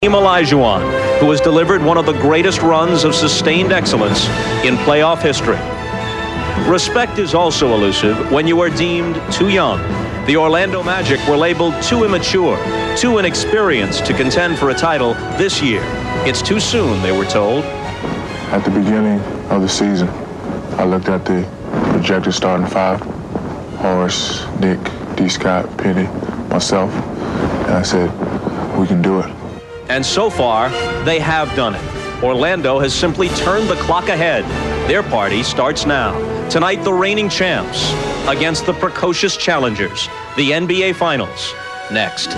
Olajuwon, who has delivered one of the greatest runs of sustained excellence in playoff history. Respect is also elusive when you are deemed too young. The Orlando Magic were labeled too immature, too inexperienced to contend for a title this year. It's too soon, they were told. At the beginning of the season, I looked at the projected starting five: Horace, Nick, D. Scott, Penny, myself, and I said, we can do it. And so far, they have done it. Orlando has simply turned the clock ahead. Their party starts now. Tonight, the reigning champs against the precocious challengers. The NBA Finals, next.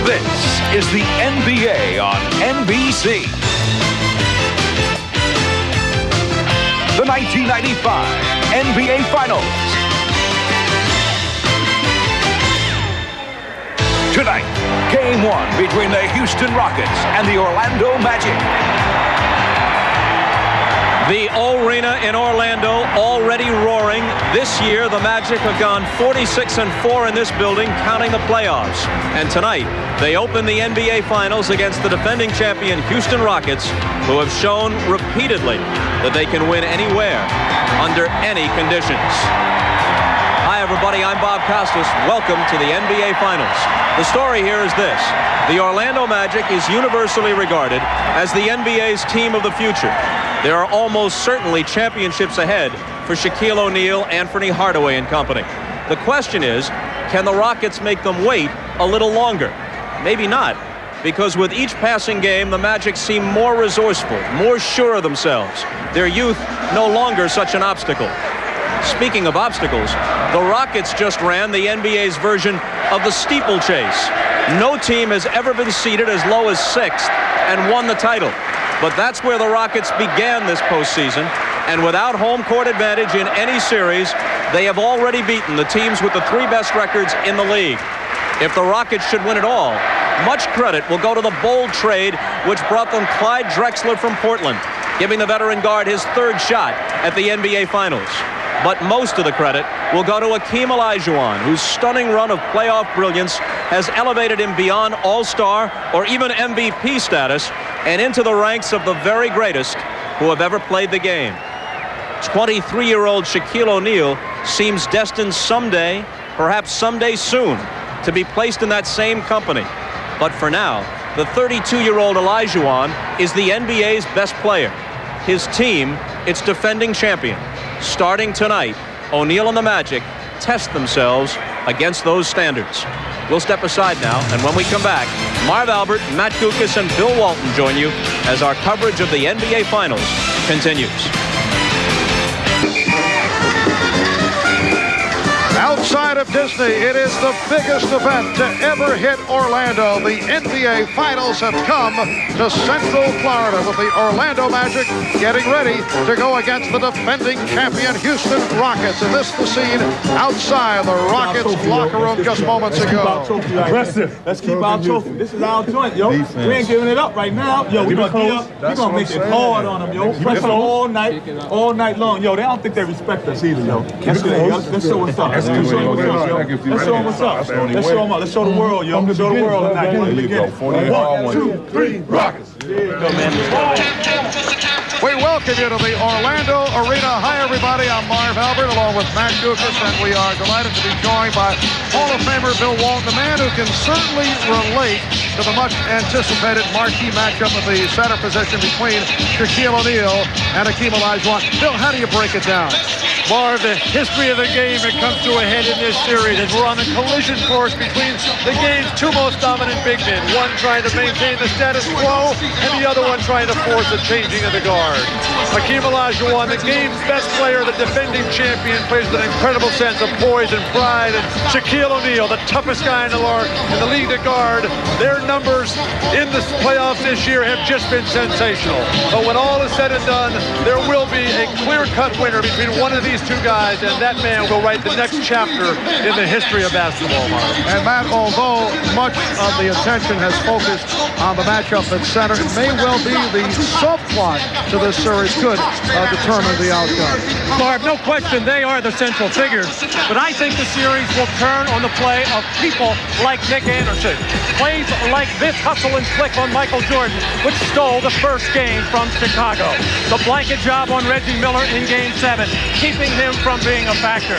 This is the NBA on NBC. The 1995 NBA Finals. Tonight, Game 1 between the Houston Rockets and the Orlando Magic. The O-Arena in Orlando already roaring. This year, the Magic have gone 46-4 in this building, counting the playoffs. And tonight, they open the NBA Finals against the defending champion Houston Rockets, who have shown repeatedly that they can win anywhere, under any conditions. Hi, everybody. I'm Bob Costas. Welcome to the NBA Finals. The story here is this. The Orlando Magic is universally regarded as the NBA's team of the future. There are almost certainly championships ahead for Shaquille O'Neal, Anthony Hardaway, and company. The question is, can the Rockets make them wait a little longer? Maybe not, because with each passing game, the Magic seem more resourceful, more sure of themselves. Their youth no longer such an obstacle. Speaking of obstacles, the Rockets just ran the NBA's version of the steeplechase. No team has ever been seeded as low as 6th and won the title. But that's where the Rockets began this postseason, and without home court advantage in any series, they have already beaten the teams with the 3 best records in the league. If the Rockets should win it all, much credit will go to the bold trade which brought them Clyde Drexler from Portland, giving the veteran guard his 3rd shot at the NBA Finals. But most of the credit will go to Hakeem Olajuwon, whose stunning run of playoff brilliance has elevated him beyond All-Star or even MVP status and into the ranks of the very greatest who have ever played the game. 23-year-old Shaquille O'Neal seems destined someday, perhaps someday soon, to be placed in that same company. But for now, the 32-year-old Olajuwon is the NBA's best player. His team, its defending champion. Starting tonight, O'Neal and the Magic test themselves against those standards. We'll step aside now, and when we come back, Marv Albert, Matt Guokas, and Bill Walton join you as our coverage of the NBA Finals continues. Outside of Disney, it is the biggest event to ever hit Orlando. The NBA Finals have come to Central Florida with the Orlando Magic getting ready to go against the defending champion Houston Rockets. And this is the scene outside the Rockets locker room just moments ago. Aggressive. Let's keep our trophy. This is our joint, yo. We ain't giving it up right now. Yo, we're gonna make it hard on them, yo. Pressure all night long. Yo, they don't think they respect us either, yo. Let's show what's up. Let's show them what's up. Let's show them up. Let's show the world, yo. Show the world tonight. Here we go. 1, 2, 3, Rockets. There you go, man. We welcome you to the Orlando Arena. Hi, everybody. I'm Marv Albert, along with Matt Guokas, and we are delighted to be joined by Hall of Famer Bill Walton, the man who can certainly relate to the much-anticipated marquee matchup of the center position between Shaquille O'Neal and Hakeem Olajuwon. Bill, how do you break it down? Marv, the history of the game that comes to a head in this series is we're on a collision course between the game's 2 most dominant big men, one trying to maintain the status quo and the other one trying to force a changing of the guard. Hakeem Olajuwon, the game's best player, the defending champion, plays with an incredible sense of poise and pride, and Shaquille O'Neal, the toughest guy in the league to guard. Their numbers in the playoffs this year have just been sensational. But when all is said and done, there will be a clear-cut winner between one of these these two guys, and that man will write the next chapter in the history of basketball, Mark. And Matt, although much of the attention has focused on the matchup at center, it may well be the subplot to this series could determine the outcome. Marv, no question they are the central figures, but I think the series will turn on the play of people like Nick Anderson. Plays like this hustle and flick on Michael Jordan, which stole the first game from Chicago. The blanket job on Reggie Miller in Game 7, keeping him from being a factor.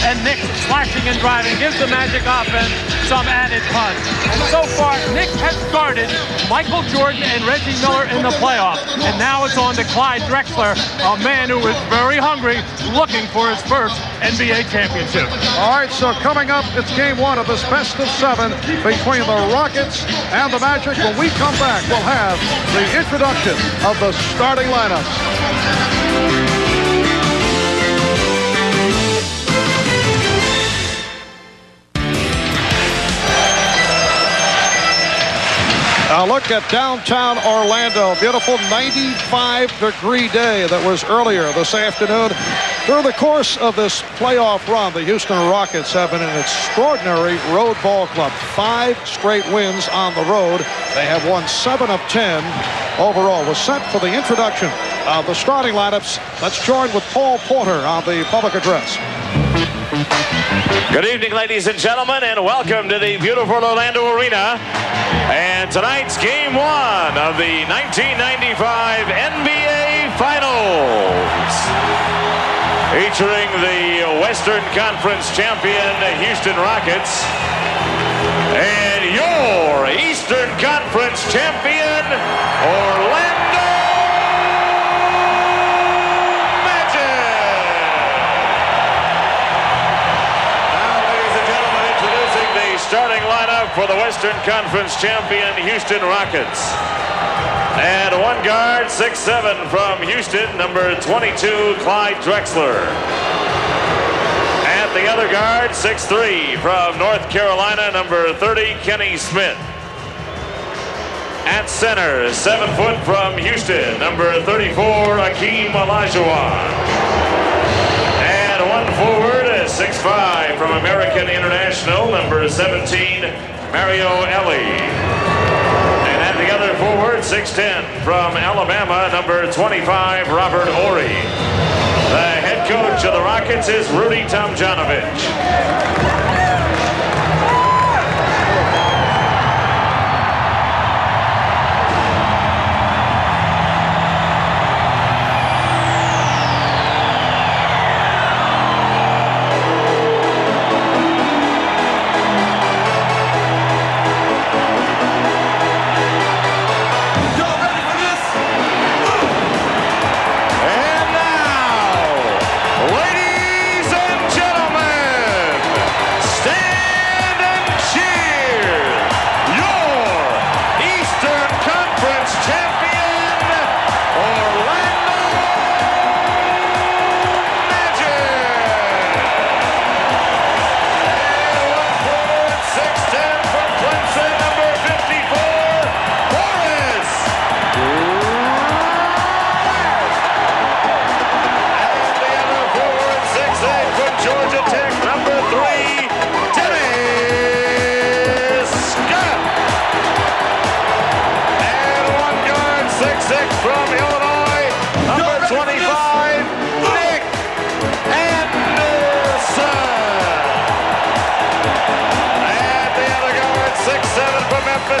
And Nick slashing and driving gives the Magic offense some added punch. So far, Nick has guarded Michael Jordan and Reggie Miller in the playoffs. And now it's on to Clyde Drexler, a man who is very hungry, looking for his first NBA championship. All right, so coming up, it's Game 1 of this best of 7 between the Rockets and the Magic. When we come back, we'll have the introduction of the starting lineups. A look at downtown Orlando. Beautiful 95-degree day that was earlier this afternoon. Through the course of this playoff run, the Houston Rockets have been an extraordinary road ball club. 5 straight wins on the road. They have won 7 of 10 overall. Was set for the introduction of the starting lineups. Let's join with Paul Porter on the public address. Good evening, ladies and gentlemen, and welcome to the beautiful Orlando Arena. And tonight's Game 1 of the 1995 NBA Finals, featuring the Western Conference champion Houston Rockets and your Eastern Conference champion Orlando Magic. Now, ladies and gentlemen, introducing the starting lineup for the Western Conference champion Houston Rockets. And one guard, 6'7" from Houston, number 22, Clyde Drexler. At the other guard, 6'3" from North Carolina, number 30, Kenny Smith. At center, 7 foot from Houston, number 34, Akeem Olajuwon. And one forward, 6'5" from American International, number 17, Mario Elie. The other forward, 6'10", from Alabama, number 25, Robert Horry. The head coach of the Rockets is Rudy Tomjanovich.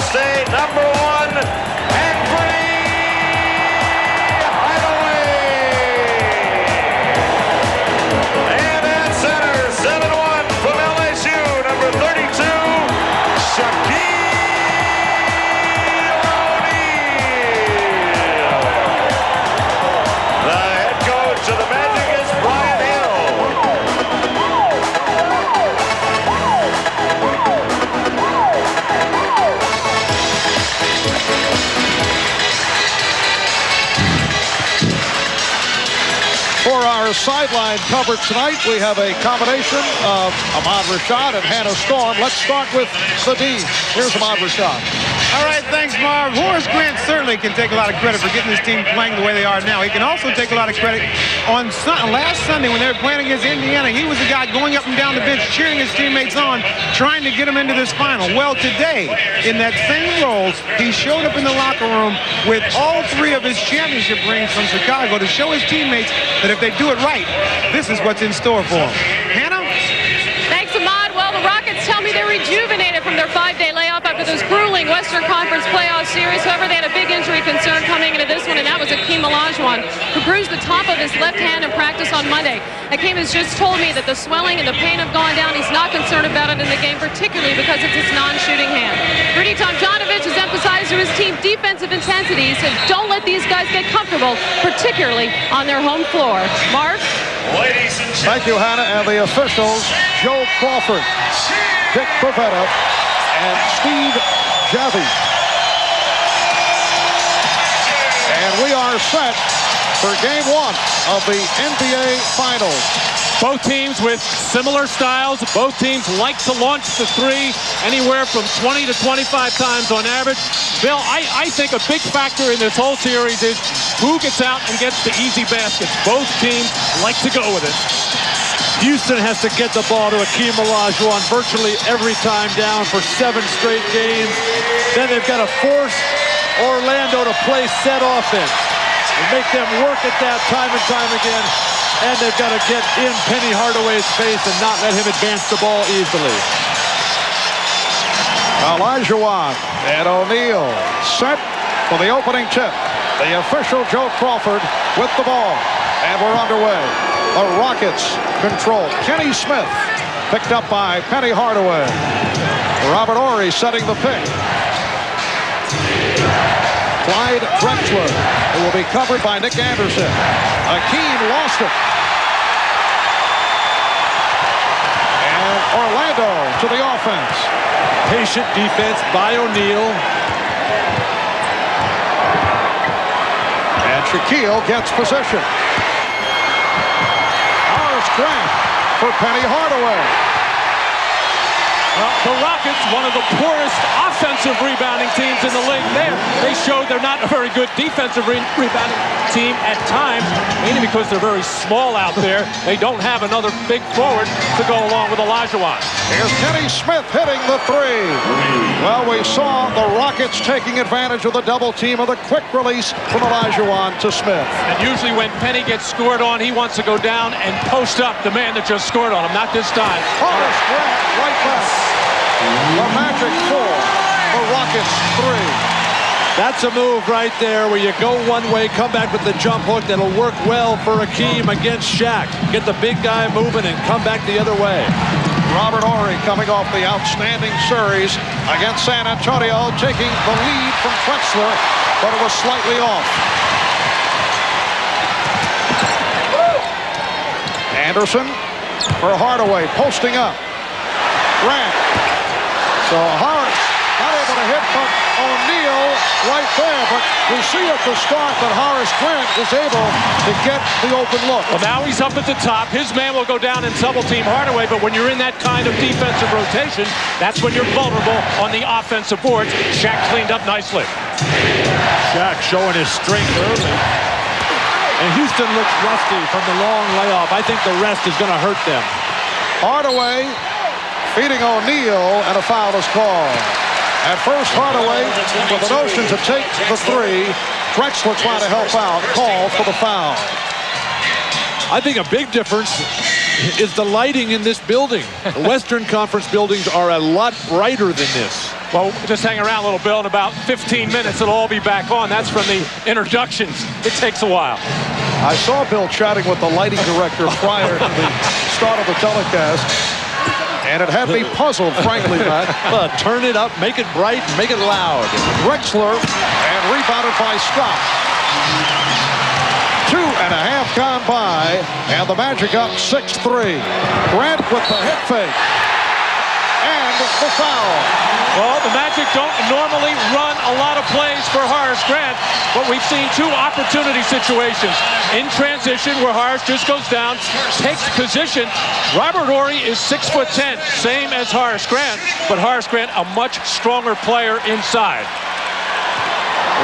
State, number 1, Anthony Hardaway. And at center, 7'1" from LSU, number 32, Shaquille O'Neal. The head coach of the Magic is Brian Hill. For our sideline coverage tonight, we have a combination of Ahmad Rashad and Hannah Storm. Let's start with the D. Here's Ahmad Rashad. All right, thanks, Marv. Horace Grant certainly can take a lot of credit for getting this team playing the way they are now. He can also take a lot of credit on last Sunday when they were playing against Indiana. He was the guy going up and down the bench, cheering his teammates on, trying to get them into this final. Well, today, in that same role, he showed up in the locker room with all 3 of his championship rings from Chicago to show his teammates that if they do it right, this is what's in store for them. Hannah? Thanks, Ahmad. Well, the Rockets tell me they're rejuvenated from their 5-day layoff after those grueling Western Conference playoff series. However, they had a big injury concern coming into this one, and that was Akeem Olajuwon, who bruised the top of his left hand in practice on Monday. Akeem has just told me that the swelling and the pain have gone down. He's not concerned about it in the game, particularly because it's his non-shooting hand. Rudy Tomjanovich has emphasized to his team defensive intensity. He said, don't let these guys get comfortable, particularly on their home floor. Marv? Thank you, Hannah. And the officials, Joe Crawford, Dick Bavetta, and Steve Javy. And we are set for Game 1 of the NBA Finals. Both teams with similar styles. Both teams like to launch the 3 anywhere from 20 to 25 times on average. Bill, I think a big factor in this whole series is who gets out and gets the easy baskets. Both teams like to go with it. Houston has to get the ball to Akeem Olajuwon virtually every time down for 7 straight games. Then they've got to force Orlando to play set offense and make them work at that time and time again. And they've got to get in Penny Hardaway's face and not let him advance the ball easily. Olajuwon and O'Neal set for the opening tip. The official Joe Crawford with the ball. And we're underway. The Rockets control. Kenny Smith picked up by Penny Hardaway. Robert Horry setting the pick. Clyde Drexler, who will be covered by Nick Anderson. Akeem lost it. And Orlando to the offense. Patient defense by O'Neal. And Shaquille gets possession. Horace Grant for Penny Hardaway. The Rockets, one of the poorest offensive rebounding teams in the league there. They showed they're not a very good defensive rebounding team at times, mainly because they're very small out there. They don't have another big forward to go along with Olajuwon. Here's Kenny Smith hitting the 3. Well, we saw the Rockets taking advantage of the double team of the quick release from Olajuwon to Smith. And usually when Penny gets scored on, he wants to go down and post up the man that just scored on him. Not this time. Horace Grant right back. The Magic 4, the Rockets 3. That's a move right there where you go one way, come back with the jump hook that'll work well for Akeem against Shaq. Get the big guy moving and come back the other way. Robert Horry coming off the outstanding series against San Antonio, taking the lead from Drexler, but it was slightly off. Anderson for Hardaway, posting up. Grant. So Horace not able to hit from O'Neal right there, but we see at the start that Horace Grant is able to get the open look. Well, now he's up at the top. His man will go down and double team Hardaway, but when you're in that kind of defensive rotation, that's when you're vulnerable on the offensive boards. Shaq cleaned up nicely. Shaq showing his strength early. And Houston looks rusty from the long layoff. I think the rest is going to hurt them. Hardaway feeding O'Neal, and a foul is called. At first, Hardaway with the notion to take the 3. Drexler trying to help out, called for the foul. I think a big difference is the lighting in this building. The Western Conference buildings are a lot brighter than this. Well, just hang around a little, Bill. In about 15 minutes, it'll all be back on. That's from the introductions. It takes a while. I saw Bill chatting with the lighting director prior to the start of the telecast. And it had me puzzled, frankly, Matt. Turn it up, make it bright, make it loud. Drexler, and rebounded by Scott. 2.5 gone by, and the Magic up 6-3. Grant with the hit fake. And the foul. Well, the Magic don't normally run a lot of plays for Horace Grant, but we've seen two opportunity situations in transition where Horace just goes down, takes position. Robert Horry is 6'10", same as Horace Grant, but Horace Grant a much stronger player inside.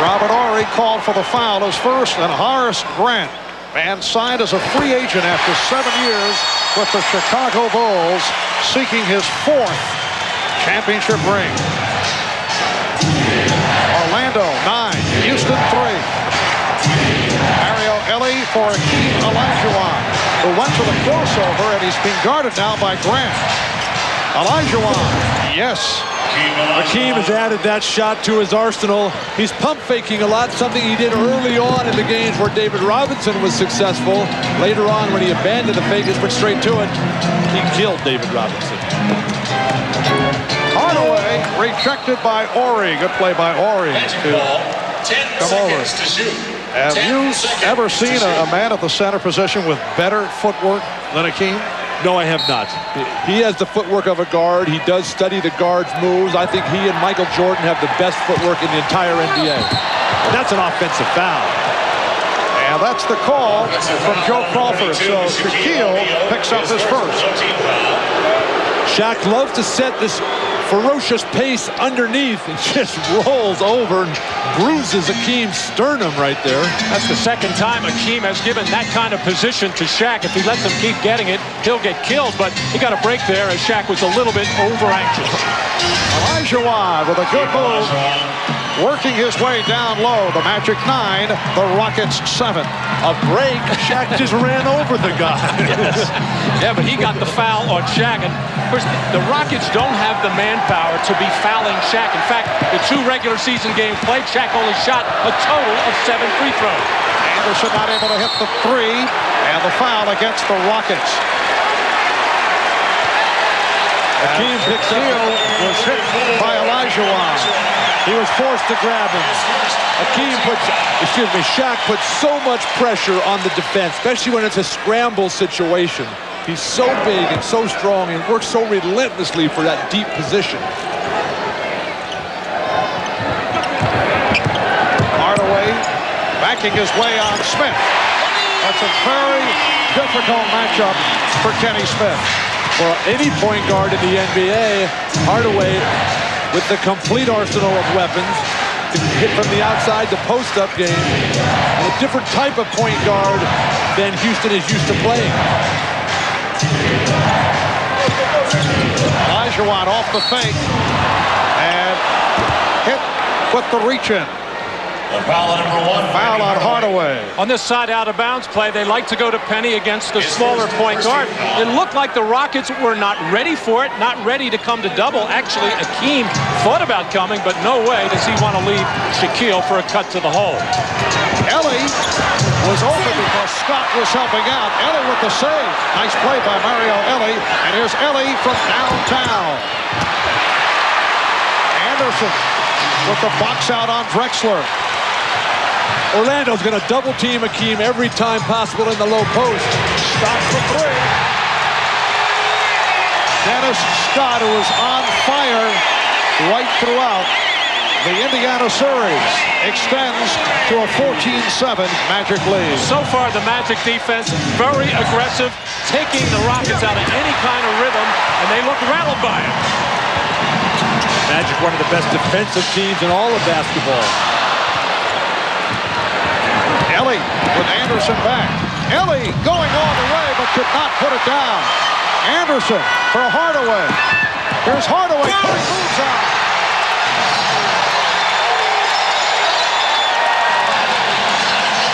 Robert Horry called for the foul as first, and Horace Grant, man signed as a free agent after 7 years with the Chicago Bulls, seeking his 4th championship ring. Orlando 9, Houston 3. Mario Elie for Akeem Olajuwon, who went to the crossover, and he's being guarded now by Grant. Olajuwon, yes. Akeem has added that shot to his arsenal. He's pump faking a lot, something he did early on in the games where David Robinson was successful. Later on, when he abandoned the fake and went straight to it, he killed David Robinson. Hardaway rejected by Horry. Good play by Horry to come over. Have you ever seen a man at the center position with better footwork than Akeem? No, I have not. He has the footwork of a guard. He does study the guard's moves. I think he and Michael Jordan have the best footwork in the entire NBA. And that's an offensive foul. And that's the call from Joe Crawford. So Shaquille picks up his first. Shaq loves to set this ferocious pace underneath and just rolls over and bruises Akeem's sternum right there. That's the second time Akeem has given that kind of position to Shaq. If he lets him keep getting it, he'll get killed, but he got a break there as Shaq was a little bit over-anxious. Olajuwon with a good move, working his way down low. The Magic 9, the Rockets 7. A break, Shaq just ran over the guy. Yes. Yeah, but he got the foul on Shaq. And of course, the Rockets don't have the manpower to be fouling Shaq. In fact, the 2 regular season games played, Shaq only shot a total of 7 free throws. Anderson not able to hit the 3, and the foul against the Rockets. Akeem picks up. Was hit by Olajuwon. He was forced to grab him. Shaq puts so much pressure on the defense, especially when it's a scramble situation. He's so big and so strong and works so relentlessly for that deep position. Hardaway backing his way on Smith. That's a very difficult matchup for Kenny Smith. For any point guard in the NBA, Hardaway, with the complete arsenal of weapons, can hit from the outside to post-up game, and a different type of point guard than Houston is used to playing. Olajuwon off the fake and hit with the reach-in. Foul on Hardaway. On this side out-of-bounds play, they like to go to Penny against the smaller point guard. It looked like the Rockets were not ready for it, not ready to come to double. Actually, Akeem thought about coming, but no way does he want to leave Shaquille for a cut to the hole. Elie was open because Scott was helping out. Elie with the save. Nice play by Mario Elie. And here's Elie from downtown. Anderson with the box out on Drexler. Orlando's going to double team Akeem every time possible in the low post. Scott for 3. Dennis Scott, who is on fire right throughout the Indiana series, extends to a 14-7 Magic lead. So far, the Magic defense very aggressive, taking the Rockets out of any kind of rhythm, and they look rattled by it. Magic, one of the best defensive teams in all of basketball. Elie with Anderson back. Elie going all the way, but could not put it down. Anderson for Hardaway. Here's Hardaway putting moves on.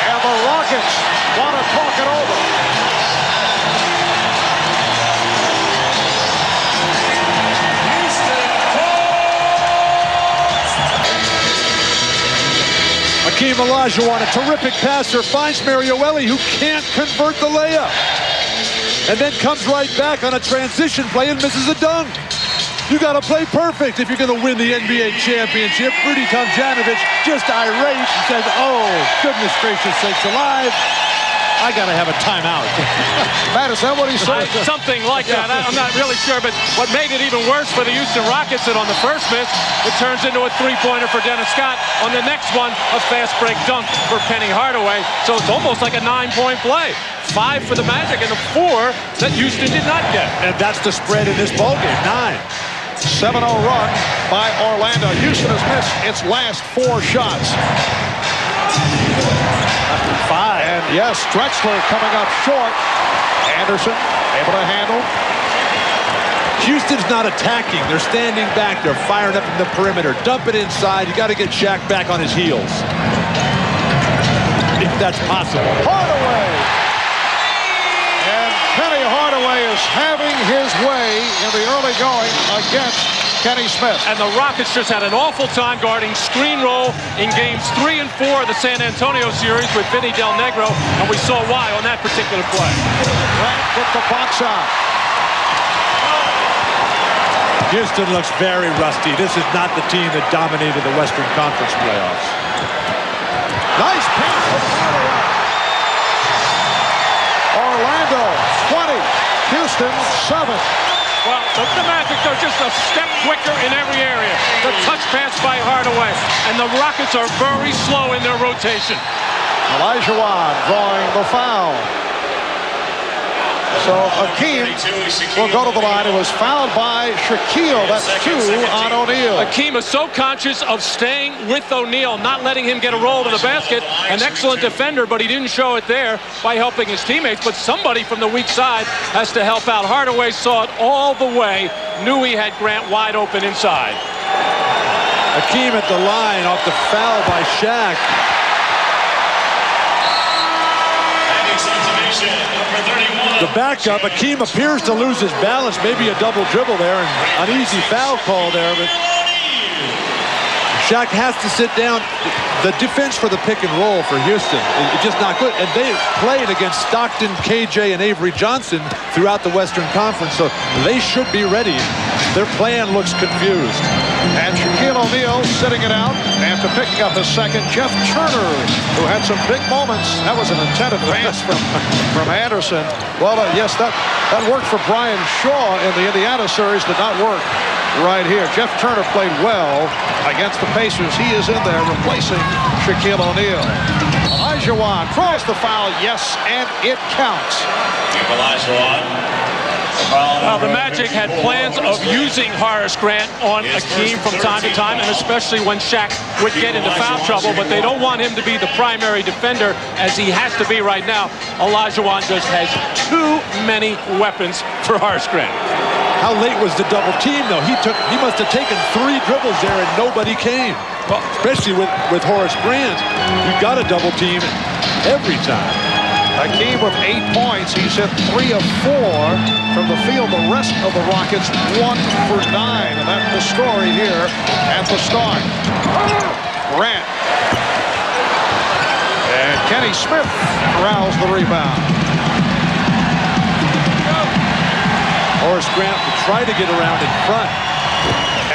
And the Rockets want to talk it over. Akeem Olajuwon, a terrific passer, finds Mario Elie, who can't convert the layup. And then comes right back on a transition play and misses a dunk. You got to play perfect if you're going to win the NBA championship. Rudy Tomjanovich just irate and says, oh, goodness gracious sakes alive. I got to have a timeout. Matt, is that what he said? Something like that. I'm not really sure, but what made it even worse for the Houston Rockets, that on the first miss, it turns into a three-pointer for Dennis Scott. On the next one, a fast break dunk for Penny Hardaway. So it's almost like a 9-point play. 5 for the Magic and the 4 that Houston did not get. And that's the spread in this ballgame, 9. 7-0 run by Orlando. Houston has missed its last 4 shots. 5. And yes, Drexler coming up short. Anderson able to handle. Houston's not attacking. They're standing back. They're firing up from the perimeter. Dump it inside. You got to get Shaq back on his heels. If that's possible. Hardaway. And Penny Hardaway is having his way in the early going against Kenny Smith. And the Rockets just had an awful time guarding screen roll in games 3 and 4 of the San Antonio series with Vinny Del Negro, and we saw why on that particular play. Grant with the box out. Houston looks very rusty. This is not the team that dominated the Western Conference playoffs. Nice pass from Orlando 20, Houston 7. Well, the Magic are just a step quicker in every area. The touch pass by Hardaway, and the Rockets are very slow in their rotation. Olajuwon drawing the foul. So Akeem will go to the line. It was fouled by Shaquille. That's 2 on O'Neal. Akeem is so conscious of staying with O'Neal, not letting him get a roll to the basket. An excellent defender, but he didn't show it there by helping his teammates. But somebody from the weak side has to help out. Hardaway saw it all the way, knew he had Grant wide open inside. Akeem at the line off the foul by Shaq. The backup, Akeem appears to lose his balance. Maybe a double dribble there, and an easy foul call there. But Shaq has to sit down. The defense for the pick and roll for Houston is just not good. And they played against Stockton, KJ, and Avery Johnson throughout the Western Conference, so they should be ready. Their plan looks confused. And Shaquille O'Neal sitting it out after picking up his second. Jeff Turner, who had some big moments. That was an intended pass from Anderson. Well, yes, that worked for Brian Shaw in the Indiana series. Did not work right here. Jeff Turner played well against the Pacers. He is in there replacing Shaquille O'Neal. Olajuwon draws the foul. Yes, and it counts. Olajuwon. Well, the Magic had plans of using Horace Grant on Akeem from time to time, and especially when Shaq would get into foul trouble, but they don't want him to be the primary defender as he has to be right now. Olajuwon just has too many weapons for Horace Grant. How late was the double team, though? He must have taken 3 dribbles there and nobody came. Well, especially with Horace Grant. You got a double team every time. Akeem with 8 points. He's hit 3 of 4 from the field. The rest of the Rockets 1 for 9. And that's the story here at the start. Grant. And Kenny Smith corrals the rebound. Horace Grant will try to get around in front.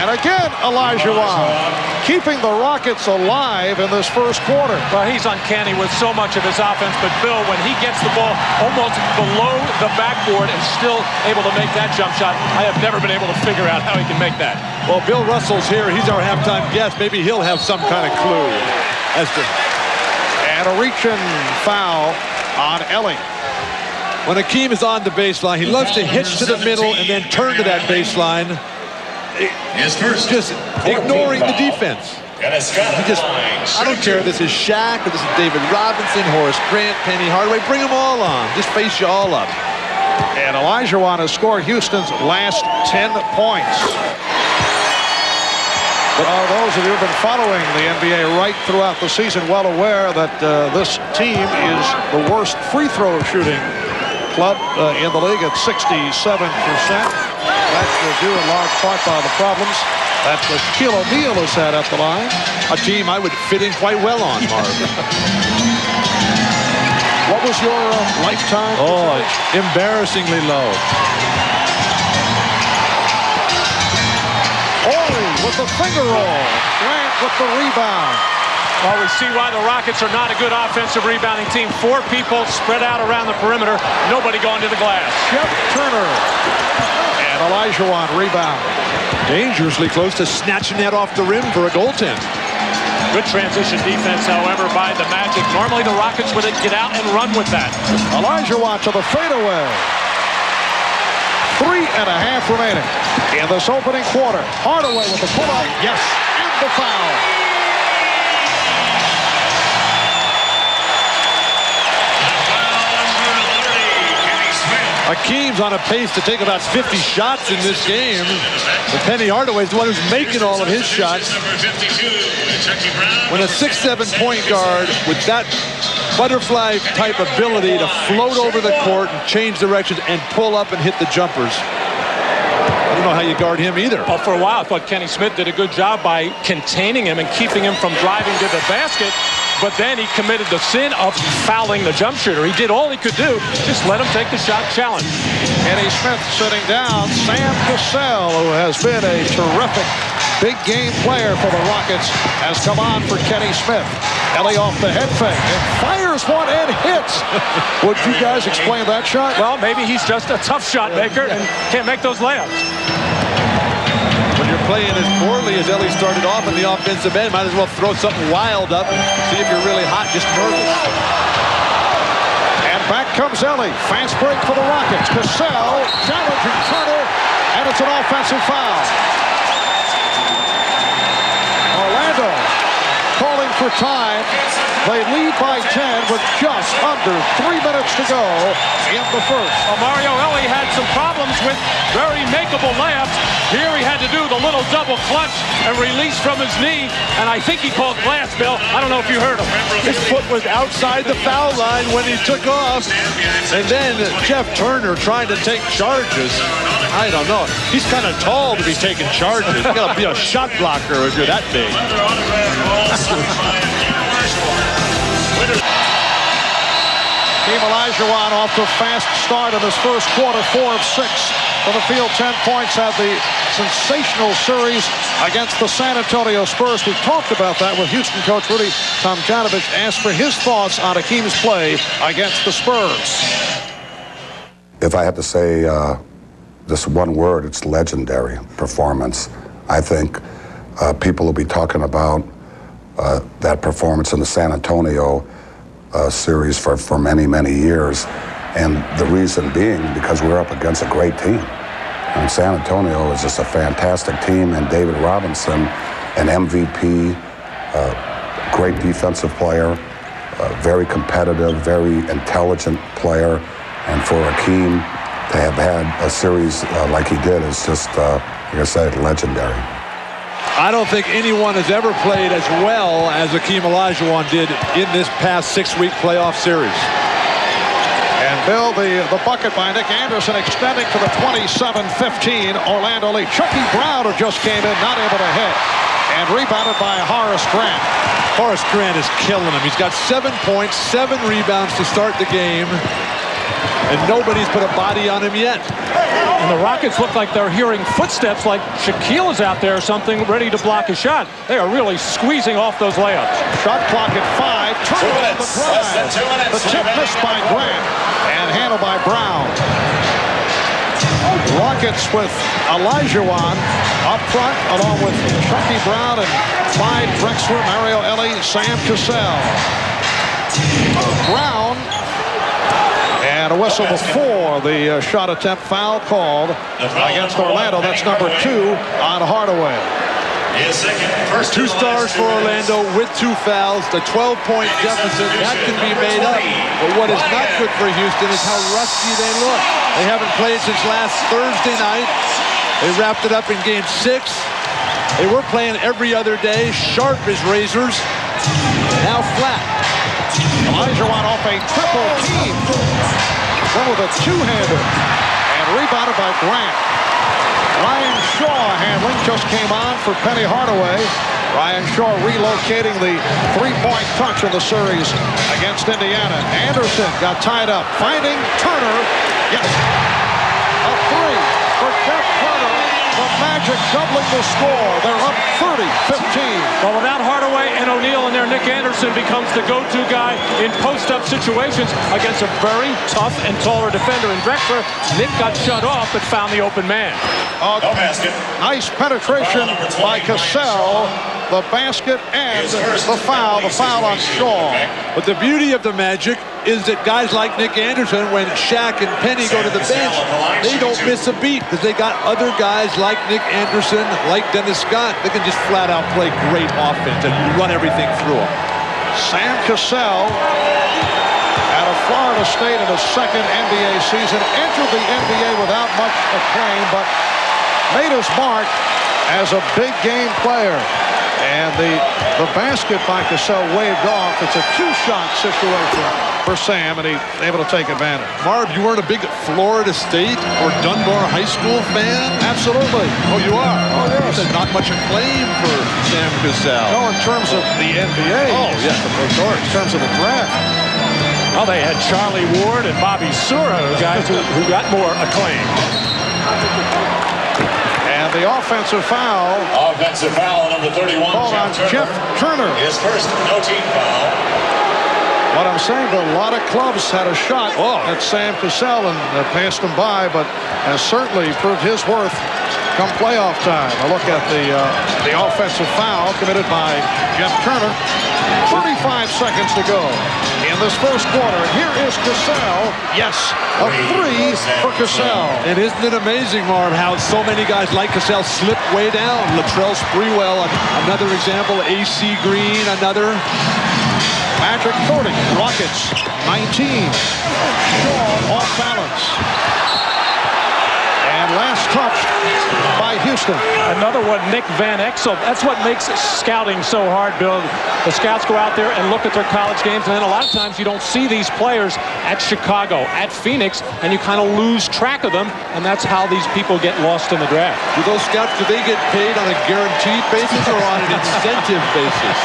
And again, Olajuwon keeping the Rockets alive in this first quarter. Well, he's uncanny with so much of his offense, but Bill, when he gets the ball almost below the backboard and still able to make that jump shot, I have never been able to figure out how he can make that. Well, Bill Russell's here. He's our halftime guest. Maybe he'll have some kind of clue as to... And a reach-in foul on Ellie. When Akeem is on the baseline, he loves to hitch to the middle and then turn to that baseline. Just ignoring the defense. I don't care if this is Shaq or this is David Robinson, Horace Grant, Penny Hardaway. Bring them all on. Just face you all up. And Olajuwon has scored Houston's last 10 points. But those of you who have been following the NBA right throughout the season well aware that this team is the worst free throw shooting club in the league at 67%. That's due in large part by the problems that Shaquille O'Neal has had at the line. A team I would fit in quite well on, Marv. What was your lifetime? Oh, embarrassingly low. Horry with the finger roll. Grant with the rebound. Well, we see why the Rockets are not a good offensive rebounding team. 4 people spread out around the perimeter. Nobody going to the glass. Jeff Turner and Olajuwon rebound. Dangerously close to snatching that off the rim for a goaltend. Good transition defense, however, by the Magic. Normally the Rockets would get out and run with that. Olajuwon to the fadeaway. 3.5 remaining in this opening quarter. Hardaway with the pull-up. Yes, and the foul. Hakeem's on a pace to take about 50 shots in this game. But Penny Hardaway is the one who's making all of his shots. When a 6'7" point guard with that butterfly type ability to float over the court and change directions and pull up and hit the jumpers, I don't know how you guard him either. Well, for a while, I thought Kenny Smith did a good job by containing him and keeping him from driving to the basket. But then he committed the sin of fouling the jump shooter. He did all he could do. Just let him take the shot challenge. Kenny Smith sitting down. Sam Cassell, who has been a terrific big game player for the Rockets, has come on for Kenny Smith. Ellie off the head fake and fires one and hits. Would you guys explain that shot? Well, maybe he's just a tough shot maker and can't make those layups. When you're playing as poorly as Ellie started off in the offensive end, might as well throw something wild up and see if you're really hot, just nervous. And back comes Ellie. Fast break for the Rockets. Cassell challenging Turner, and it's an offensive foul. Orlando calling for time. They lead by 10 with just under 3 minutes to go in the first. Well, Mario Ellie had some problems with very makeable layups. Here he had to do the little double clutch and release from his knee, and I think he called glass, Bill. I don't know if you heard him. His foot was outside the foul line when he took off. And then Jeff Turner trying to take charges. I don't know. He's kind of tall to be taking charges. You got to be a shot blocker if you're that big. Hakeem Olajuwon off to a fast start in this first quarter, 4 of 6 from the field, 10 points, had the sensational series against the San Antonio Spurs. We've talked about that with Houston coach Rudy Tomjanovich. Asked for his thoughts on Hakeem's play against the Spurs. If I had to say this one word, it's legendary performance. I think people will be talking about that performance in the San Antonio series for many, many years. And the reason being because we're up against a great team. And San Antonio is just a fantastic team, and David Robinson, an MVP, great defensive player, very competitive, very intelligent player. And for Hakeem to have had a series like he did is just, like I said, legendary. I don't think anyone has ever played as well as Hakeem Olajuwon did in this past 6-week playoff series. And Bill, the bucket by Nick Anderson extending to the 27-15 Orlando lead. Chucky Brown, who just came in, not able to hit. And rebounded by Horace Grant. Horace Grant is killing him. He's got 7 points, 7 rebounds to start the game. And nobody's put a body on him yet. And the Rockets look like they're hearing footsteps, like Shaquille is out there or something ready to block a shot. They are really squeezing off those layups. Shot clock at 5. Turner on the drive. The tip missed by Grant and handled by Brown. Rockets with Olajuwon up front, along with Chucky Brown and Clyde Drexler, Mario Ellie, Sam Cassell. Brown. And a whistle before the shot attempt foul called against Orlando. That's number 2 on Hardaway. 2 stars for Orlando with 2 fouls. The 12-point deficit, that can be made up. But what is not good for Houston is how rusty they look. They haven't played since last Thursday night. They wrapped it up in game 6. They were playing every other day, sharp as razors. Now flat. Olajuwon off a triple team. Then with a two-hander. And rebounded by Grant. Ryan Shaw handling just came on for Penny Hardaway. Ryan Shaw relocating the 3-point touch in the series against Indiana. Anderson got tied up. Finding Turner. Yes. A 3 for Jeff Turner. The Magic doubling the score. They're up 30-15. Well, without Hardaway and O'Neal in there, Nick Anderson becomes the go-to guy in post-up situations against a very tough and taller defender in Drexler. Nick got shut off but found the open man. No basket. Nice penetration by Cassell. The basket and the foul on Shaw. But the beauty of the Magic is that guys like Nick Anderson, when Shaq and Penny go to the bench, they don't miss a beat because they got other guys like Nick Anderson, like Dennis Scott, that can just flat out play great offense and run everything through them. Sam Cassell, out of Florida State in his second NBA season, entered the NBA without much acclaim, but made his mark as a big game player. And the basket by Cassell waved off. It's a two-shot situation for Sam, and he's able to take advantage. Marv, you weren't a big Florida State or Dunbar High School fan? Absolutely. Oh, you are? Oh, yes. There's not much acclaim for Sam Cassell. No, in terms of the NBA. Oh, yes, of course. In terms of the draft. Well, they had Charlie Ward and Bobby Sura, guys who got more acclaim. And the offensive foul. Offensive foul, number 31, called on Jeff Turner. His first no-team foul. What I'm saying, a lot of clubs had a shot at Sam Cassell and passed him by, but has certainly proved his worth come playoff time. A look at the offensive foul committed by Jeff Turner. 35 seconds to go in this first quarter. Here is Cassell. Yes, a three for Cassell. And isn't it amazing, Marv, how so many guys like Cassell slip way down? Latrell Sprewell, another example. AC Green, another. Magic 30, Rockets 19. Shaw off balance. And last touch by Houston. Another one, Nick Van Exel. That's what makes scouting so hard, Bill. The scouts go out there and look at their college games, and then a lot of times you don't see these players at Chicago, at Phoenix, and you kind of lose track of them, and that's how these people get lost in the draft. Do those scouts, do they get paid on a guaranteed basis or on an incentive basis?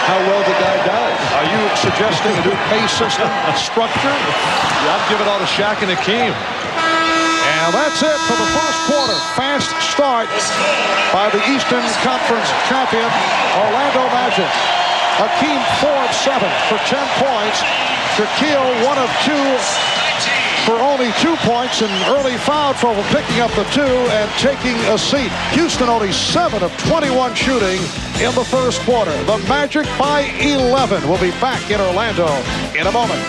How well the guy does. Are you suggesting a new pay system structure? Yeah, I'd give it all to Shaq and Hakeem. And that's it for the first quarter. Fast start by the Eastern Conference champion, Orlando Magic. Hakeem 4 of 7 for 10 points. Shaquille 1 of 2 for only 2 points and early foul trouble, picking up the 2 and taking a seat. Houston only 7 of 21 shooting in the first quarter. The Magic by 11. We'll be back in Orlando in a moment.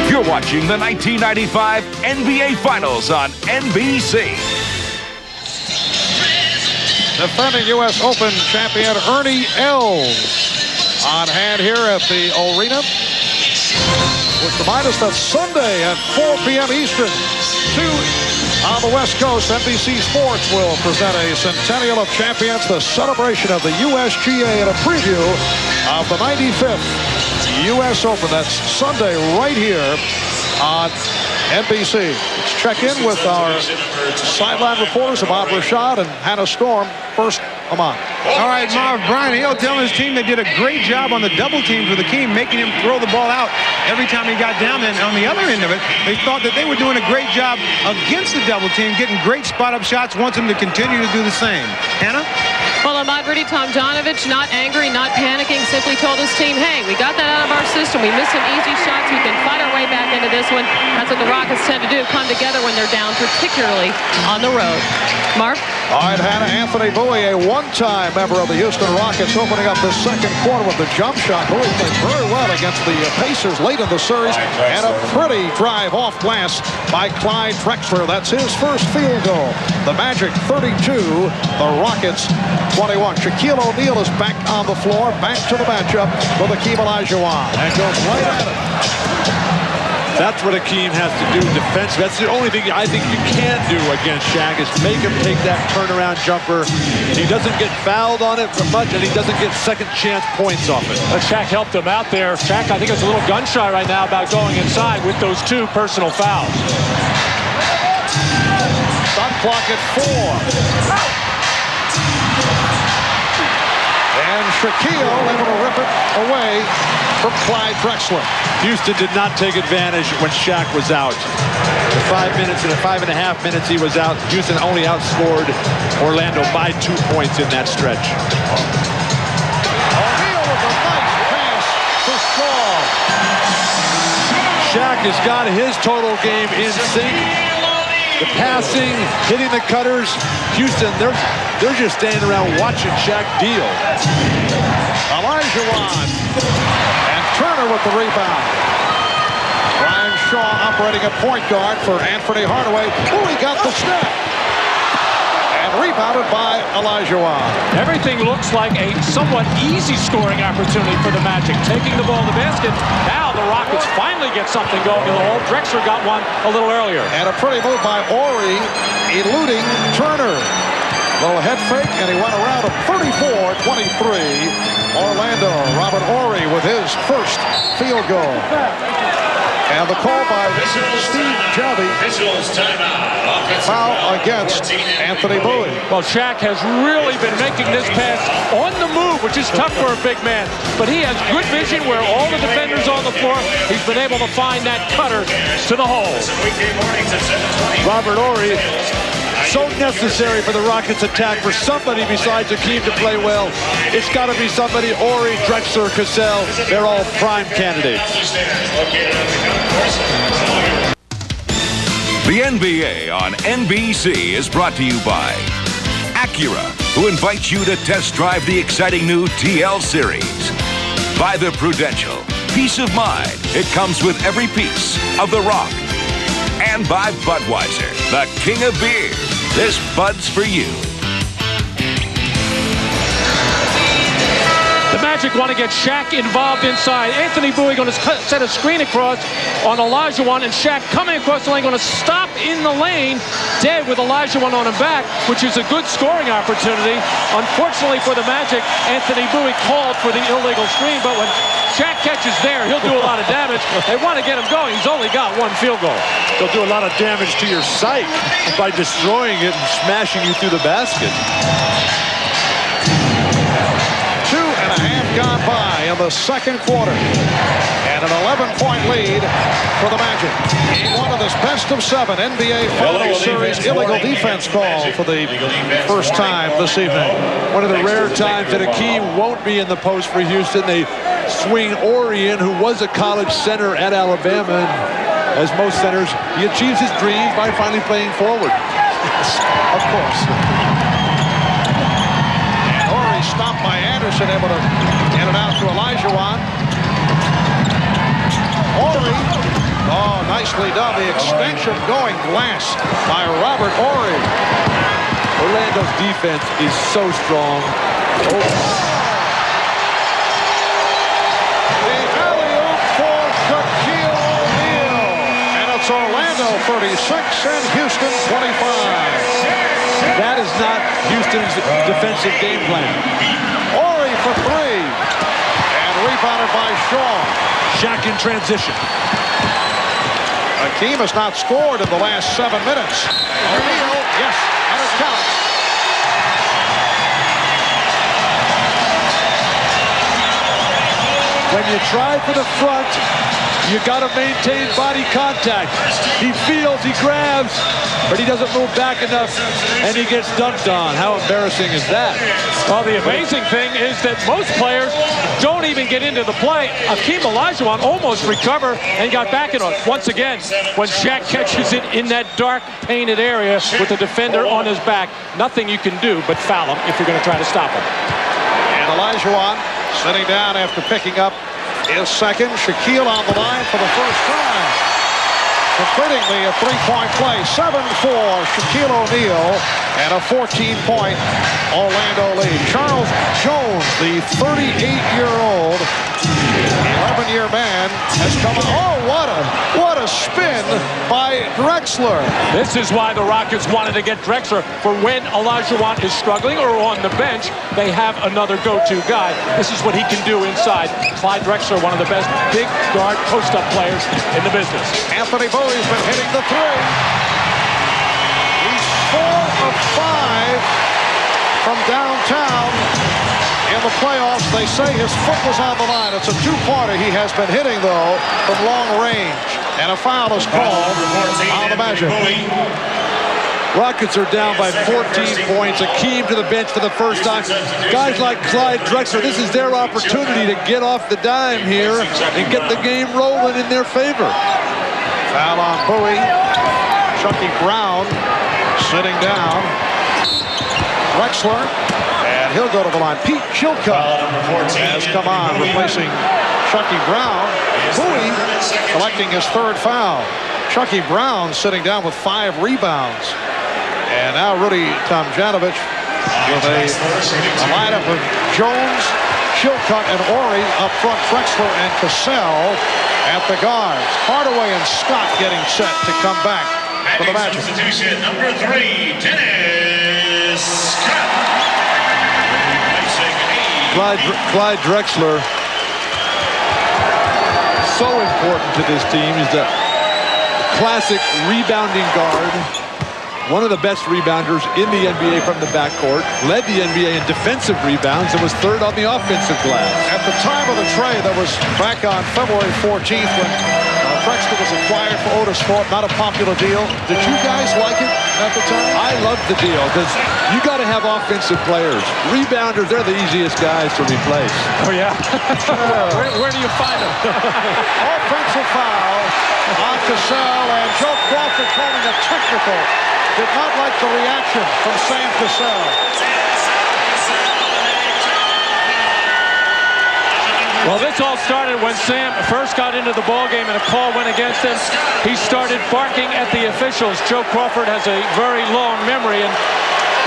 You're watching the 1995 NBA Finals on NBC. Defending U.S. Open champion Ernie Els on hand here at the arena. Which reminds us that Sunday at 4 p.m. Eastern, 2 on the West Coast, NBC Sports will present a Centennial of Champions, the celebration of the USGA, and a preview of the 95th U.S. Open. That's Sunday right here on NBC. Let's check in with our sideline reporters, Ahmad Rashad and Hannah Storm. First, Ahmad. All right, Marv, Brian Hill telling his team they did a great job on the double team for the team, making him throw the ball out every time he got down. And on the other end of it, they thought that they were doing a great job against the double team, getting great spot-up shots, wants them to continue to do the same. Hannah? Well, Ahmad, Rudy Tomjanovich, not angry, not panicking, simply told his team, hey, we got that out of our system. We missed some easy shots. We can fight our way back into this one. That's what the Rockets tend to do, come together when they're down, particularly on the road. Mark? All right, Hannah, Anthony Bowie, a one-time member of the Houston Rockets, opening up the second quarter with the jump shot. Bowie played very well against the Pacers late in the series, and a pretty drive off glass by Clyde Drexler. That's his first field goal. The Magic 32, the Rockets 21. Shaquille O'Neal is back on the floor, back to the matchup with Hakeem Olajuwon, and goes right at it. That's what Hakeem has to do defensively. That's the only thing I think you can do against Shaq is make him take that turnaround jumper. He doesn't get fouled on it for much, and he doesn't get second chance points off it. But Shaq helped him out there. Shaq, I think, is a little gun shy right now about going inside with those 2 personal fouls. Shot clock at 4. And Shaquille able to rip it away from Clyde Drexler. Houston did not take advantage when Shaq was out. The 5 minutes and the 5.5 minutes he was out, Houston only outscored Orlando by 2 points in that stretch. O'Neal with a nice pass to Shaw. Shaq has got his total game in sync. The passing, hitting the cutters. Houston, they're just standing around watching Shaq deal. Olajuwon and Turner with the rebound. Brian Shaw operating at point guard for Anthony Hardaway. Oh, he got the step. And rebounded by Olajuwon. Everything looks like a somewhat easy scoring opportunity for the Magic. Taking the ball in the basket. Now the Rockets finally get something going in the hole. Drexler got one a little earlier. And a pretty move by Horry, eluding Turner. Little head fake, and he went around a 34-23. Orlando, Robert Horry with his first field goal. And the call by Steve Javie. Foul against Anthony Bowie. Well, Shaq has really been making this pass on the move, which is tough for a big man. But he has good vision where all the defenders on the floor. He's been able to find that cutter to the hole. Robert Horry, so necessary for the Rockets attack for somebody besides Hakeem to play well. It's got to be somebody. Horry, Drexler, Cassell, they're all prime candidates. The NBA on NBC is brought to you by Acura, who invites you to test drive the exciting new TL Series. By the Prudential, peace of mind. It comes with every piece of the rock. And by Budweiser, the king of beer. This Bud's for you. The Magic want to get Shaq involved inside. Anthony Bowie going to set a screen across on Olajuwon, and Shaq coming across the lane, going to stop in the lane, dead with Olajuwon on him back, which is a good scoring opportunity. Unfortunately for the Magic, Anthony Bowie called for the illegal screen, but when Shaq catches there, he'll do a lot of damage. They want to get him going. He's only got one field goal. They'll do a lot of damage to your sight by destroying it and smashing you through the basket. 2.5 gone by in the second quarter. And an 11-point lead for the Magic. Game one of this best-of-7 NBA Finals Series. Illegal defense call for the first time this evening. One of the rare times that Hakeem won't be in the post for Houston. They swing Horry in, who was a college center at Alabama. And as most centers, he achieves his dream by finally playing forward. Of course. And Horry stopped by Anderson, able to get it out to Olajuwon. Horry, oh, nicely done. The extension going glass by Robert Horry. Orlando's defense is so strong. The alley-oop for Shaquille O'Neal. And it's Orlando 36 and Houston 25. That is not Houston's defensive game plan. Horry for three. And rebounded by Shaw. Shaq in transition. Hakeem has not scored in the last 7 minutes. O'Neal, yes, and it counts. When you try for the front, you got to maintain body contact. He feels, he grabs, but he doesn't move back enough, and he gets dunked on. How embarrassing is that? Well, the amazing thing is that most players don't even get into the play. Hakeem Olajuwon almost recovered and got back in on it. Once again, when Shaq catches it in that dark painted area with the defender on his back, nothing you can do but foul him if you're going to try to stop him. And Olajuwon sitting down after picking up his second. Shaquille on the line for the first time, completing the three-point play. 7-4 Shaquille O'Neal and a 14-point Orlando lead. Charles Jones, the 38-year-old 11-year man, has come on. Oh, what a spin by Drexler. This is why the Rockets wanted to get Drexler for when Olajuwon is struggling or on the bench. They have another go-to guy. This is what he can do inside. Clyde Drexler, one of the best big guard post-up players in the business. Anthony Bowie's been hitting the three. He's 4 of 5 from downtown. in the playoffs. They say his foot was on the line. It's a two-parter. He has been hitting, though, from long range. And a foul is called on the Magic. Rockets are down by 14 points. Akeem to the bench for the first time. Guys like Clyde Drexler, this is their opportunity to get off the dime here and get the game rolling in their favor. Foul on Bowie. Chucky Brown sitting down. Drexler, and he'll go to the line. Pete Chilcutt has come on, replacing Chucky Brown. Bowie collecting his third foul. Chucky Brown sitting down with 5 rebounds. And now Rudy Tomjanovich with a lineup of Jones, Chilcutt, and Horry up front. Drexler and Cassell at the guards. Hardaway and Scott getting set to come back for the Magic. Substitution number 3, Dennis Scott. Clyde Drexler, so important to this team. He's the classic rebounding guard. One of the best rebounders in the NBA from the backcourt. Led the NBA in defensive rebounds and was third on the offensive glass. At the time of the trade, that was back on February 14th when Drexler was acquired for Otis Thorpe. Not a popular deal. Did you guys like it at the time? I loved the deal because you got to have offensive players. Rebounders, they're the easiest guys to replace. Oh, yeah. where do you find them? Offensive foul on Cassell, and Joe Crawford calling a technical. Did not like the reaction from Sam Cassell. Well, this all started when Sam first got into the ballgame and a call went against him. He started barking at the officials. Joe Crawford has a very long memory, and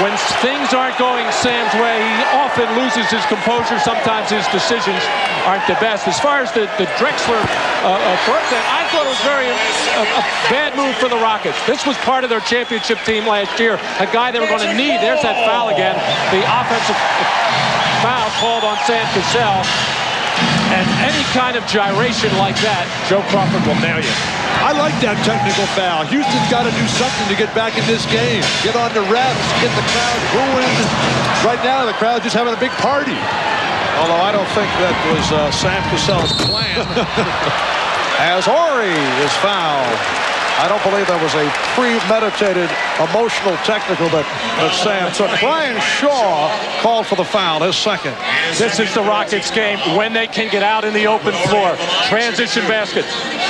when things aren't going Sam's way, he often loses his composure. Sometimes his decisions aren't the best. As far as the Drexler birthday, I thought it was a bad move for the Rockets. This was part of their championship team last year. A guy they were going to need. There's that foul again. The offensive foul called on Sam Cassell. And any kind of gyration like that, Joe Crawford will nail you. I like that technical foul. Houston's got to do something to get back in this game. Get on the reps, get the crowd booing. Right now, the crowd's just having a big party. Although I don't think that was Sam Cassell's plan. As Horry is fouled. I don't believe that was a premeditated, emotional technical that Sam took. Brian Shaw called for the foul, his second. This is the Rockets game when they can get out in the open floor. Transition basket.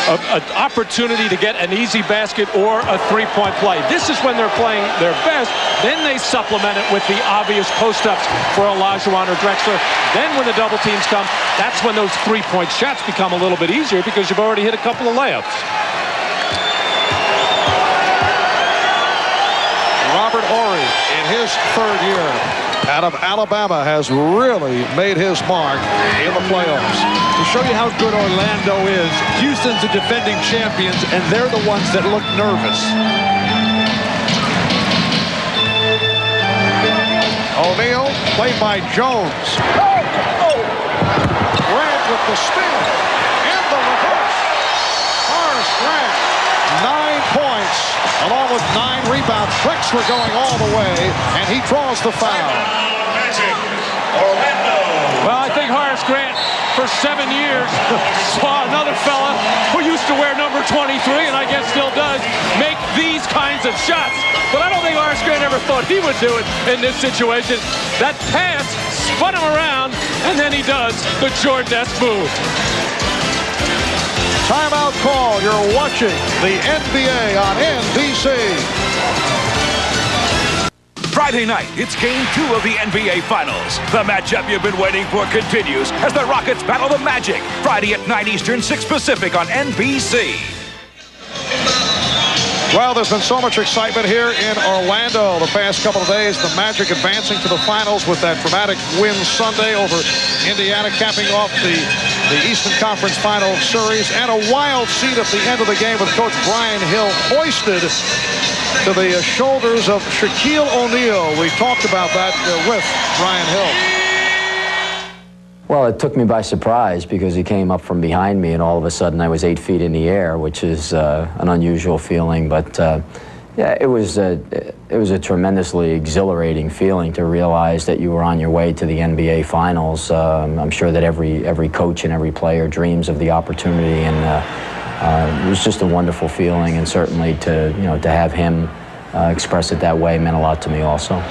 An opportunity to get an easy basket or a three-point play. This is when they're playing their best. Then they supplement it with the obvious post-ups for Olajuwon or Drexler. Then when the double teams come, that's when those three-point shots become a little bit easier because you've already hit a couple of layups. Robert Horry, in his third year out of Alabama, has really made his mark in the playoffs. To show you how good Orlando is, Houston's the defending champions, and they're the ones that look nervous. O'Neal, played by Jones. Grant with the spin and the reverse. Horace Grant, 9 points, along with 9 rebounds. Drexler going all the way, and he draws the foul. Well, I think Horace Grant, for 7 years, saw another fella who used to wear number 23, and I guess still does, make these kinds of shots. But I don't think Horace Grant ever thought he would do it in this situation. That pass spun him around, and then he does the Jordan-esque move. Timeout call. You're watching the NBA on NBC. Friday night, it's Game 2 of the NBA Finals. The matchup you've been waiting for continues as the Rockets battle the Magic. Friday at 9 Eastern, 6 Pacific on NBC. Well, there's been so much excitement here in Orlando the past couple of days. The Magic advancing to the finals with that dramatic win Sunday over Indiana, capping off the Eastern Conference Final Series, and a wild scene at the end of the game with Coach Brian Hill hoisted to the shoulders of Shaquille O'Neal. We talked about that with Brian Hill. Well, it took me by surprise because he came up from behind me and all of a sudden I was 8 feet in the air, which is an unusual feeling. But Yeah, it was a tremendously exhilarating feeling to realize that you were on your way to the NBA Finals. I'm sure that every coach and every player dreams of the opportunity, and it was just a wonderful feeling. And certainly to have him express it that way meant a lot to me also.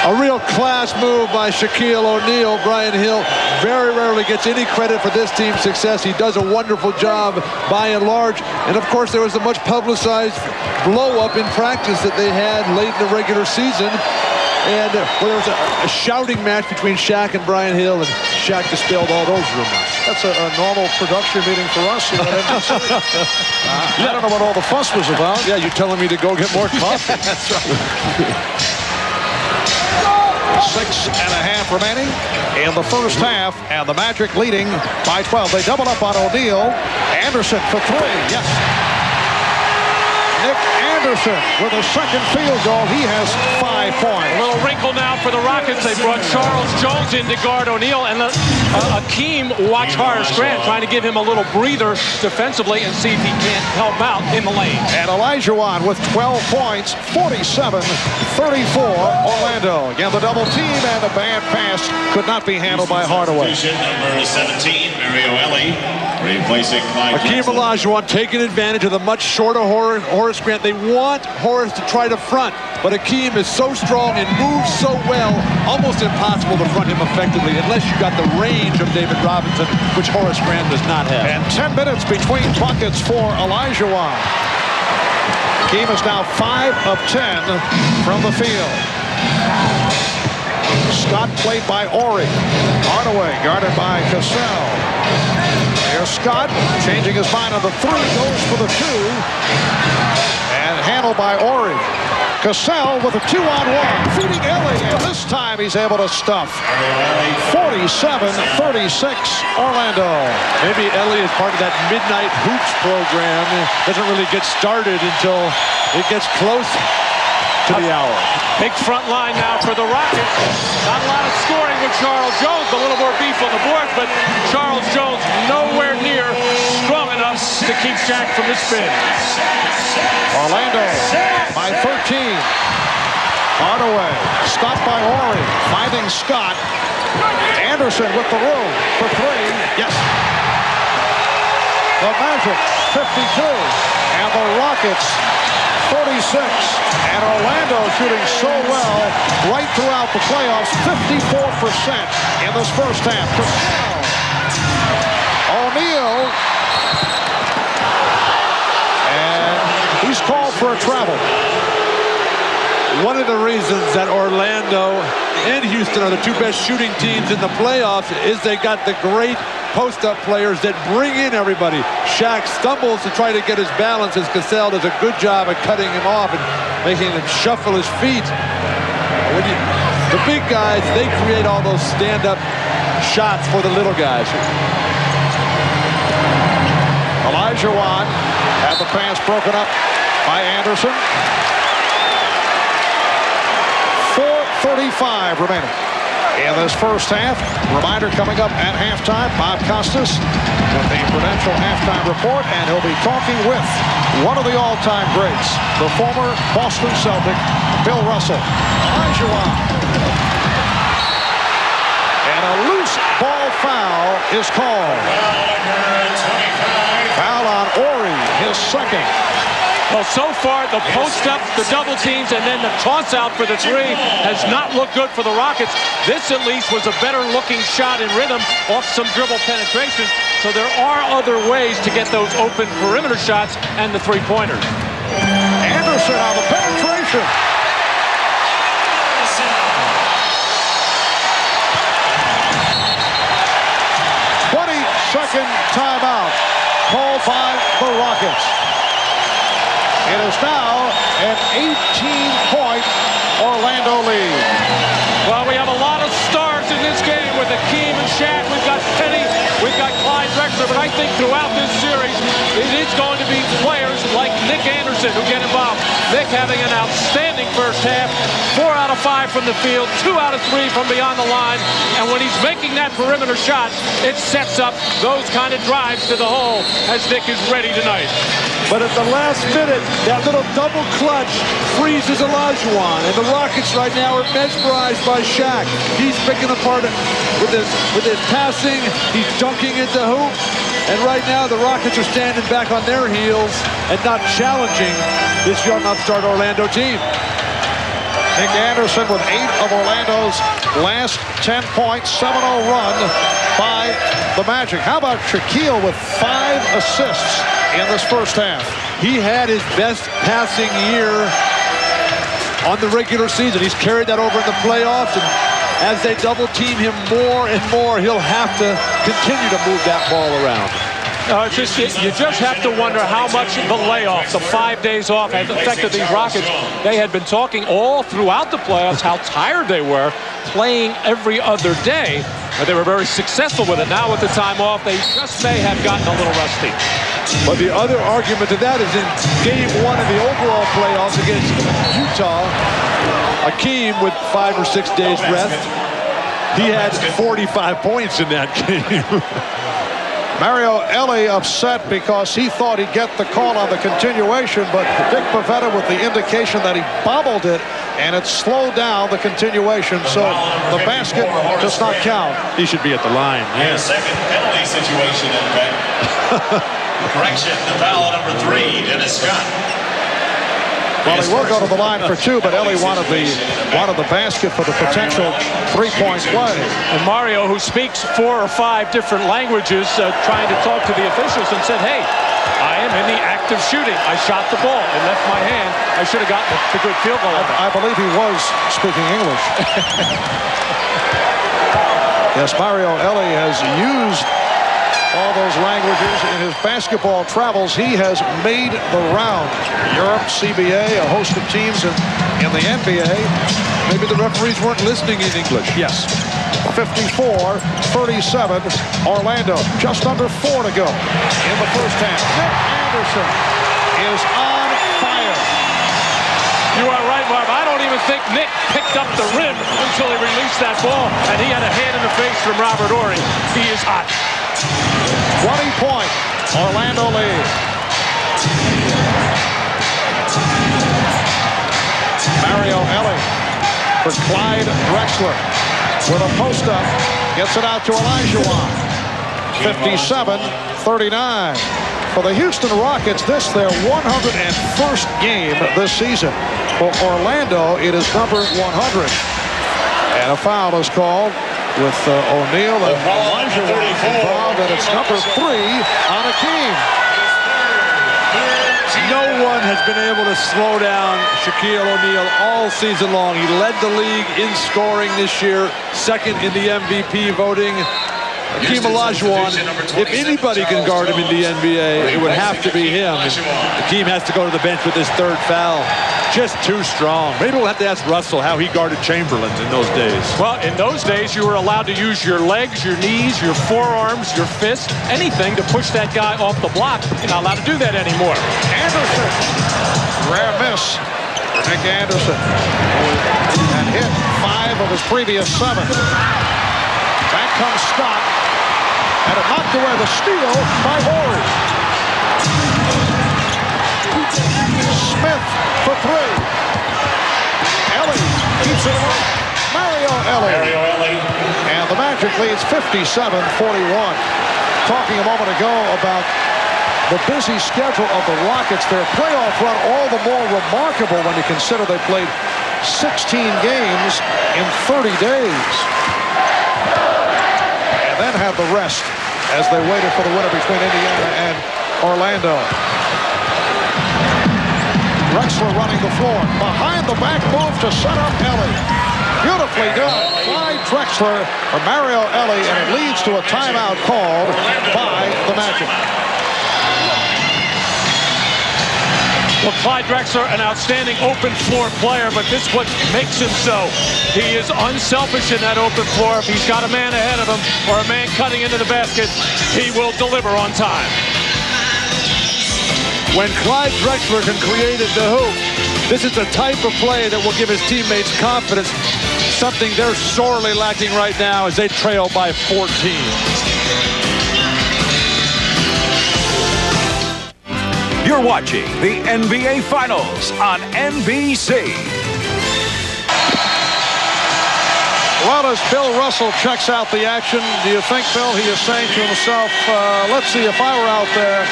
A real class move by Shaquille O'Neal. Brian Hill very rarely gets any credit for this team's success. He does a wonderful job by and large. And of course, there was a much publicized blow-up in practice that they had late in the regular season. And there was a shouting match between Shaq and Brian Hill, and Shaq dispelled all those rumors. That's a normal production meeting for us here at NBC. I don't know what all the fuss was about. Yeah, you telling me to go get more coffee? That's right. 6.5 remaining in the first half, and the Magic leading by 12. They double up on O'Neal. Anderson for three. Yes. Nick Anderson with a second field goal. He has 5 points. A little wrinkle now for the Rockets. They brought Charles Jones in to guard O'Neal, and Akeem watched Horace Grant, trying to give him a little breather defensively and see if he can't help out in the lane. And Olajuwon with 12 points, 47-34 Orlando. Again, the double team, and a bad pass could not be handled by Hardaway. Number 17, Mario Elie, replacing Clyde Akeem Olajuwon taking advantage of the much shorter Horace Grant. They want Horace to try to front, but Akeem is so strong and moves so well, almost impossible to front him effectively unless you got the range of David Robinson, which Horace Grant does not have. And 10 minutes between buckets for Olajuwon. Akeem is now 5 of 10 from the field. Scott played by Ori. Hardaway guarded by Cassell. Here's Scott changing his mind on the 3, goes for the 2, and handled by Ori. Cassell with a 2-on-1, feeding Elie, and this time he's able to stuff. 47-36 Orlando. Maybe Elie is part of that midnight hoops program. Doesn't really get started until it gets close to the hour. Big front line now for the Rockets. Not a lot of scoring with Charles Jones. A little more beef on the board, but Charles Jones nowhere near strong enough to keep Shaq from the spin. Orlando by 13. Hardaway stopped by Ori, finding Scott. Anderson with the room for 3. Yes. The Magic 52, and the Rockets 46. And Orlando shooting so well right throughout the playoffs, 54% in this first half. O'Neal, and he's called for a travel. One of the reasons that Orlando and Houston are the 2 best shooting teams in the playoffs is they got the great post-up players that bring in everybody. Shaq stumbles to try to get his balance as Cassell does a good job of cutting him off and making him shuffle his feet. The big guys, they create all those stand-up shots for the little guys. Olajuwon had the pass broken up by Anderson. 4:35 remaining in this first half. Reminder coming up at halftime, Bob Costas with the Prudential halftime report, and he'll be talking with one of the all-time greats, the former Boston Celtic, Bill Russell. Olajuwon. And a loose ball foul is called. Foul on Ori, his second. Well, so far, the post-up, the double teams, and then the toss-out for the 3 has not looked good for the Rockets. This, at least, was a better-looking shot in rhythm off some dribble penetration. So there are other ways to get those open perimeter shots and the 3-pointers. Anderson on the penetration. Second timeout called by the Rockets. It is now an 18-point Orlando lead. Well, we have a lot of stars in this game with Akeem and Shaq. We've got Penny, we've got Clyde Drexler, but I think throughout this series, it is going to be players like Nick Anderson who get involved. Nick having an outstanding first half, 4 out of 5 from the field, 2 out of 3 from beyond the line, and when he's making that perimeter shot, it sets up those kind of drives to the hole as Nick is ready tonight. But at the last minute, that little double clutch freezes Olajuwon. And the Rockets right now are mesmerized by Shaq. He's picking apart with his passing. He's dunking at the hoop. And right now, the Rockets are standing back on their heels and not challenging this young upstart Orlando team. Nick Anderson with 8 of Orlando's last 10 points, 7-0 run by the Magic. How about Shaquille with 5 assists in this first half? He had his best passing year on the regular season. He's carried that over in the playoffs, and as they double team him more and more, he'll have to continue to move that ball around. You just have to wonder how much the layoff, the 5 days off, has affected these Rockets. They had been talking all throughout the playoffs how tired they were playing every other day. But they were very successful with it. Now with the time off, they just may have gotten a little rusty. But the other argument to that is in game 1 of the overall playoffs against Utah, Akeem with 5 or 6 days rest, he had 45 points in that game. Mario Elie upset because he thought he'd get the call on the continuation, but Dick Pavetta with the indication that he bobbled it, and it slowed down the continuation, so the basket does not count. He should be at the line. Yeah, second penalty situation, in fact. Correction, the foul number 3, Dennis Scott. Well, he will go to the line for 2, but Elie wanted the basket for the potential 3-point play. And Mario, who speaks 4 or 5 different languages, trying to talk to the officials and said, hey, I am in the act of shooting. I shot the ball. It left my hand. I should have gotten the good field goal. I believe he was speaking English. Yes, Mario Elie has used all those languages in his basketball travels. He has made the round. Europe, CBA, a host of teams in the NBA. Maybe the referees weren't listening in English. Yes. 54-37, Orlando. Just under 4 to go in the first half. Nick Anderson is on fire. You are right, Marv. I don't even think Nick picked up the rim until he released that ball, and he had a hand in the face from Robert Horry. He is hot. 20-point Orlando lead. Mario Elie for Clyde Drexler with a post-up. Gets it out to Olajuwon. 57-39. For the Houston Rockets, this their 101st game this season. For Orlando, it is number 100. And a foul is called with O'Neal and Olajuwon involved, and it's number 3 on Akeem. No one has been able to slow down Shaquille O'Neal all season long. He led the league in scoring this year, second in the MVP voting. Akeem Olajuwon, if anybody can guard him in the NBA, it would have to be him. Akeem has to go to the bench with his 3rd foul. Just too strong. Maybe we'll have to ask Russell how he guarded Chamberlain in those days. Well, in those days, you were allowed to use your legs, your knees, your forearms, your fists, anything to push that guy off the block. You're not allowed to do that anymore. Anderson. Rare miss for Nick Anderson. And hit 5 of his previous 7. Back comes Scott. And it knocked away the steal by Horry. Smith for 3. Elie keeps it away. Mario Elie. And the Magic leads 57-41. Talking a moment ago about the busy schedule of the Rockets, their playoff run all the more remarkable when you consider they played 16 games in 30 days. And then have the rest as they waited for the winner between Indiana and Orlando. Drexler running the floor. Behind the back move to set up Elie. Beautifully done. Clyde Drexler for Mario Elie, and it leads to a timeout called by the Magic. Well, Clyde Drexler, an outstanding open floor player, but this is what makes him so. He is unselfish in that open floor. If he's got a man ahead of him or a man cutting into the basket, he will deliver on time. When Clyde Drexler can create at the hoop, this is the type of play that will give his teammates confidence, something they're sorely lacking right now as they trail by 14. You're watching the NBA Finals on NBC. Well, as Bill Russell checks out the action, do you think, Bill, he is saying to himself, let's see, if I were out there,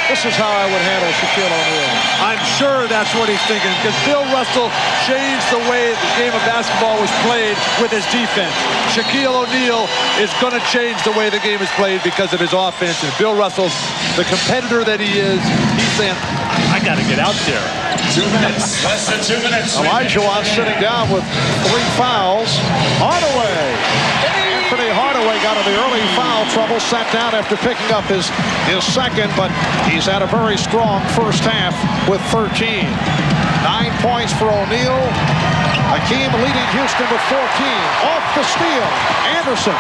this is how I would handle Shaquille O'Neal. I'm sure that's what he's thinking, because Bill Russell changed the way the game of basketball was played with his defense. Shaquille O'Neal is going to change the way the game is played because of his offense. And Bill Russell's the competitor that he is. He's saying, I got to get out there. 2 minutes, less than 2 minutes. Olajuwon sitting down with 3 fouls. Hardaway. Anthony Hardaway got in the early foul trouble, sat down after picking up his second, but he's had a very strong first half with 13. 9 points for O'Neal. Hakeem leading Houston with 14. Off the steal. Anderson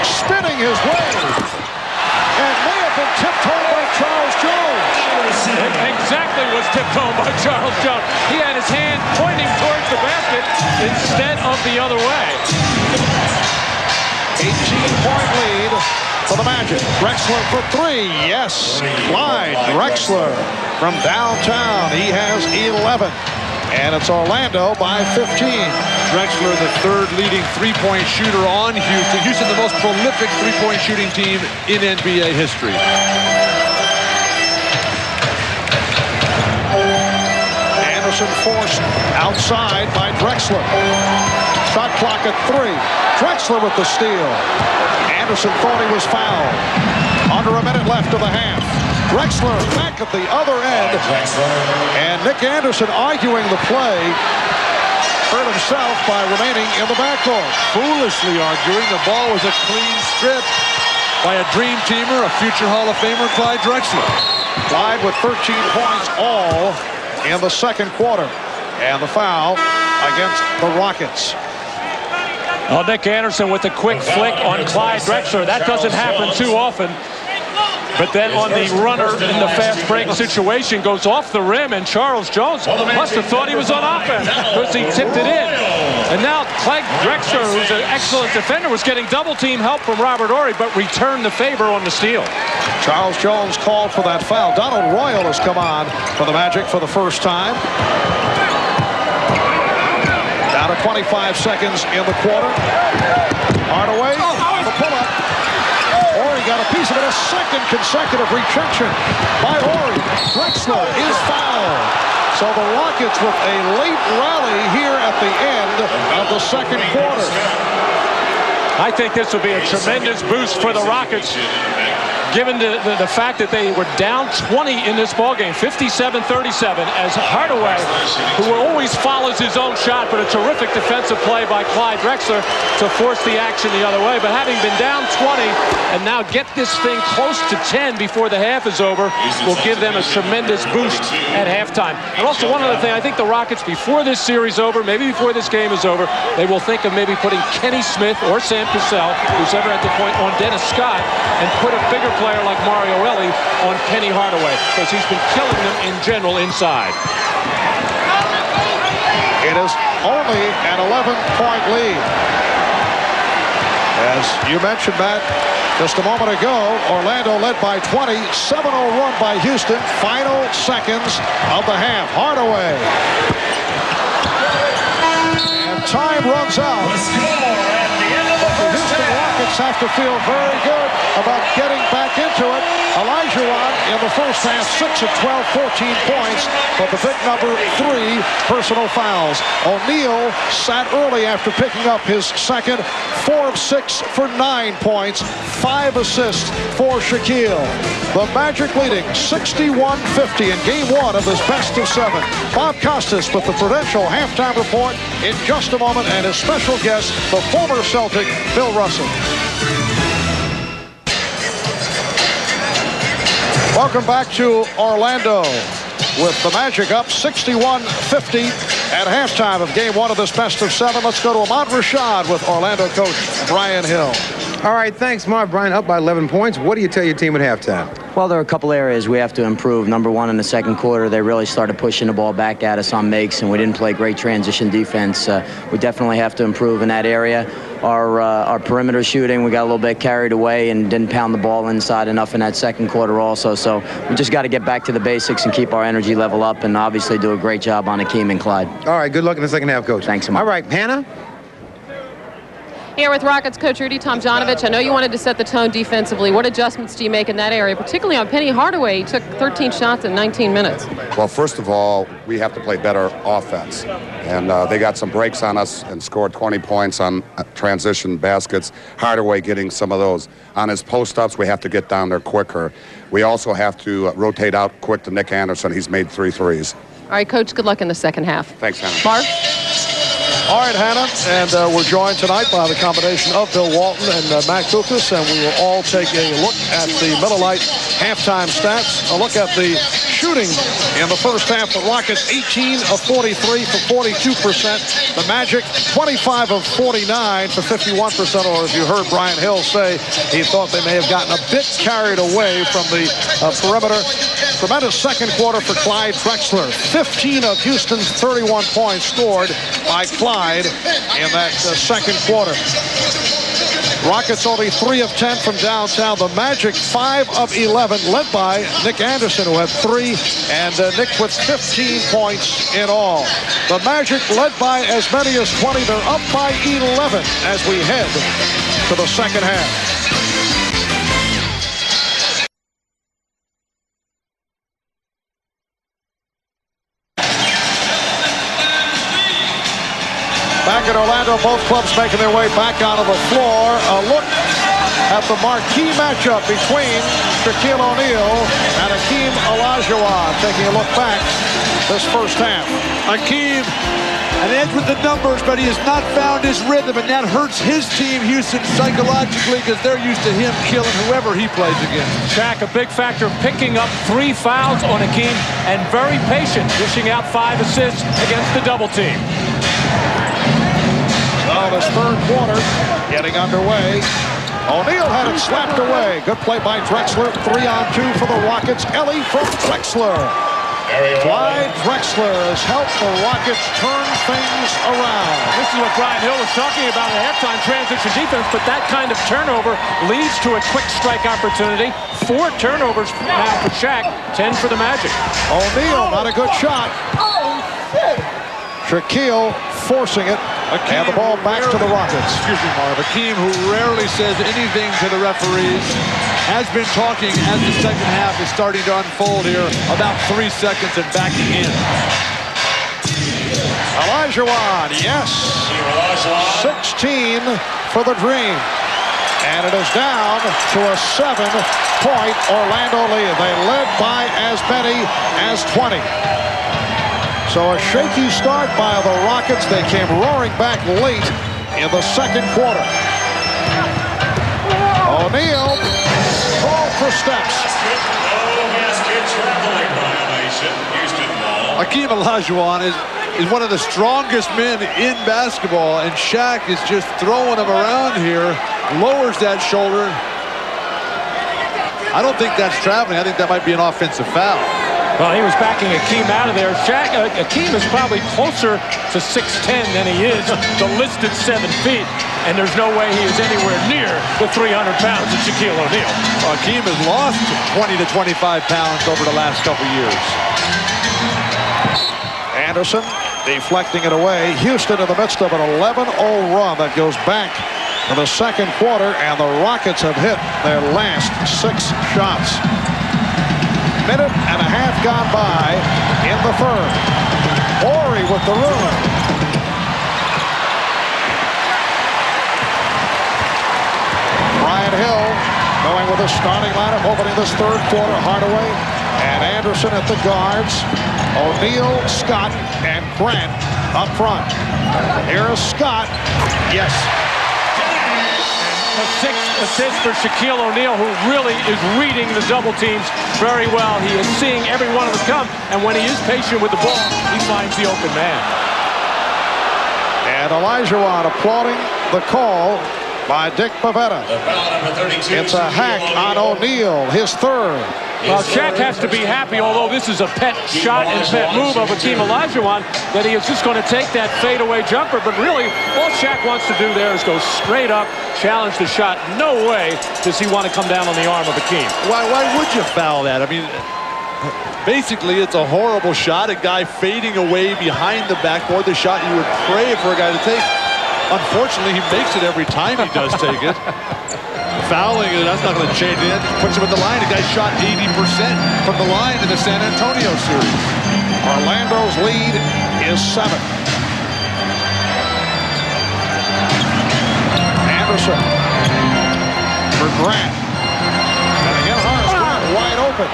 spinning his way. And may have been tipped home by Charles Jones. Exactly was tipped home by Charles Jones. He had his hand pointing towards the basket instead of the other way. 18-point lead for the Magic. Drexler for 3. Yes, Clyde Drexler from downtown. He has 11. And it's Orlando by 15. Drexler, the third leading three-point shooter on Houston. Houston, the most prolific three-point shooting team in NBA history. Anderson forced outside by Drexler. Shot clock at 3. Drexler with the steal. Anderson thought he was fouled. Under a minute left of the half. Drexler back at the other end. And Nick Anderson arguing the play. Hurt himself by remaining in the backcourt. Foolishly arguing. The ball was a clean strip by a dream teamer, a future Hall of Famer, Clyde Drexler. Clyde with 13 points all in the second quarter. And the foul against the Rockets. Oh, Nick Anderson with a quick flick on Clyde Drexler. That doesn't happen too often. But then on the runner in the fast break situation goes off the rim, and Charles Jones must have thought he was on offense because he tipped it in. And now Clyde Drexler, who's an excellent defender, was getting double team help from Robert Horry, but returned the favor on the steal. Charles Jones called for that foul. Donald Royal has come on for the Magic for the first time. Down to 25 seconds in the quarter. Hardaway on the pull-up. Horry got a piece of it. A second consecutive rejection by Horry. Drexler is fouled. So the Rockets with a late rally here at the end of the second quarter. I think this will be a tremendous boost for the Rockets, given the fact that they were down 20 in this ballgame, 57-37, as Hardaway, who always follows his own shot, but a terrific defensive play by Clyde Drexler to force the action the other way. But having been down 20 and now get this thing close to 10 before the half is over will give them a tremendous boost at halftime. And also one other thing, I think the Rockets, before this series over, maybe before this game is over, they will think of maybe putting Kenny Smith or Sam Cassell, who's ever at the point, on Dennis Scott, and put a bigger player like Mario Elie on Penny Hardaway, because he's been killing them in general inside. It is only an 11-point lead. As you mentioned, Matt, just a moment ago, Orlando led by 20, 7-0 run by Houston. Final seconds of the half. Hardaway. And time runs out. The Houston Rockets have to feel very good about getting back into it. Olajuwon in the first half, 6 of 12, 14 points, but the big number 3 personal fouls. O'Neal sat early after picking up his second, 4 of 6 for 9 points, 5 assists for Shaquille. The Magic leading 61-50 in game 1 of this best of 7. Bob Costas with the Prudential halftime report in just a moment, and his special guest, the former Celtic, Bill Russell. Welcome back to Orlando with the Magic up 61-50 at halftime of game 1 of this best of 7. Let's go to Ahmad Rashad with Orlando coach Brian Hill. All right, thanks, Mark. Brian up by 11 points. What do you tell your team at halftime? Well, there are a couple areas we have to improve. Number one, in the second quarter, they really started pushing the ball back at us on makes, and we didn't play great transition defense. We definitely have to improve in that area. Our perimeter shooting, we got a little bit carried away and didn't pound the ball inside enough in that second quarter also. So we just got to get back to the basics and keep our energy level up, and obviously do a great job on Akeem and Clyde. All right, good luck in the second half, Coach. Thanks so much. All right, Hannah? Here with Rockets coach Rudy Tomjanovich. I know you wanted to set the tone defensively. What adjustments do you make in that area, particularly on Penny Hardaway? He took 13 shots in 19 minutes. Well, first of all, we have to play better offense. And they got some breaks on us and scored 20 points on transition baskets. Hardaway getting some of those. On his post-ups, we have to get down there quicker. We also have to rotate out quick to Nick Anderson. He's made 3 threes. All right, Coach, good luck in the second half. Thanks, Hannah. Mark? All right, Hannah, and we're joined tonight by the combination of Bill Walton and Matt Kukas, and we will all take a look at the Miller Lite halftime stats. A look at the shooting in the first half. The Rockets 18 of 43 for 42%. The Magic 25 of 49 for 51%, or as you heard Brian Hill say, he thought they may have gotten a bit carried away from the perimeter. Tremendous second quarter for Clyde Drexler. 15 of Houston's 31 points scored by Clyde in that second quarter. Rockets only 3 of 10 from downtown. The Magic 5 of 11, led by Nick Anderson, who had 3, and Nick with 15 points in all. The Magic led by as many as 20. They're up by 11 as we head to the second half. Back in Orlando, both clubs making their way back onto the floor. A look at the marquee matchup between Shaquille O'Neal and Akeem Olajuwon. Taking a look back this first half. Akeem, an edge with the numbers, but he has not found his rhythm, and that hurts his team, Houston, psychologically, because they're used to him killing whoever he plays against. Shaq, a big factor, picking up 3 fouls on Akeem, and very patient, dishing out 5 assists against the double team. Well, this third quarter getting underway. O'Neal had it slapped away. Good play by Drexler. 3-on-2 for the Rockets. Ellie from Drexler. Clyde Drexler has helped the Rockets turn things around. This is what Brian Hill was talking about at halftime, transition defense, but that kind of turnover leads to a quick strike opportunity. 4 turnovers now for Shaq, 10 for the Magic. O'Neal, not a good shot. Shaquille forcing it, and the ball back to the Rockets. Excuse me, Marv. Akeem, who rarely says anything to the referees, has been talking as the second half is starting to unfold here. About 3 seconds and backing in. Olajuwon, yes. 16 for the Dream. And it is down to a 7-point Orlando lead. They led by as many as 20. So a shaky start by the Rockets. They came roaring back late in the second quarter. O'Neal called for steps. Akeem Olajuwon is one of the strongest men in basketball, and Shaq is just throwing him around here, lowers that shoulder. I don't think that's traveling. I think that might be an offensive foul. Well, he was backing Akeem out of there. Akeem is probably closer to 6'10" than he is the listed 7 feet, and there's no way he is anywhere near the 300 pounds of Shaquille O'Neal. Akeem has lost 20 to 25 pounds over the last couple years. Anderson deflecting it away. Houston in the midst of an 11-0 run that goes back to the second quarter, and the Rockets have hit their last 6 shots. Minute and a half gone by in the third. Horry with the run. Brian Hill going with a starting lineup opening this third quarter. Hardaway and Anderson at the guards. O'Neal, Scott, and Grant up front. Here is Scott. Yes. A 6th assist for Shaquille O'Neal, who really is reading the double teams very well. He is seeing every one of them come, and when he is patient with the ball, he finds the open man. And Olajuwon applauding the call by Dick Bavetta. It's a hack on O'Neal, his third. Well, Shaq has to be happy, although this is a pet shot and pet move of Hakeem Olajuwon, that he is just going to take that fadeaway jumper. But really, all Shaq wants to do there is go straight up, challenge the shot. No way does he want to come down on the arm of Hakeem. Why would you foul that? I mean, basically, it's a horrible shot. A guy fading away behind the backboard. The shot you would pray for a guy to take. Unfortunately, he makes it every time he does take it. Fouling it, that's not going to change it. Puts him at the line. The guy shot 80% from the line in the San Antonio series. Orlando's lead is 7. Anderson for Grant. And again, Horace Grant wide open.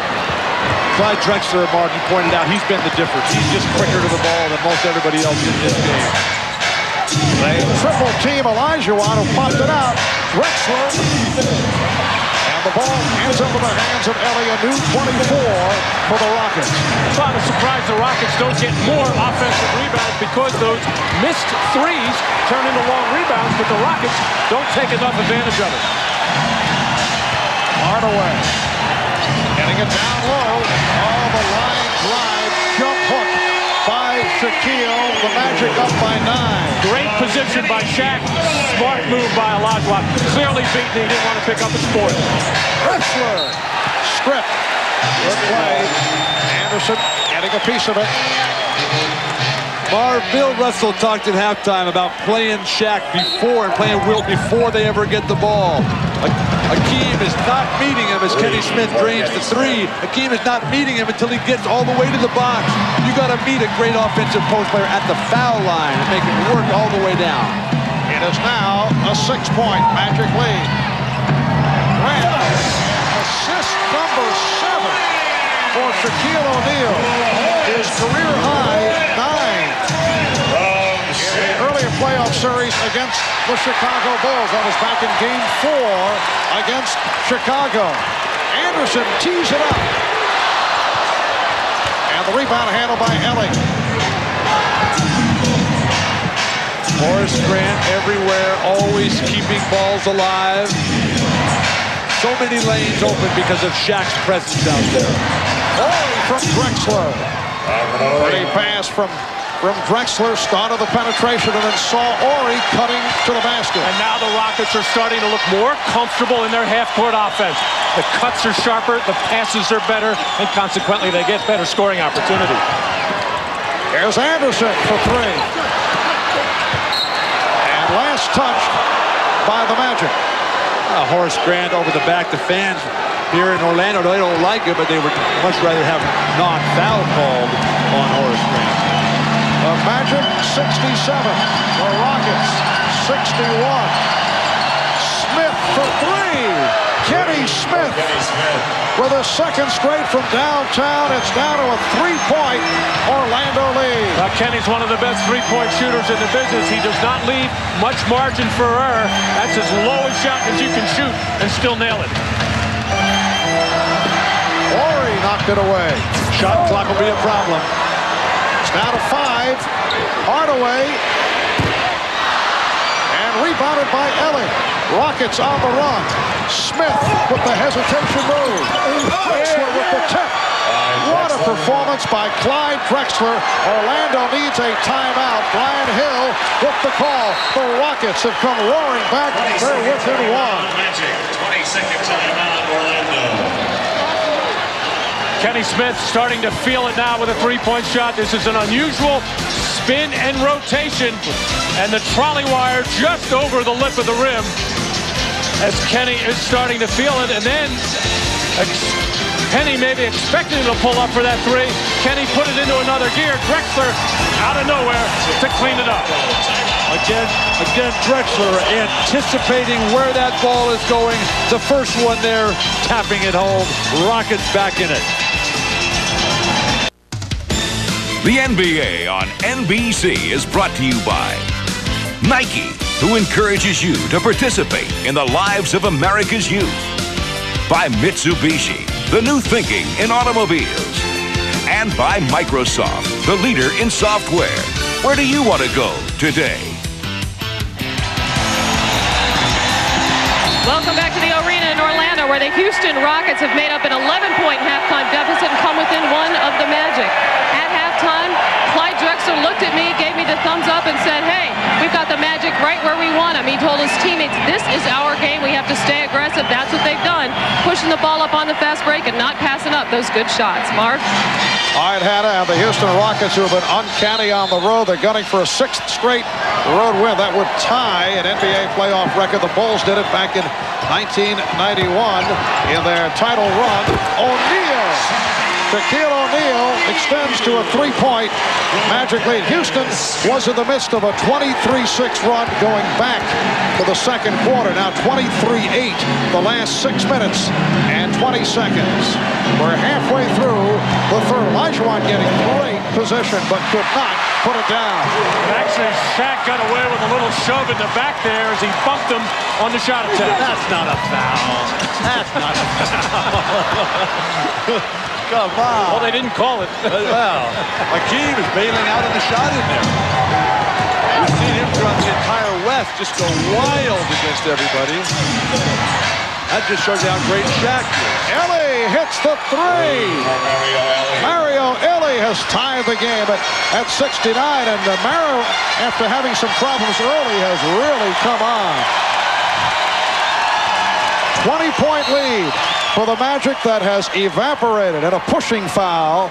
Clyde Drexler, Mark, you pointed out, he's been the difference. He's just quicker to the ball than most everybody else in this game. They triple team Olajuwon, who popped it out. Drexler. And the ball ends up in the hands of Elliott, new 24 for the Rockets. It's not a surprise the Rockets don't get more offensive rebounds because those missed threes turn into long rebounds, but the Rockets don't take enough advantage of it. Hardaway. Getting it down low. Oh, the line drive. Jump hook by Shaquille. The Magic up by 9. Great position by Shaq. Smart move by Olajuwon. Clearly beaten. He didn't want to pick up his fourth. Drexler. Strip. Good play. Anderson getting a piece of it. Bill Russell talked at halftime about playing Shaq before and playing Wilt before they ever get the ball. Hakeem is not meeting him as Kenny Smith drains the three. Hakeem is not meeting him until he gets all the way to the box. You got to meet a great offensive post player at the foul line and make it work all the way down. It is now a 6-point Magic lead. Grant, assist number 7 for Shaquille O'Neal. His career high 9. In the earlier playoff series against the Chicago Bulls. That was back in Game 4 against Chicago. Anderson tees it up. And the rebound handled by Ellie. Horace Grant everywhere, always keeping balls alive. So many lanes open because of Shaq's presence out there. Horry from Drexler. Pretty pass from Drexler, started the penetration and then saw Horry cutting to the basket. And now the Rockets are starting to look more comfortable in their half-court offense. The cuts are sharper, the passes are better, and consequently they get better scoring opportunity. Here's Anderson for 3. And last touched by the Magic. Horace Grant over the back. The fans here in Orlando, they don't like it, but they would much rather have non-foul called on Horace Grant. The Magic 67, the Rockets 61. Smith for 3. Kenny Smith with a second straight from downtown. It's down to a 3-point Orlando lead. Kenny's one of the best three-point shooters in the business. He does not leave much margin for error. That's as low a shot as you can shoot and still nail it. Horry knocked it away. Shot clock will be a problem. It's down to 5. Hardaway. And rebounded by Ellie. Rockets on the run. Smith with the hesitation move. Drexler with the tip. What a performance by Clyde Drexler. Orlando needs a timeout. Brian Hill with the call. The Rockets have come roaring back. They're within 1. 22nd timeout, Orlando. Kenny Smith starting to feel it now with a three-point shot. This is an unusual spin and rotation. And the trolley wire just over the lip of the rim as Kenny is starting to feel it. And then Penny maybe expected him to pull up for that three. Kenny put it into another gear. Drexler out of nowhere to clean it up. Again, Drexler anticipating where that ball is going. The first one there, tapping it home. Rockets back in it. The NBA on NBC is brought to you by Nike, who encourages you to participate in the lives of America's youth. By Mitsubishi, the new thinking in automobiles. And by Microsoft, the leader in software. Where do you want to go today? Welcome back to the arena in Orlando, where the Houston Rockets have made up an 11-point halftime deficit and come within one of the Magic. At halftime, Clyde Drexler looked at me, gave me the thumbs up, and said, hey, we've got the Magic right where we want them. He told his teammates, this is our game. We have to stay aggressive. That's what they've done, pushing the ball up on the fast break and not passing up those good shots. Marv? All right, Hannah, and the Houston Rockets, who have been uncanny on the road, they're gunning for a 6th straight road win. That would tie an NBA playoff record. The Bulls did it back in 1991 in their title run. O'Neal. Shaquille O'Neal extends to a 3-point Magic lead. Houston was in the midst of a 23-6 run going back to the second quarter. Now 23-8 the last 6 minutes and 20 seconds. We're halfway through the third. Olajuwon getting great position, but could not put it down. Actually, Shaq got away with a little shove in the back there as he bumped him on the shot attempt. That's not a foul. That's not a foul. Come on. Well, they didn't call it. Well, Hakeem is bailing out on the shot in there. We've seen him throughout the entire West just go wild against everybody. That just shows you how great Shaq is. Ellie hits the 3. Mario Ellie has tied the game at 69, and Mario, after having some problems early, has really come on. 20-point lead for the Magic that has evaporated, and a pushing foul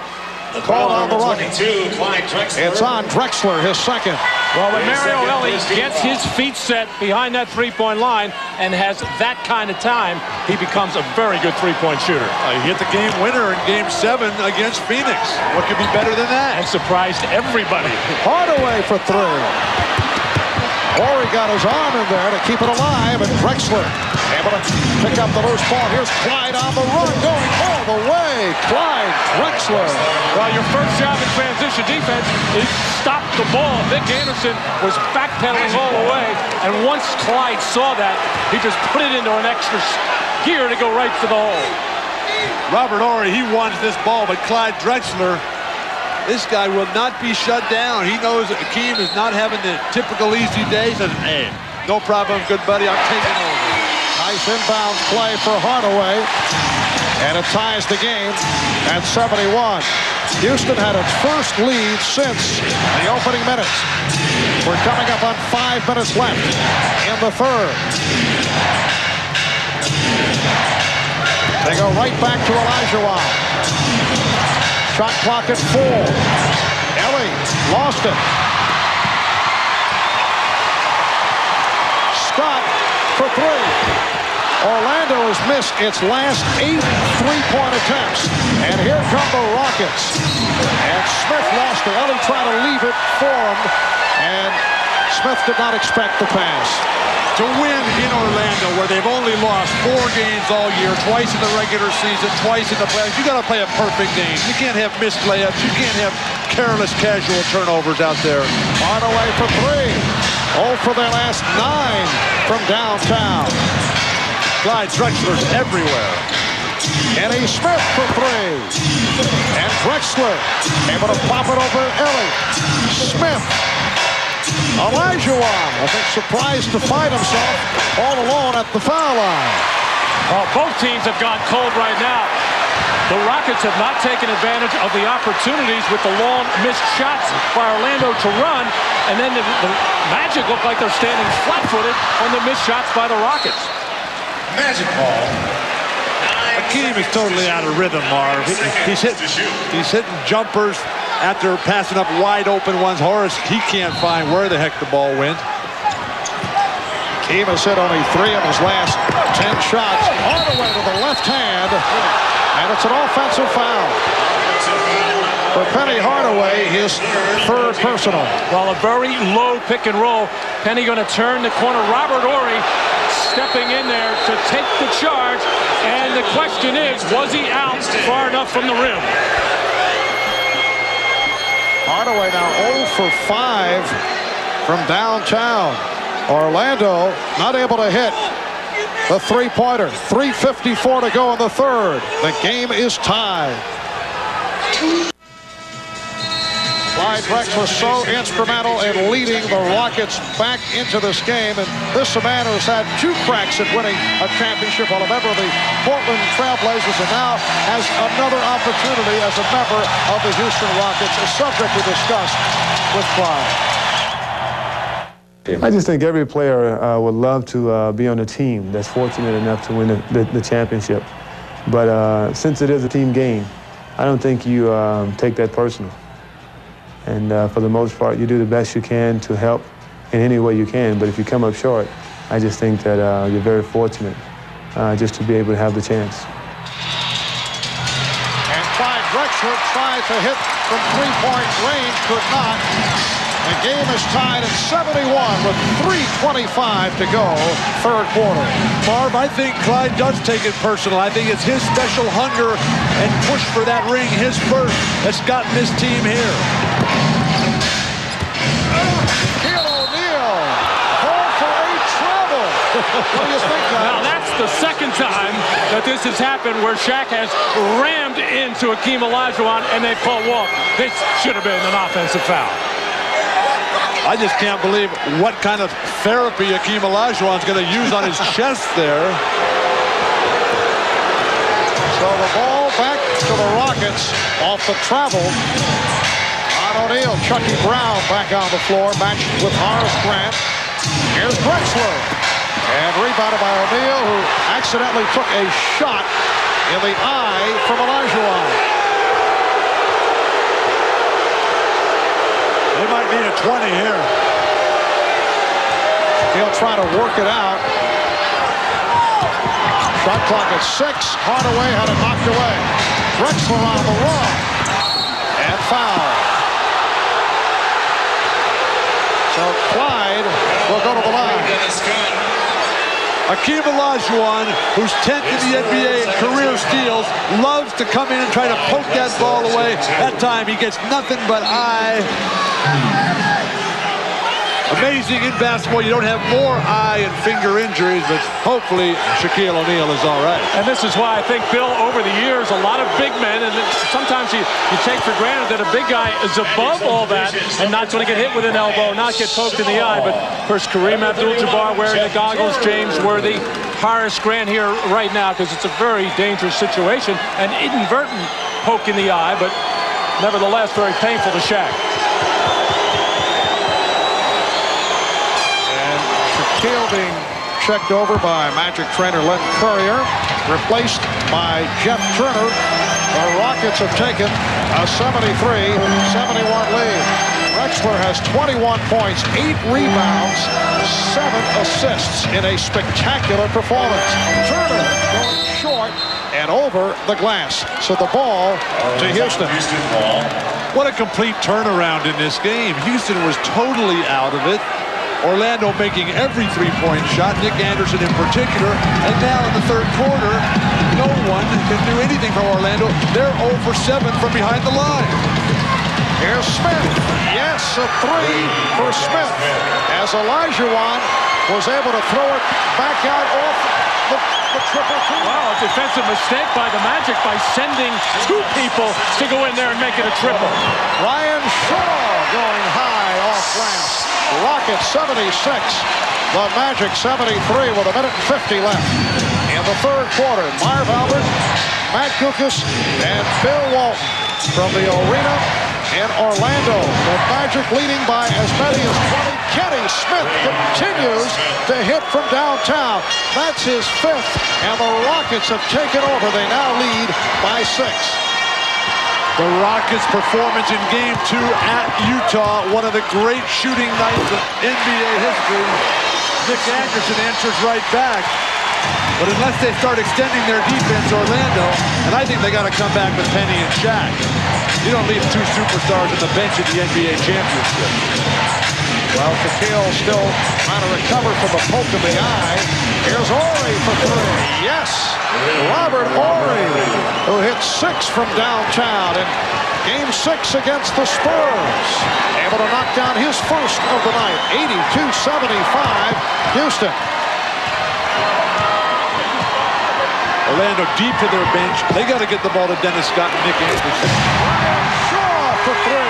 called on the Rockets. It's on Drexler, his second. Well, when Mario Ellie gets his feet set behind that three-point line and has that kind of time, he becomes a very good three-point shooter. He hit the game winner in Game 7 against Phoenix. What could be better than that? And surprised everybody. Hardaway for 3. Horry got his arm in there to keep it alive, and Drexler able to pick up the loose ball. Here's Clyde on the run, going all the way. Clyde Drexler. Well, your first job in transition defense is stop the ball. Vic Anderson was backpedaling all the way, and once Clyde saw that, he just put it into an extra gear to go right for the hole. Robert Horry, he wants this ball, but Clyde Drexler, this guy will not be shut down. He knows that Hakeem is not having the typical easy day. He says, hey, no problem, good buddy, I'm taking over. Nice inbounds play for Hardaway, and it ties the game at 71. Houston had its first lead since the opening minutes. We're coming up on 5 minutes left in the third. They go right back to Olajuwon. Shot clock at 4. Ellie lost it. Scott for 3. Orlando has missed its last 8 3-point attempts. And here come the Rockets. And Smith lost it. Ellie tried to leave it for him. And Smith did not expect the pass. To win in Orlando, where they've only lost 4 games all year, twice in the regular season, twice in the playoffs, you got to play a perfect game. You can't have missed layups. You can't have careless, casual turnovers out there. Hardaway for 3. 0 for their last 9 from downtown. Clyde Drexler's everywhere. Kenny Smith for 3. And Drexler able to pop it over Ellie. Smith. Olajuwon, I think, surprised to find himself all alone at the foul line. Well, both teams have gone cold right now. The Rockets have not taken advantage of the opportunities with the long missed shots by Orlando to run, and then the Magic look like they're standing flat-footed on the missed shots by the Rockets. Magic ball. Hakeem is totally out of rhythm, Marv. He's hitting jumpers after passing up wide open ones. Horace, he can't find where the heck the ball went. Hakeem has hit only 3 of his last 10 shots. All the way to the left hand. And it's an offensive foul. For Penny Hardaway, his 3rd personal. Well, a very low pick and roll. Penny going to turn the corner. Robert Horry stepping in there to take the charge. And the question is, was he out far enough from the rim? Hardaway now 0 for 5 from downtown. Orlando not able to hit the 3-pointer. 3:54 to go in the third. The game is tied. Clyde Drexler so instrumental in leading the Rockets back into this game. And this man who's had 2 cracks at winning a championship while a member of the Portland Trailblazers and now has another opportunity as a member of the Houston Rockets, a subject we discussed with Clyde. I just think every player would love to be on a team that's fortunate enough to win the championship. But since it is a team game, I don't think you take that personal. And for the most part, you do the best you can to help in any way you can. But if you come up short, I just think that you're very fortunate just to be able to have the chance. And Clyde Drexler tried to hit from 3-point range, could not. The game is tied at 71 with 3:25 to go, third quarter. Marv, I think Clyde does take it personal. I think it's his special hunger and push for that ring, his first, that's gotten this team here. Shaquille O'Neal, call for a travel. What do you think, guys? Now, that's the second time that this has happened where Shaq has rammed into Hakeem Olajuwon and they've called walk. This should have been an offensive foul. I just can't believe what kind of therapy Hakeem Olajuwon's going to use on his chest there. So the ball back to the Rockets off the travel. Ron O'Neal, Chucky Brown back on the floor, matched with Horace Grant. Here's Drexler. And rebounded by O'Neal, who accidentally took a shot in the eye from Olajuwon. They might need a 20 here. He'll try to work it out. Shot clock at 6. Hardaway had it knocked away. Drexler on the run. And foul. So Clyde will go to the line. Hakeem Olajuwon, who's 10th in the NBA in career steals, loves to come in and try to poke that ball away. That time he gets nothing but eye. Amazing in basketball, you don't have more eye and finger injuries, but hopefully Shaquille O'Neal is all right. And this is why I think, Bill, over the years, a lot of big men, and sometimes you take for granted that a big guy is above all that and not going to get hit with an elbow, not get poked in the eye. But first, Kareem Abdul-Jabbar wearing the goggles, James Worthy, Horace Grant here right now, because it's a very dangerous situation. An inadvertent poke in the eye, but nevertheless very painful to Shaq. Shaquille being checked over by Magic trainer Len Currier, replaced by Jeff Turner. The Rockets have taken a 73-71 lead. Drexler has 21 points, 8 rebounds, 7 assists in a spectacular performance. Turner going short and over the glass. So the ball to Houston. What a complete turnaround in this game. Houston was totally out of it. Orlando making every three-point shot, Nick Anderson in particular. And now in the third quarter, no one can do anything from Orlando. They're 0 for 7 from behind the line. Here's Smith. Yes, a 3 for Smith. As Olajuwon was able to throw it back out off the triple team. Wow, a defensive mistake by the Magic by sending 2 people to go in there and make it a triple. Ryan Shaw going high off glass. Rockets 76, the Magic 73 with a minute and 50 left. In the third quarter, Marv Albert, Matt Kukas, and Bill Walton from the arena in Orlando. The Magic leading by as many as 20. Kenny Smith continues to hit from downtown. That's his 5th, and the Rockets have taken over. They now lead by 6. The Rockets' performance in Game 2 at Utah, one of the great shooting nights of NBA history. Nick Anderson answers right back. But unless they start extending their defense, Orlando, and I think they got to come back with Penny and Shaq. You don't leave 2 superstars on the bench in the NBA championship. Well, Shaquille still trying to recover from the poke in the eye. Here's Horry for 3. Yes, Robert Horry, who hit 6 from downtown in Game 6 against the Spurs. Able to knock down his first of the night, 82-75, Houston. Orlando deep to their bench. They got to get the ball to Dennis Scott and Nick Anderson. Ryan Shaw for 3.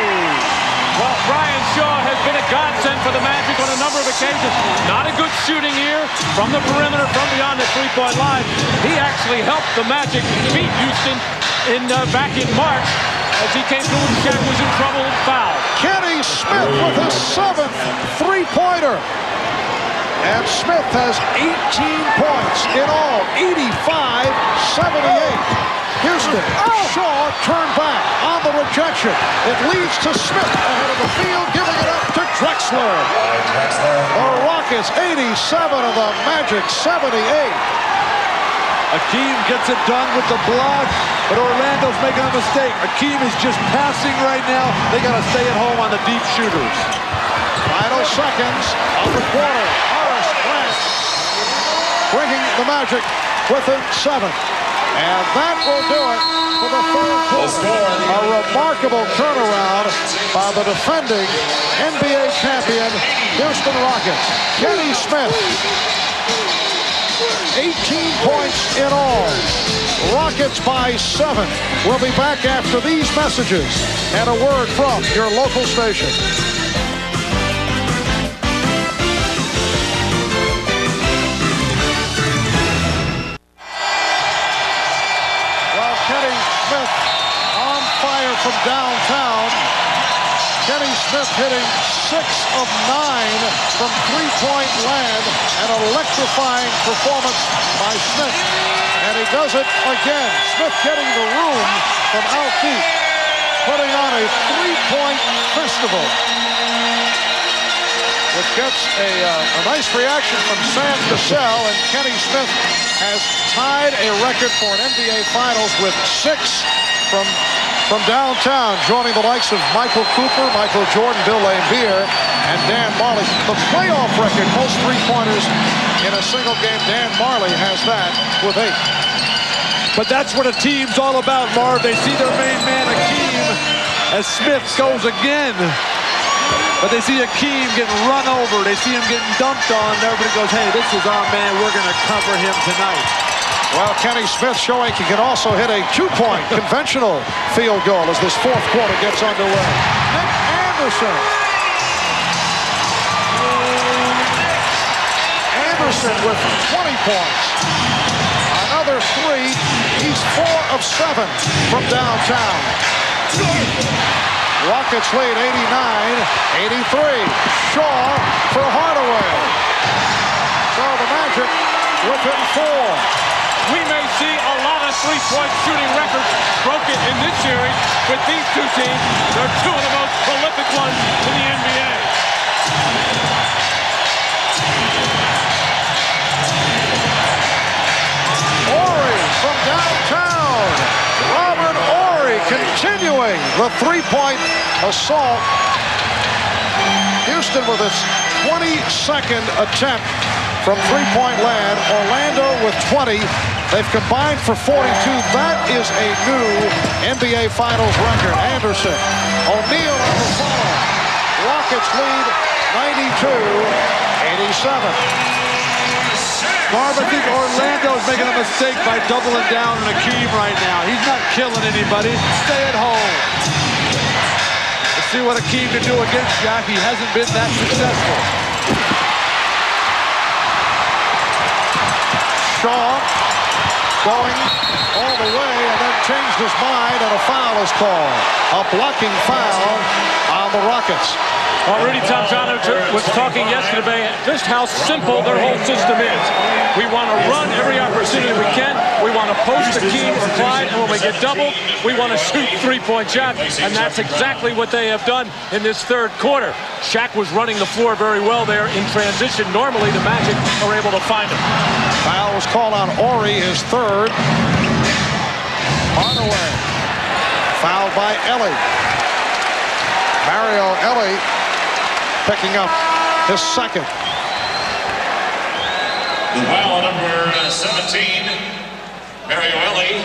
Well, Brian Shaw has been a godsend for the Magic on a number of occasions. Not a good shooting year from the perimeter, from beyond the three-point line. He actually helped the Magic beat Houston back in March as he came through and Shaq was in trouble and fouled. Kenny Smith with his 7th three-pointer. And Smith has 18 points in all, 85-78. Houston, Shaw turned back on the rejection. It leads to Smith ahead of the field, giving it up to Drexler. The Rockets 87 of the Magic 78. Akeem gets it done with the block, but Orlando's making a mistake. Akeem is just passing right now. They got to stay at home on the deep shooters. Final seconds of the quarter. Horace Grant bringing the Magic within 7. And that will do it for the third quarter. A remarkable turnaround by the defending NBA champion Houston Rockets. Kenny Smith, 18 points in all. Rockets by 7. We'll be back after these messages and a word from your local station. From downtown, Kenny Smith hitting 6 of 9 from three-point land. An electrifying performance by Smith. And he does it again. Smith getting the room from out deep, putting on a three-point festival, which gets a nice reaction from Sam Cassell, and Kenny Smith has tied a record for an NBA Finals with 6 from downtown, joining the likes of Michael Cooper, Michael Jordan, Bill Laimbeer, and Dan Marley. The playoff record, most three-pointers in a single game, Dan Marley has that with 8. But that's what a team's all about, Marv. They see their main man, Akeem, as Smith goes again. But they see Akeem getting run over. They see him getting dumped on. And everybody goes, hey, this is our man. We're going to cover him tonight. Well, Kenny Smith showing he can also hit a 2-point conventional field goal as this fourth quarter gets underway. Nick Anderson. Anderson with 20 points. Another 3. He's 4 of 7 from downtown. Rockets lead 89-83. Shaw for Hardaway. So the Magic within 4. We may see a lot of three-point shooting records broken in this series with these two teams. They're 2 of the most prolific ones in the NBA. Horry from downtown. Robert Horry continuing the three-point assault. Houston with its 22nd attempt from three-point land. Orlando with 20. They've combined for 42. That is a new NBA Finals record. Anderson, O'Neal on the follow. Rockets lead 92-87. Marv, I think Orlando's making a mistake by doubling down on Akeem right now. He's not killing anybody. Stay at home. Let's see what Akeem can do against Shaq. He hasn't been that successful. Shaw going all the way and then changed his mind, and a foul is called. A blocking foul on the Rockets. Well, Rudy Tomjanovich was talking yesterday just how simple their whole system is. We want to run every opportunity we can. We want to post Akeem or Clyde, and when we get doubled, we want to shoot three-point shots, and that's exactly what they have done in this third quarter. Shaq was running the floor very well there in transition. Normally, the Magic are able to find him. Foul was called on Horry, his third. Hardaway. Fouled by Ellie. Mario Ellie picking up his second. The foul number 17, Mario Ellie.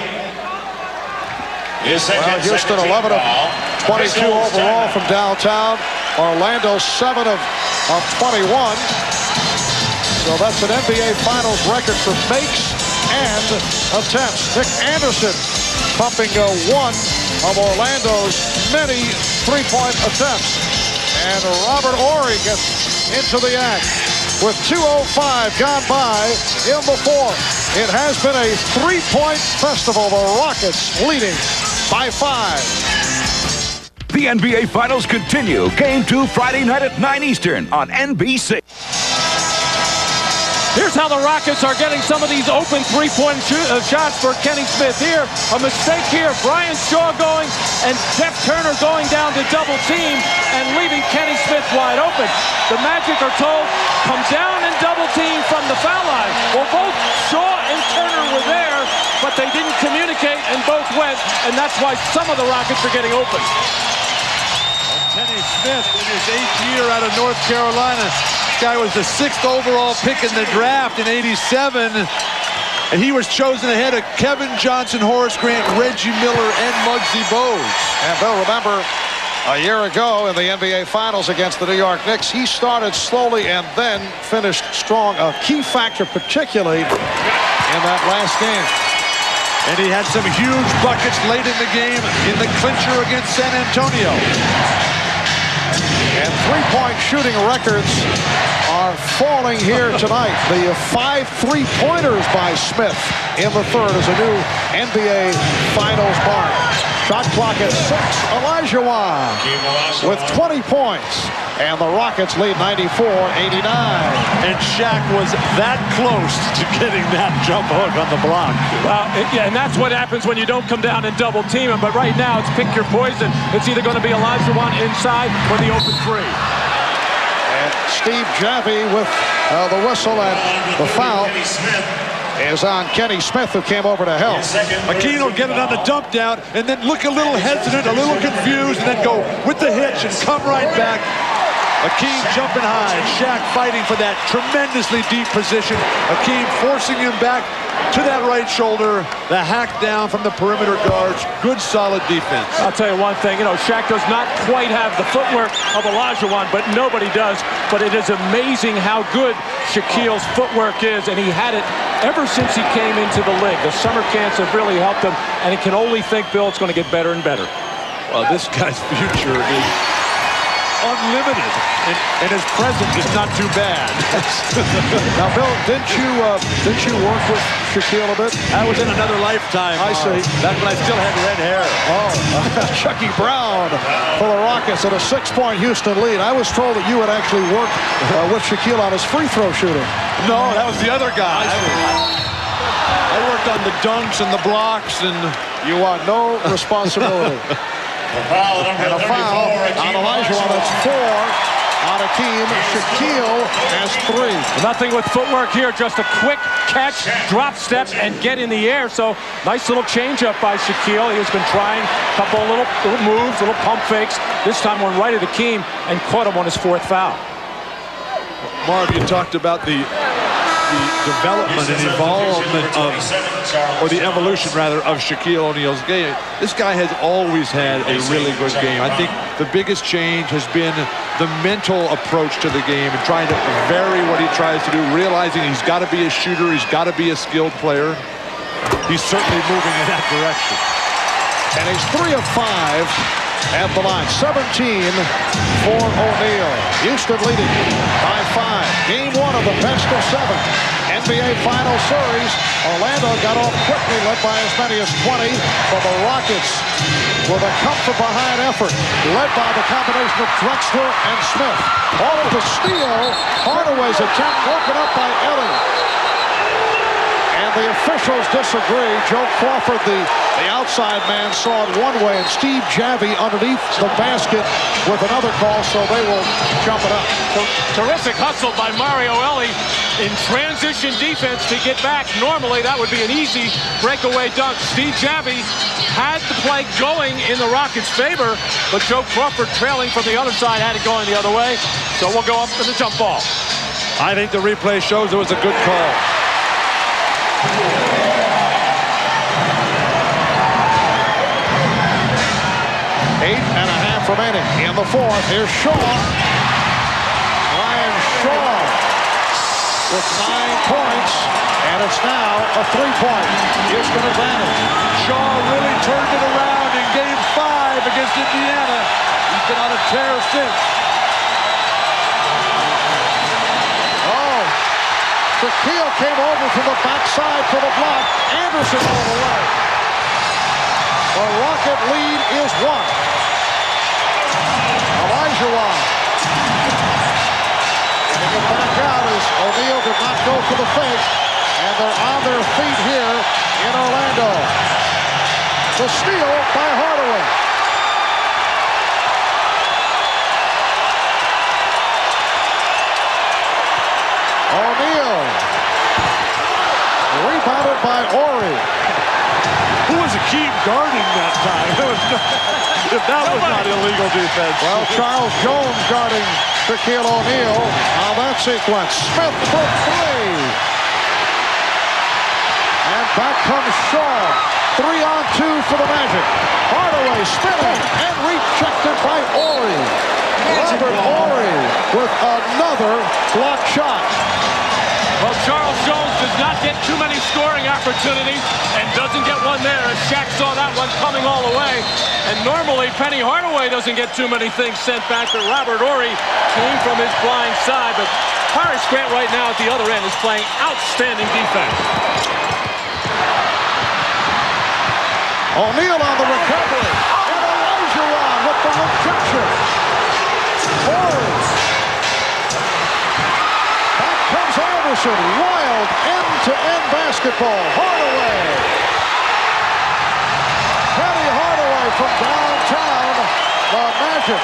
His second. Well, Houston 11 of 22 overall from downtown. Orlando 7 of 21. So that's an NBA Finals record for makes and attempts. Nick Anderson pumping one of Orlando's many three-point attempts. And Robert Horry gets into the act with 2:05 gone by in the fourth. It has been a three-point festival. The Rockets leading by 5. The NBA Finals continue. Game 2 Friday night at 9 Eastern on NBC. Here's how the Rockets are getting some of these open three-point shots for Kenny Smith. Here, a mistake here. Brian Shaw going and Jeff Turner going down to double team and leaving Kenny Smith wide open. The Magic are told, come down and double team from the foul line. Well, both Shaw and Turner were there, but they didn't communicate and both went, and that's why some of the Rockets are getting open. Kenny Smith in his 8th year out of North Carolina. This guy was the 6th overall pick in the draft in '87, and he was chosen ahead of Kevin Johnson, Horace Grant, Reggie Miller, and Muggsy Bogues. And Bill, remember, a year ago in the NBA Finals against the New York Knicks, he started slowly and then finished strong. A key factor, particularly in that last game. And he had some huge buckets late in the game in the clincher against San Antonio. And three-point shooting records are falling here tonight. The 5 3-pointers by Smith in the third is a new NBA Finals mark. Shot clock at 6. Olajuwon with 20 points. And the Rockets lead 94-89. And Shaq was that close to getting that jump hook on the block. Well, yeah, and that's what happens when you don't come down and double team him. But right now, it's pick your poison. It's either going to be Olajuwon inside or the open three. And Steve Javie with the whistle, and the foul is on Kenny Smith, who came over to help. Akeem will get it on the dump down and then look a little hesitant, a little confused, and then go with the hitch and come right back. Akeem jumping high, Shaq fighting for that tremendously deep position. Akeem forcing him back to that right shoulder. The hack down from the perimeter guards. Good, solid defense. I'll tell you one thing. You know, Shaq does not quite have the footwork of Olajuwon, but nobody does. But it is amazing how good Shaquille's footwork is, and he had it ever since he came into the league. The summer camps have really helped him, and he can only think, Bill, it's going to get better and better. Well, this guy's future is unlimited, and his present is not too bad. Now, Bill, didn't you work with Shaquille a bit? I was in another lifetime. I see. Back when I still had red hair. Oh, Chucky Brown for the Rockets at a 6-point Houston lead. I was told that you had actually worked with Shaquille on his free throw shooting. No, that was the other guy. I worked on the dunks and the blocks, and you want no responsibility. And a foul on Olajuwon. That's 4 on Akeem. Shaquille has 3. Nothing with footwork here, just a quick catch, drop step, and get in the air. So nice little change up by Shaquille. He has been trying a couple of little moves, little pump fakes. This time went right at Akeem and caught him on his 4th foul. Marv, you talked about the development and evolvement of, or the evolution rather, of Shaquille O'Neal's game. This guy has always had a really good game. I think the biggest change has been the mental approach to the game and trying to vary what he tries to do, realizing he's got to be a shooter, he's got to be a skilled player. He's certainly moving in that direction. And he's 3 of 5 at the line. 17 for O'Neal. Houston leading by 5. Game 1 of the best of 7. NBA Final Series. Orlando got off quickly, led by as many as 20. For the Rockets, with a come-from-behind effort, led by the combination of Drexler and Smith. All of the steal. Hardaway's attempt broken up by Ellie. And the officials disagree. Joe Crawford, the outside man, saw it one way, and Steve Javie underneath the basket with another call, so they will jump it up. Terrific hustle by Mario Ellie in transition defense to get back. Normally, that would be an easy breakaway dunk. Steve Javie had the play going in the Rockets' favor, but Joe Crawford, trailing from the other side, had it going the other way. So we'll go up to the jump ball. I think the replay shows it was a good call. 8.5 remaining in the 4th. Here's Shaw. Brian Shaw with 9 points, and it's now a 3-point Houston advantage. Shaw really turned it around in Game 5 against Indiana. He's been on a tear since. Shaquille came over from the backside for the block. Anderson all the way. The Rocket lead is 1. Olajuwon. Getting it back out as O'Neal did not go for the fake. And they're on their feet here in Orlando. The steal by Hardaway. O'Neal. Rebounded by Horry. Who was Akeem guarding that time? If that was not illegal defense. Well, Charles Jones guarding Shaquille O'Neal on that sequence. Smith for 3. And back comes Shaw. 3-on-2 for the Magic. Hardaway spinning and rejected by Horry. Robert Horry with another block shot. Well, Charles Jones does not get too many scoring opportunities and doesn't get one there as Shaq saw that one coming all the way. And normally Penny Hardaway doesn't get too many things sent back, but Robert Horry came from his blind side. But Horace Grant right now at the other end is playing outstanding defense. O'Neal on the recovery. And Olajuwon with the rejection. Horry. Back comes Anderson. Wild end-to-end basketball. Hardaway. Penny Hardaway from downtown. The Magic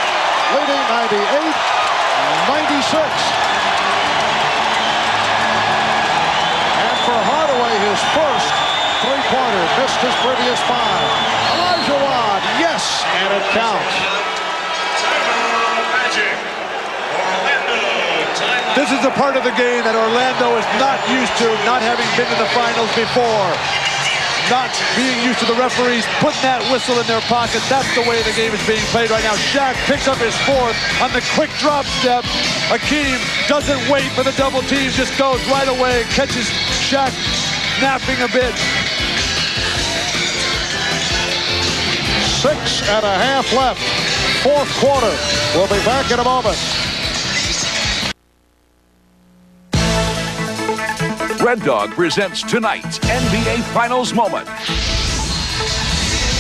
leading 98-96. And for Hardaway, his first three-pointer, missed his previous 5. Olajuwon, yes, and it counts. This is the part of the game that Orlando is not used to, not having been in the finals before. Not being used to the referees putting that whistle in their pocket. That's the way the game is being played right now. Shaq picks up his 4th on the quick drop step. Hakeem doesn't wait for the double team, just goes right away, catches Shaq napping a bit. 6.5 left. 4th quarter. We'll be back in a moment. Red Dog presents tonight's NBA Finals moment.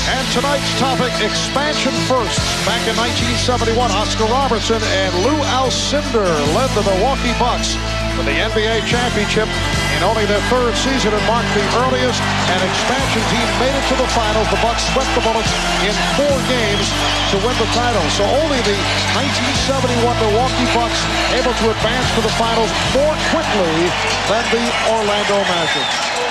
And tonight's topic, expansion first. Back in 1971, Oscar Robertson and Lou Alcindor led the Milwaukee Bucks for the NBA championship in only their 3rd season and marked the earliest an expansion team made it to the finals. The Bucks swept the Bullets in 4 games to win the title. So only the 1971 Milwaukee Bucks able to advance to the finals more quickly than the Orlando Magic.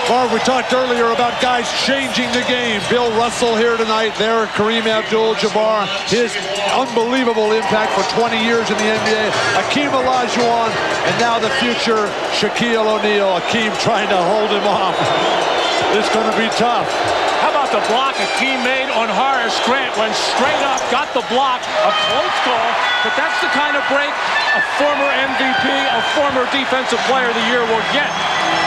Marv, we talked earlier about guys changing the game. Bill Russell here tonight. There, Kareem Abdul-Jabbar. His unbelievable impact for 20 years in the NBA. Hakeem Olajuwon, and now the future Shaquille O'Neal. Hakeem trying to hold him off. It's going to be tough. How about the block Hakeem made on Horace Grant? Went straight up, got the block, a close call, but that's the kind of break a former MVP, a former Defensive Player of the Year will get.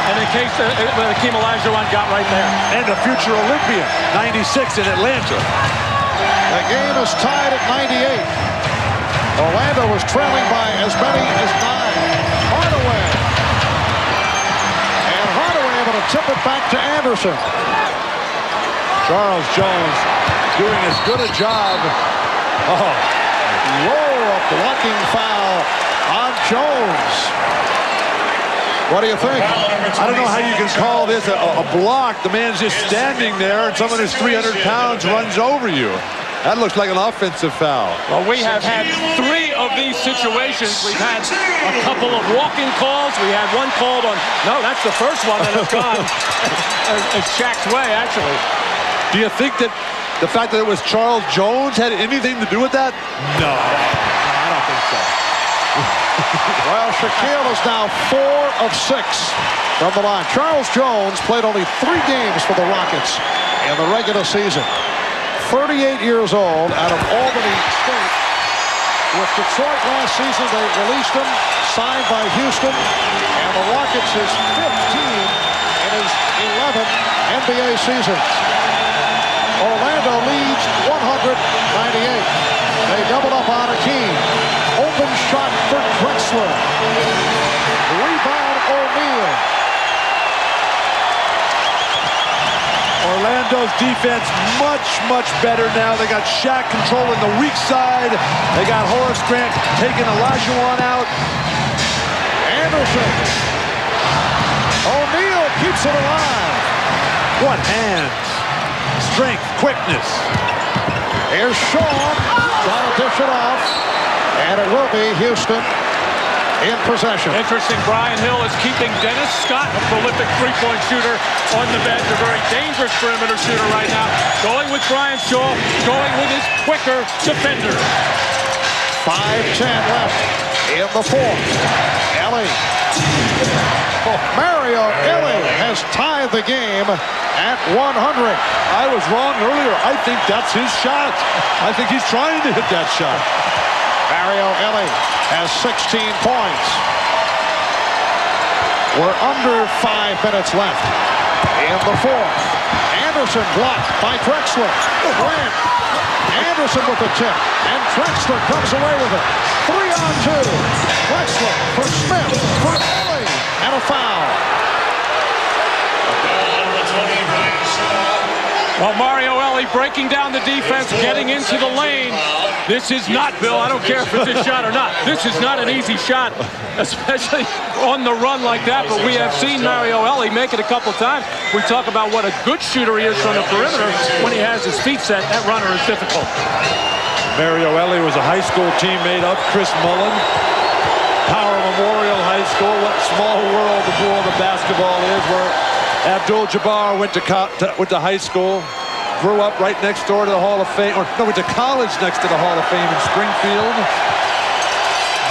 And in case Hakeem Olajuwon got right there. And a future Olympian, 96 in Atlanta. The game is tied at 98. Orlando was trailing by as many as 9. Hardaway. And Hardaway able to tip it back to Anderson. Charles Jones doing as good a job. Oh, a blocking foul on Jones. What do you think? I don't know how you can call this a block. The man's just standing there, and someone who's 300 pounds runs over you. That looks like an offensive foul. Well, we have had 3 of these situations. We've had a couple of walking calls. We had one called on, no, that's the first one that has gone Shaq's way, actually. Do you think that the fact that it was Charles Jones had anything to do with that? No, I don't think so. Well, Shaquille is now 4 of 6 from the line. Charles Jones played only 3 games for the Rockets in the regular season. 38 years old, out of Albany State. With Detroit last season, they released him, signed by Houston, and the Rockets his 15 in his 11 NBA seasons. Orlando leads 198. They doubled up on Hakeem. Open shot for Drexler. Rebound O'Neal. Orlando's defense much better now. They got Shaq controlling the weak side. They got Horace Grant taking Olajuwon out. Anderson. O'Neal keeps it alive. What hands. Strength, quickness. Here's Shaw. Trying to dish it off. And it will be Houston in possession. Interesting, Brian Hill is keeping Dennis Scott, a prolific three-point shooter, on the bench, a very dangerous perimeter shooter right now. Going with Brian Shaw, going with his quicker defender. 5:10 left in the fourth. Ellie. Mario Ellie has tied the game at 100. I was wrong earlier. I think that's his shot. I think he's trying to hit that shot. Mario Ellie has 16 points. We're under 5 minutes left in the fourth. Anderson blocked by Drexler. Grant. Anderson with the tip. And Drexler comes away with it. 3-on-2. Drexler for Smith. For Ellie. And a foul. Well, Mario Ellie breaking down the defense, getting into the lane. This is not, Bill, I don't care if it's his shot or not. This is not an easy shot, especially on the run like that. But we have seen Mario Ellie make it a couple times. We talk about what a good shooter he is from the perimeter. When he has his feet set, that runner is difficult. Mario Ellie was a high school teammate of Chris Mullin. Power Memorial High School. What small world the world of basketball is, where Abdul-Jabbar went to high school, grew up right next door to the Hall of Fame, or no, went to college next to the Hall of Fame in Springfield.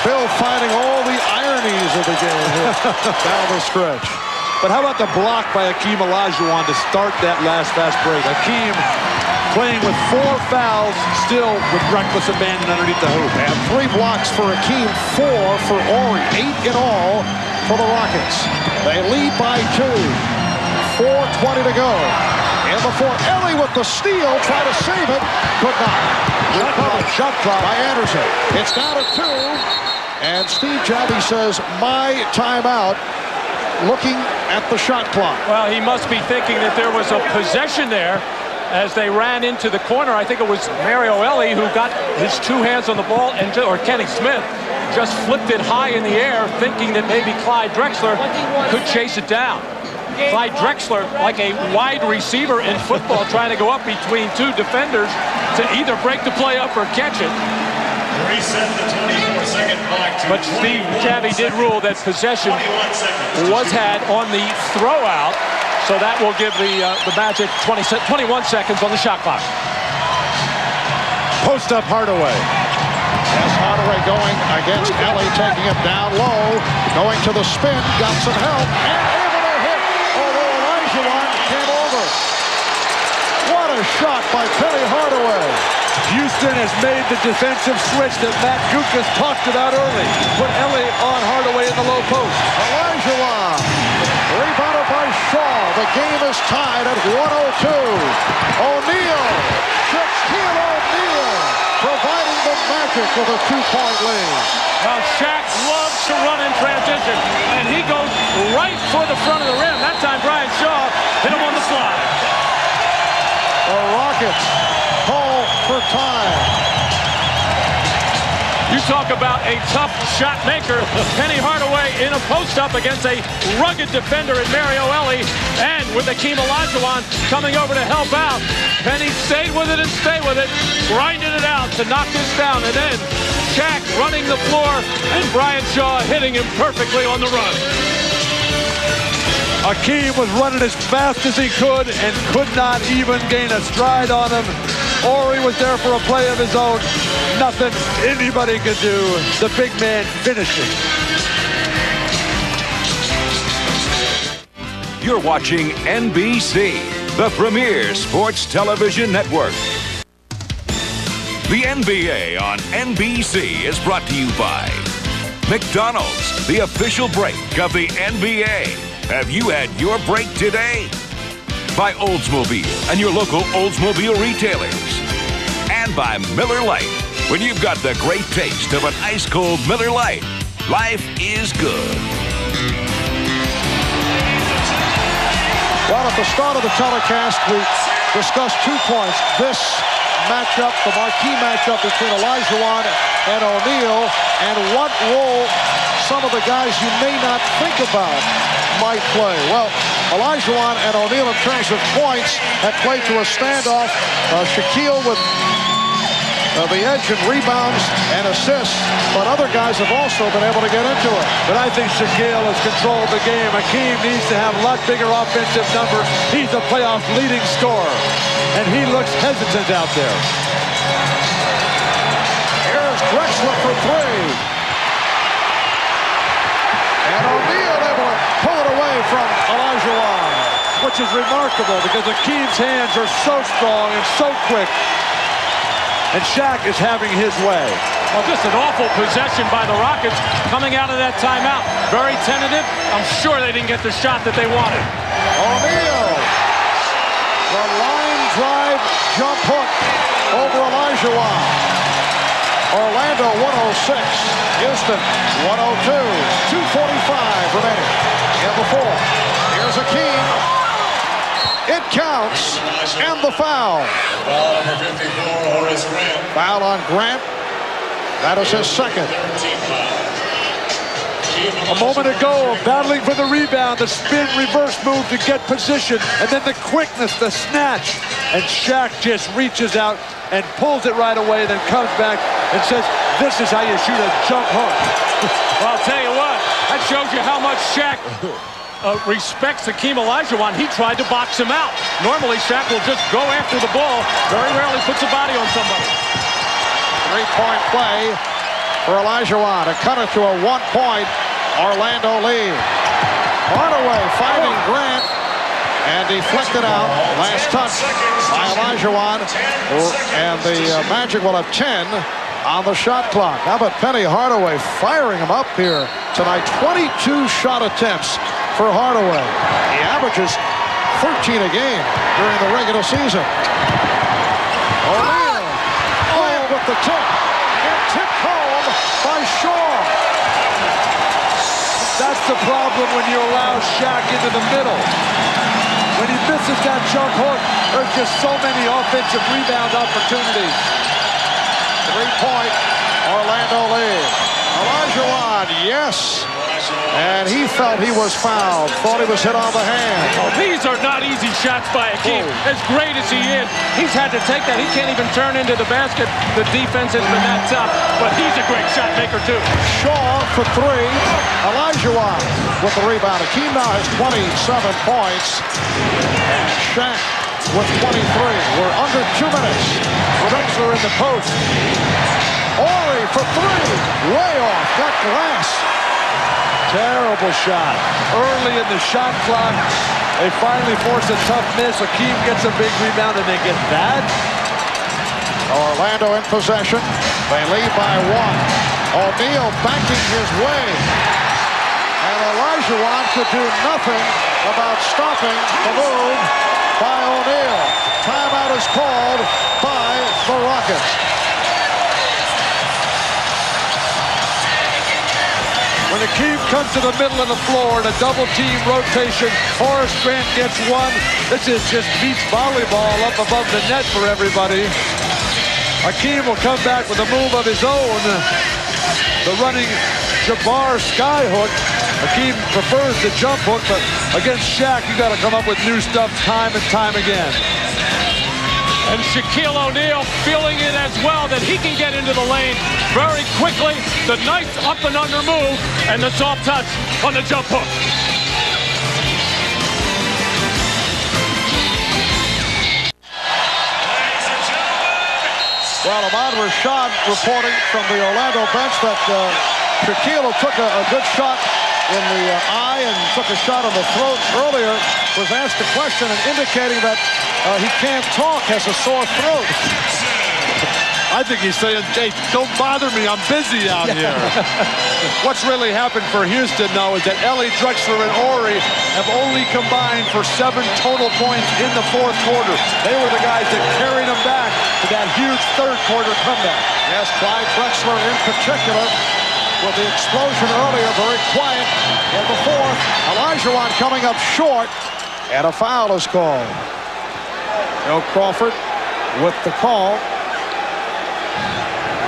Bill finding all the ironies of the game here down the stretch. But how about the block by Hakeem Olajuwon to start that last fast break? Hakeem playing with 4 fouls, still with reckless abandon underneath the hoop. And 3 blocks for Hakeem, 4 for Ori, 8 in all for the Rockets. They lead by 2. 4:20 to go. In the fourth, Ellie with the steal, try to save it, could not. Shot clock by Anderson. It's down to 2, and Steve Javie says, my timeout, looking at the shot clock. Well, he must be thinking that there was a possession there as they ran into the corner. I think it was Mario Ellie who got his 2 hands on the ball, or Kenny Smith just flipped it high in the air, thinking that maybe Clyde Drexler could chase it down. Clyde Drexler, like a wide receiver in football, trying to go up between 2 defenders to either break the play up or catch it. Reset the 24-second clock. But Steve Javie did rule that possession was had on the throw out, so that will give the Magic 21 seconds on the shot clock. Post up Hardaway. As Hardaway going against Ellie, taking it down low, going to the spin, got some help, and able to hit, although Olajuwon came over. What a shot by Penny Hardaway. Houston has made the defensive switch that Matt Guokas talked about early. Put Ellie on Hardaway in the low post. Olajuwon, rebounded by Shaw. The game is tied at 102. O'Neal, Shaquille O'Neal, providing the Magic with a 2-point lead. Well, Shaq loves to run in transition, and he goes right for the front of the rim. That time, Brian Shaw hit him on the slide. The Rockets call for time. You talk about a tough shot maker. Penny Hardaway in a post-up against a rugged defender in Mario Ellie, and with Hakeem Olajuwon coming over to help out. Penny stayed with it and stayed with it, grinding it out to knock this down, and then Shaq running the floor, and Brian Shaw hitting him perfectly on the run. Hakeem was running as fast as he could and could not even gain a stride on him. Ori was there for a play of his own. Nothing anybody could do. The big man finishing. You're watching NBC, the premier sports television network. The NBA on NBC is brought to you by McDonald's, the official break of the NBA. Have you had your break today? By Oldsmobile and your local Oldsmobile retailers. And by Miller Lite. When you've got the great taste of an ice-cold Miller Lite, life is good. Well, at the start of the telecast, we discussed 2 points. This matchup, the marquee matchup between Olajuwon and O'Neal, and what role some of the guys you may not think about might play. Well, Olajuwon and O'Neal, in terms of points, have played to a standoff. Shaquille with the edge in rebounds and assists, but other guys have also been able to get into it. But I think Shaquille has controlled the game. Hakeem needs to have a lot bigger offensive numbers. He's a playoff leading scorer, and he looks hesitant out there. Here's Drexler for 3. And O'Neal able to pull it away from Olajuwon. Which is remarkable because Hakeem's hands are so strong and so quick. And Shaq is having his way. Well, just an awful possession by the Rockets coming out of that timeout. Very tentative. I'm sure they didn't get the shot that they wanted. O'Neal. The line drive jump hook over Olajuwon. Orlando 106. Houston 102. 2:45 remaining in the fourth. Here's Hakeem. It counts, and the foul. Foul on Grant. That is his second. A moment ago, battling for the rebound, the spin reverse move to get position, and then the quickness, the snatch. And Shaq just reaches out and pulls it right away, then comes back and says, this is how you shoot a jump hook. Well, I'll tell you what, that shows you how much Shaq respects Hakeem Olajuwon. He tried to box him out. Normally, Shaq will just go after the ball. Very rarely puts a body on somebody. 3-point play for Olajuwon to cut it to a 1-point Orlando lead. Hardaway fighting Grant and deflected out. Last touch by Olajuwon. And the Magic will have 10 on the shot clock. How about Penny Hardaway firing him up here tonight? 22 shot attempts for Hardaway. He averages 13 a game during the regular season. O'Neal with the tip. And tipped home by Shaw. That's the problem when you allow Shaq into the middle. When he misses that jump hook, there's just so many offensive rebound opportunities. 3-point Orlando lead. Olajuwon, yes. And he felt he was fouled. Thought he was hit on the hand. Oh, these are not easy shots by Hakeem. As great as he is, he's had to take that. He can't even turn into the basket. The defense has been that tough. But he's a great shot maker, too. Shaw for 3. Olajuwon with the rebound. Hakeem now has 27 points. And Shaq with 23. We're under 2 minutes. Drexler in the post. Horry for 3. Way off. Got glass. Terrible shot. Early in the shot clock, they finally force a tough miss. Hakeem gets a big rebound, and they get that. Orlando in possession. They lead by 1. O'Neal banking his way. And Olajuwon could do nothing about stopping the move by O'Neal. Timeout is called by the Rockets. When Hakeem comes to the middle of the floor in a double-team rotation, Horace Grant gets 1. This is just beach volleyball up above the net for everybody. Hakeem will come back with a move of his own. The running Jabbar skyhook. Hakeem prefers the jump hook, but against Shaq, you got to come up with new stuff time and time again. And Shaquille O'Neal feeling it as well, that he can get into the lane very quickly. The nice up and under move, and the soft touch on the jump hook. Well, Ahmad Rashad reporting from the Orlando bench that Shaquille took a good shot in the eye and took a shot on the throat earlier, was asked a question and indicating that he can't talk, has a sore throat. I think he's saying, hey, don't bother me, I'm busy out here. What's really happened for Houston, though, is that Ellie, Drexler, and Horry have only combined for 7 total points in the 4th quarter. They were the guys that carried them back to that huge 3rd quarter comeback. Yes, Clyde Drexler in particular, with the explosion earlier, very quiet in the 4th. Olajuwon coming up short. And a foul is called. Joe Crawford with the call.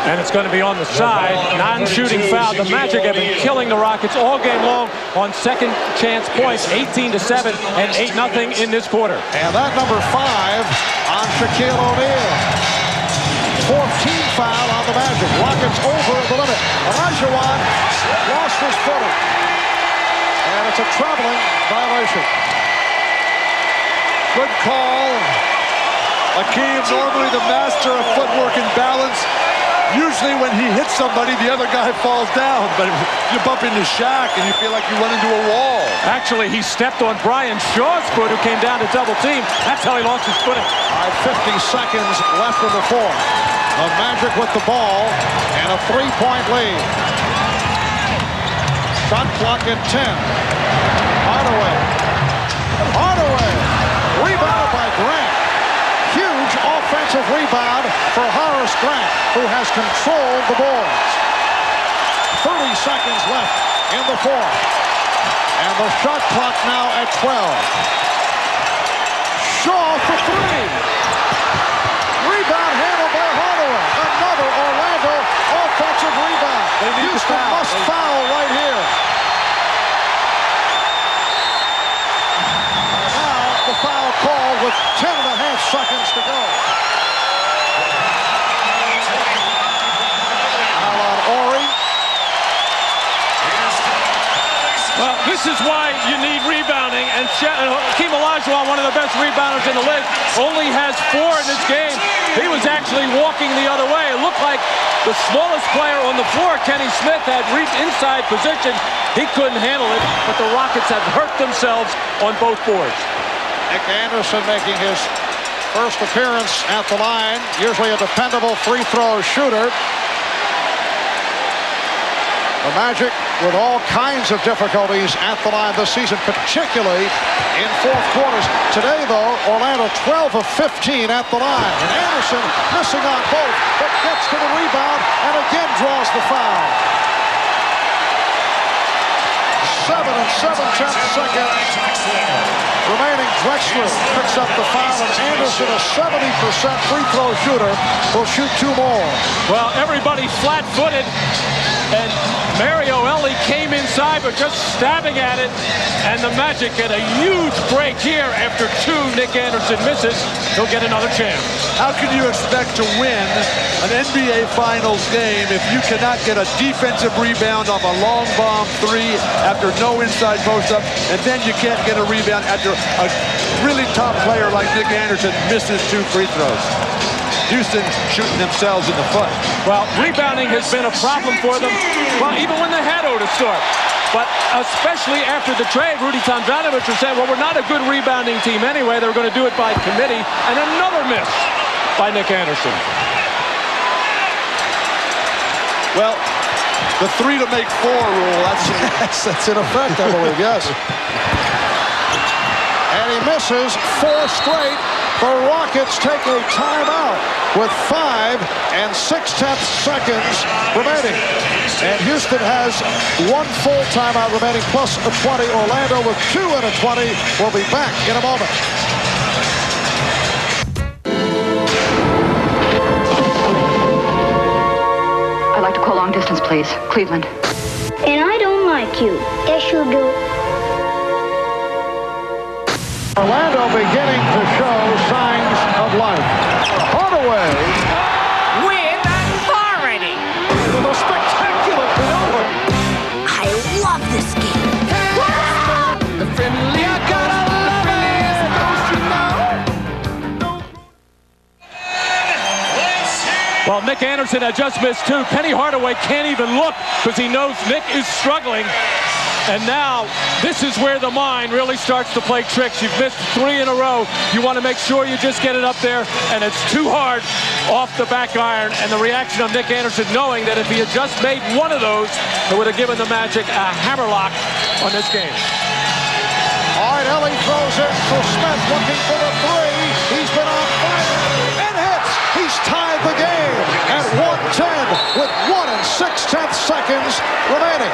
And it's going to be on the side. Non-shooting foul. The Magic have been killing the Rockets all game long on second chance points. 18-7 and 8-0 in this quarter. And that number 5 on Shaquille O'Neal. 14th foul on the Magic. Rockets over the limit. Olajuwon lost his footing. And it's a traveling violation. Good call. Akeem, normally the master of footwork and balance. Usually when he hits somebody, the other guy falls down. But you bump into Shaq and you feel like you run into a wall. Actually, he stepped on Brian Shaw's foot, who came down to double team. That's how he lost his footing. 50 seconds left in the fourth. The Magic with the ball and a 3-point lead. Shot clock at 10. Hardaway. Rebounded by Grant. Huge offensive rebound for Horace Grant, who has controlled the boards. 30 seconds left in the fourth. And the shot clock now at 12. Shaw for 3. Rebound handled by Hardaway. Another Orlando offensive rebound. Houston must foul right here. The foul call with 10.5 seconds to go. Alon Ori. Well, this is why you need rebounding, and Hakeem Olajuwon, one of the best rebounders in the league, only has 4 in this game. He was actually walking the other way. It looked like the smallest player on the floor, Kenny Smith, had reached inside position. He couldn't handle it, but the Rockets have hurt themselves on both boards. Nick Anderson making his first appearance at the line. Usually a dependable free throw shooter. The Magic with all kinds of difficulties at the line this season, particularly in fourth quarters. Today, though, Orlando 12 of 15 at the line. And Anderson missing on both, but gets to the rebound and again draws the foul. 7 7/10 remaining. Drexler picks up the foul, and Anderson, a 70% free throw shooter, will shoot 2 more. Well, everybody flat-footed, and Mario Elie came inside, but just stabbing at it, and the Magic get a huge break here after 2 Nick Anderson misses. He'll get another chance. How can you expect to win an NBA Finals game if you cannot get a defensive rebound off a long bomb 3 after no inside post-up, and then you can't get a rebound after a really top player like Nick Anderson misses 2 free throws? Houston shooting themselves in the foot. Well, rebounding has been a problem for them, well, even when they had Otis Thorpe. But especially after the trade, Rudy Tomjanovich was saying, well, we're not a good rebounding team anyway. They were going to do it by committee. And another miss by Nick Anderson. Well, the 3 to make 4 rule, that's in effect, I believe, yes. And he misses 4 straight. The Rockets take a timeout with 5 6/10 seconds remaining. And Houston has 1 full timeout remaining plus a 20. Orlando with 2 and a 20. We'll be back in a moment. I'd like to call long distance, please. Cleveland. And I don't like you. Yes, you do. Orlando beginning to show signs of life. Hardaway. Win authority. With a spectacular maneuver. I love this game. The friendly, I gotta love it. Don't you know? Well, Nick Anderson had just missed 2. Penny Hardaway can't even look because he knows Nick is struggling. And now, this is where the mind really starts to play tricks. You've missed 3 in a row. You want to make sure you just get it up there, and it's too hard off the back iron. And the reaction of Nick Anderson, knowing that if he had just made 1 of those, it would have given the Magic a hammerlock on this game. All right, Elie throws it to Smith, looking for the 3. He's been on fire and hits. He's tied the game at 110 with 1 6/10 seconds remaining.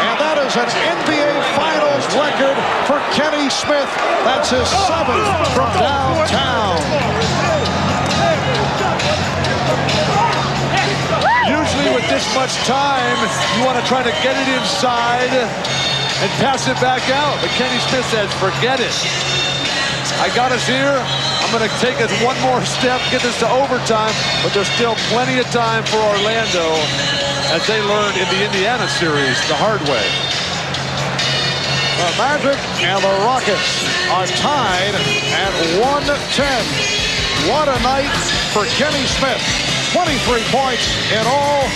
And that is an NBA Finals record for Kenny Smith. That's his 7th from downtown. Usually with this much time, you want to try to get it inside and pass it back out. But Kenny Smith says, forget it. I got us here. I'm going to take us one more step, get this to overtime, but there's still plenty of time for Orlando as they learned in the Indiana series the hard way. The Magic and the Rockets are tied at 110. What a night for Kenny Smith. 23 points in all.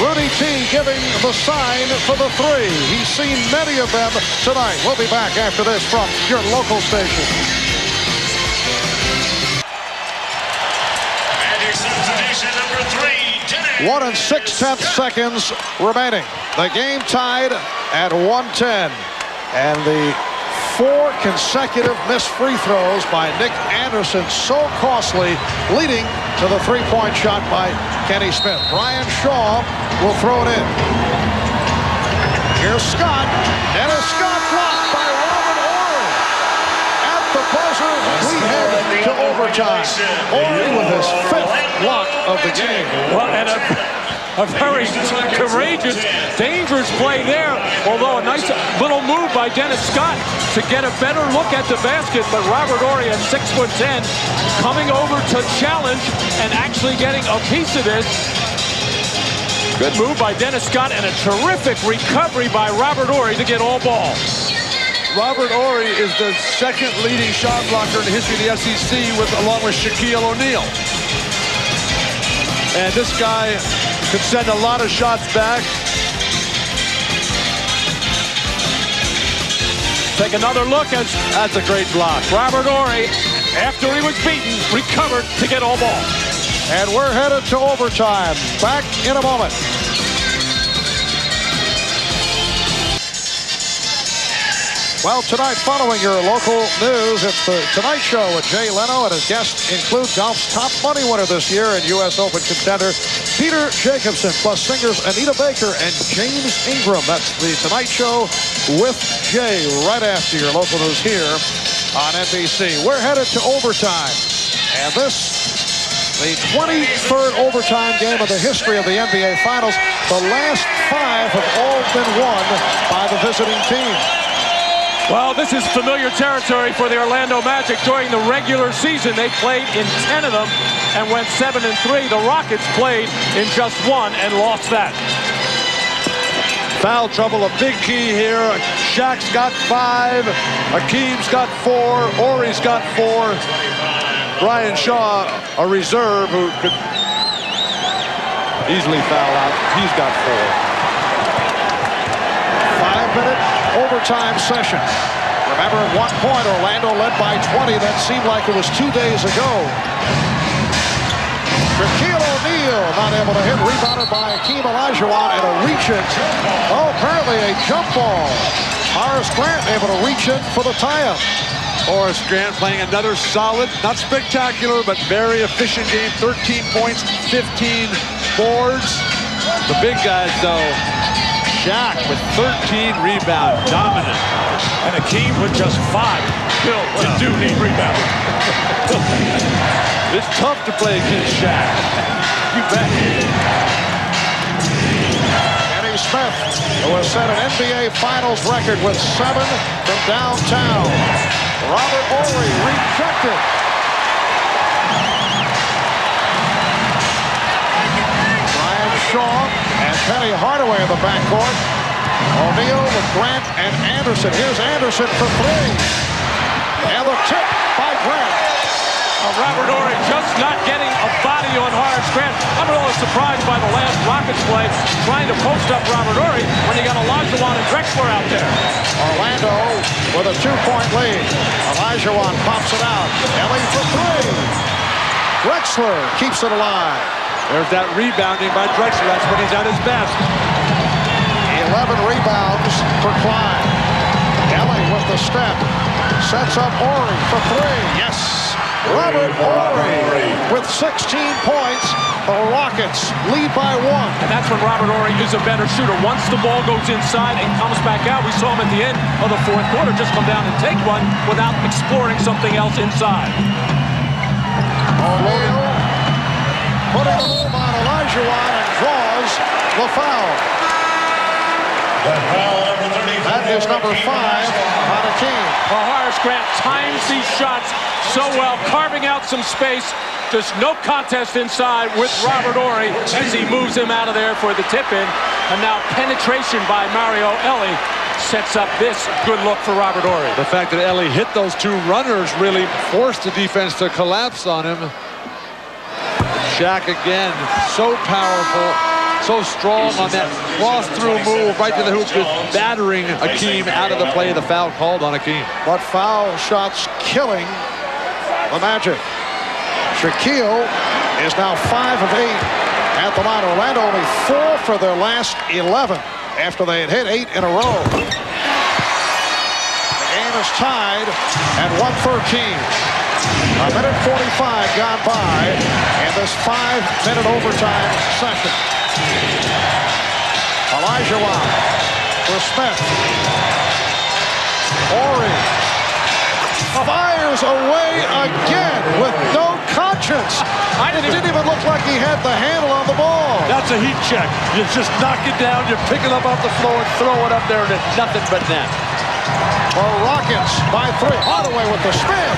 Rudy T giving the sign for the 3. He's seen many of them tonight. We'll be back after this from your local station. Magic substitution number 3, 1 6/10 seconds remaining. The game tied at 110. And the 4 consecutive missed free throws by Nick Anderson, so costly, leading to the 3-point shot by Kenny Smith. Brian Shaw will throw it in. Here's Scott. Dennis Scott blocked by Robert Horry. At the buzzer, we head to overtime. Horry with his 5th block of the game. Well, and a very courageous, dangerous play there. Although a nice little move by Dennis Scott to get a better look at the basket. But Robert Horry at 6'10", coming over to challenge and actually getting a piece of this. Good move by Dennis Scott and a terrific recovery by Robert Horry to get all ball. Robert Horry is the 2nd leading shot blocker in the history of the SEC along with Shaquille O'Neal. And this guy could send a lot of shots back. Take another look as that's a great block. Robert Horry, after he was beaten, recovered to get all ball. And we're headed to overtime. Back in a moment. Well, tonight, following your local news, it's the Tonight Show with Jay Leno, and his guests include golf's top money winner this year and U.S. Open contender Peter Jacobsen, plus singers Anita Baker and James Ingram. That's the Tonight Show with Jay right after your local news here on NBC. We're headed to overtime, and this, the 23rd overtime game of the history of the NBA Finals. The last 5 have all been won by the visiting team. Well, this is familiar territory for the Orlando Magic. During the regular season, they played in 10 of them and went 7-3. The Rockets played in just 1 and lost that. Foul trouble, a big key here. Shaq's got 5. Hakeem's got 4. Horry's got 4. Brian Shaw, a reserve who could easily foul out. He's got 4. 5-minute overtime session. Remember, at one point, Orlando led by 20. That seemed like it was 2 days ago. Shaquille O'Neal not able to hit. Rebounded by Hakeem Olajuwon and a reach-in. Oh, apparently a jump ball. Horace Grant able to reach in for the tie-up. Horace Grant playing another solid, not spectacular, but very efficient game. 13 points, 15 boards. The big guys, though. Shaq with 13 rebounds, dominant. And Hakeem with just 5. Bill, you do need rebounds. It's tough to play against Shaq. You bet. Kenny Smith, who has set an NBA Finals record with 7 from downtown. Robert Horry rejected. Brian Shaw and Penny Hardaway in the backcourt. O'Neal with Grant and Anderson. Here's Anderson for 3. And the tip by Grant. Robert Horry just not getting a body on Horace Grant. I'm a little surprised by the last Rockets play, trying to post up Robert Horry when you got Olajuwon and Drexler out there. Orlando with a 2-point lead. Olajuwon pops it out. Ellie for 3. Drexler keeps it alive. There's that rebounding by Drexler. That's when he's at his best. 11 rebounds for Clyde. Ellie with the step. Sets up Horry for 3. Yes. Robert Horry with 16 points. The Rockets lead by 1. And that's when Robert Horry is a better shooter. Once the ball goes inside and comes back out, we saw him at the end of the fourth quarter just come down and take one without exploring something else inside. O'Neal putting the move on Olajuwon and draws the foul. That is number 5 on Hakeem. Well, Horace Grant times these shots so well, carving out some space. There's no contest inside with Robert Horry as he moves him out of there for the tip-in. And now penetration by Mario Elie sets up this good look for Robert Horry. The fact that Elie hit those 2 runners really forced the defense to collapse on him. Shaq again, so powerful, so strong on that cross-through move right to the hoop, just battering Hakeem out of the play. The foul called on Hakeem. But foul shots killing the Magic. Shaquille is now 5 of 8 at the line. Orlando only 4 for their last 11 after they had hit 8 in a row. The game is tied at 1:13. A minute 45 gone by in this 5-minute overtime session. Olajuwon for Smith. Horry fires away again with no conscience. It didn't even look like he had the handle on the ball. That's a heat check. You just knock it down, you pick it up off the floor and throw it up there, and it's nothing but net. The Rockets by 3. Hardaway with the spin,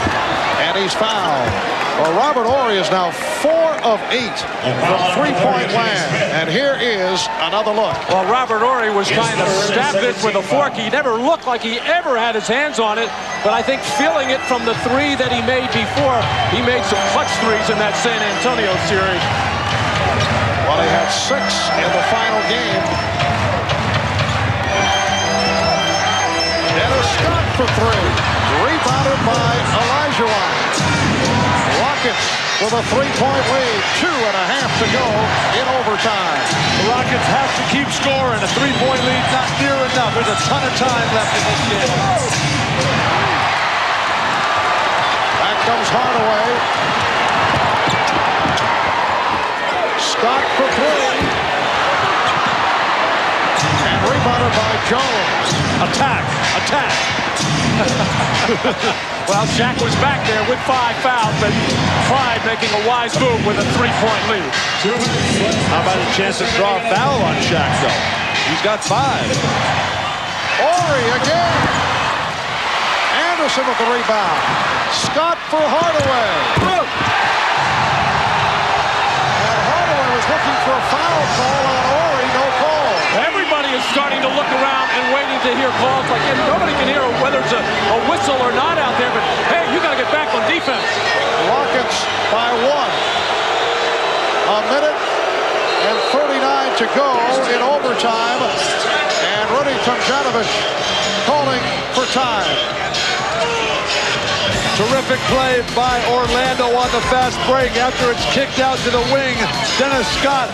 and he's fouled. Well, Robert Horry is now 4 of 8 from three-point land, and here is another look. Well, Robert Horry was trying to stab this with a fork. He never looked like he ever had his hands on it, but I think feeling it from the 3 that he made before, he made some clutch threes in that San Antonio series. Well, he had 6 in the final game. Dennis Scott for 3. Rebounded by Olajuwon. Rockets with a 3-point lead. 2.5 to go in overtime. The Rockets have to keep scoring. A 3-point lead not near enough. There's a ton of time left in this game. Back comes Hardaway. Scott for 3. And rebounded by Jones. Attack. Well, Shaq was back there with 5 fouls, but Clyde making a wise move with a 3-point lead. How about a chance to draw a foul on Shaq, though? He's got 5. Horry again. Anderson with the rebound. Scott for Hardaway. And Hardaway was looking for a foul call on Horry. No call. Everybody is starting to look around and waiting to hear calls. Like, and nobody can hear whether it's a whistle or not out there, but hey, you got to get back on defense. Rockets by 1. A minute and 39 to go in overtime. And Rudy Tomjanovich calling for time. Terrific play by Orlando on the fast break after it's kicked out to the wing. Dennis Scott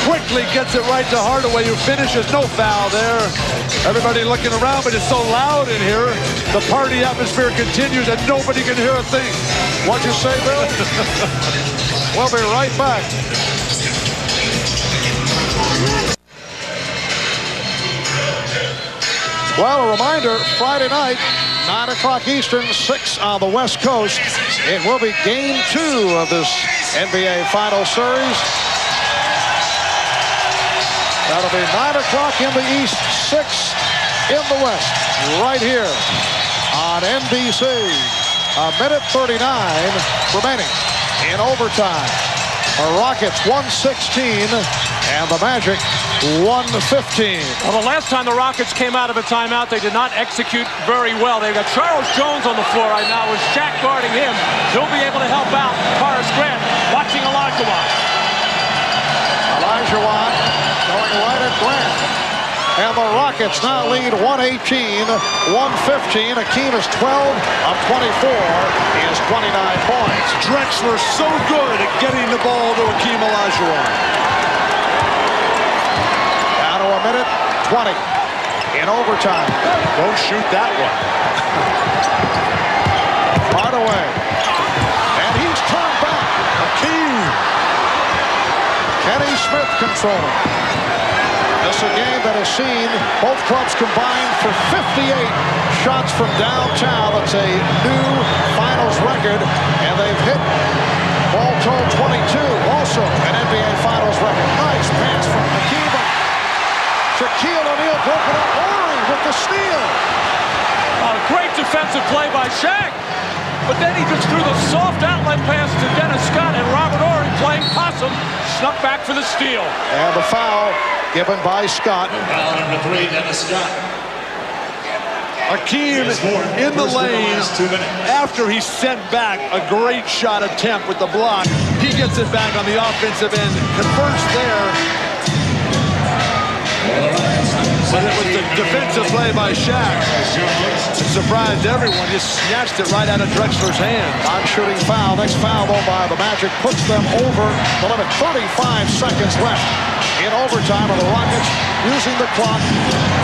quickly gets it right to Hardaway, who finishes. No foul there. Everybody looking around, but it's so loud in here. The party atmosphere continues, and nobody can hear a thing. What'd you say, Bill? We'll be right back. Well, a reminder, Friday night, 9 o'clock Eastern, 6 on the West Coast. It will be game 2 of this NBA Final Series. That'll be 9 o'clock in the East, 6 in the West, right here on NBC. A minute 39 remaining in overtime. The Rockets 116 and the Magic 115. Well, the last time the Rockets came out of a timeout, they did not execute very well. They've got Charles Jones on the floor right now with Shaq guarding him. He'll be able to help out Horace Grant watching Olajuwon. Olajuwon going right at Grant. And the Rockets now lead 118-115. Hakeem is 12 of 24. He has 29 points. Drexler so good at getting the ball to Hakeem Olajuwon. Down to a minute 20 in overtime. Don't shoot that one. Hardaway Kenny Smith controlling. This is a game that has seen both clubs combined for 58 shots from downtown. That's a new finals record, and they've hit ball total 22, also an NBA Finals record. Nice pass from Hakeem. Shaquille O'Neal broken up. Horry with the steal. Great defensive play by Shaq. But then he just threw the soft outlet pass to Dennis Scott, and Robert Horry playing possum snuck back for the steal. And the foul given by Scott. Foul number 3, Dennis Scott. Hakeem in the lane after he sent back a great shot attempt with the block. He gets it back on the offensive end, converts there. But it was the defensive play by Shaq. It surprised everyone. Just snatched it right out of Drexler's hand. Non-shooting foul. Next foul, though, by the Magic puts them over the limit. 35 seconds left in overtime of the Rockets using the clock.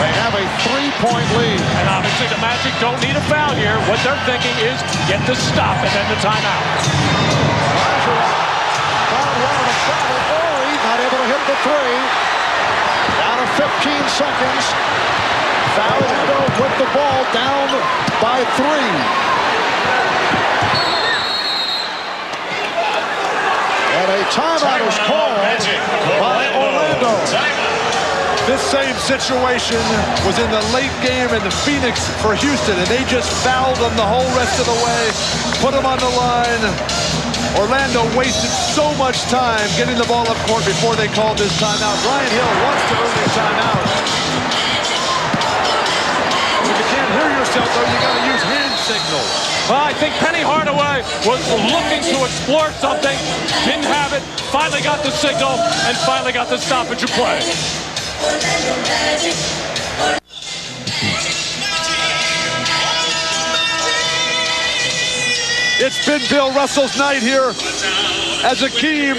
They have a 3-point lead. And obviously the Magic don't need a foul here. What they're thinking is get the stop and then the timeout. Found one on the foul. Horry not able to hit the three. Down to 15 seconds. Orlando with the ball down by 3. And a timeout is called by Orlando. This same situation was in the late game in the Phoenix for Houston, and they just fouled them the whole rest of the way, put them on the line. Orlando wasted so much time getting the ball up court before they called this timeout. Ryan Hill wants to earn this timeout. If you can't hear yourself, though, you got to use hand signals. Well, I think Penny Hardaway was looking to explore something, didn't have it, finally got the signal, and finally got the stoppage of play. It's been Bill Russell's night here as Hakeem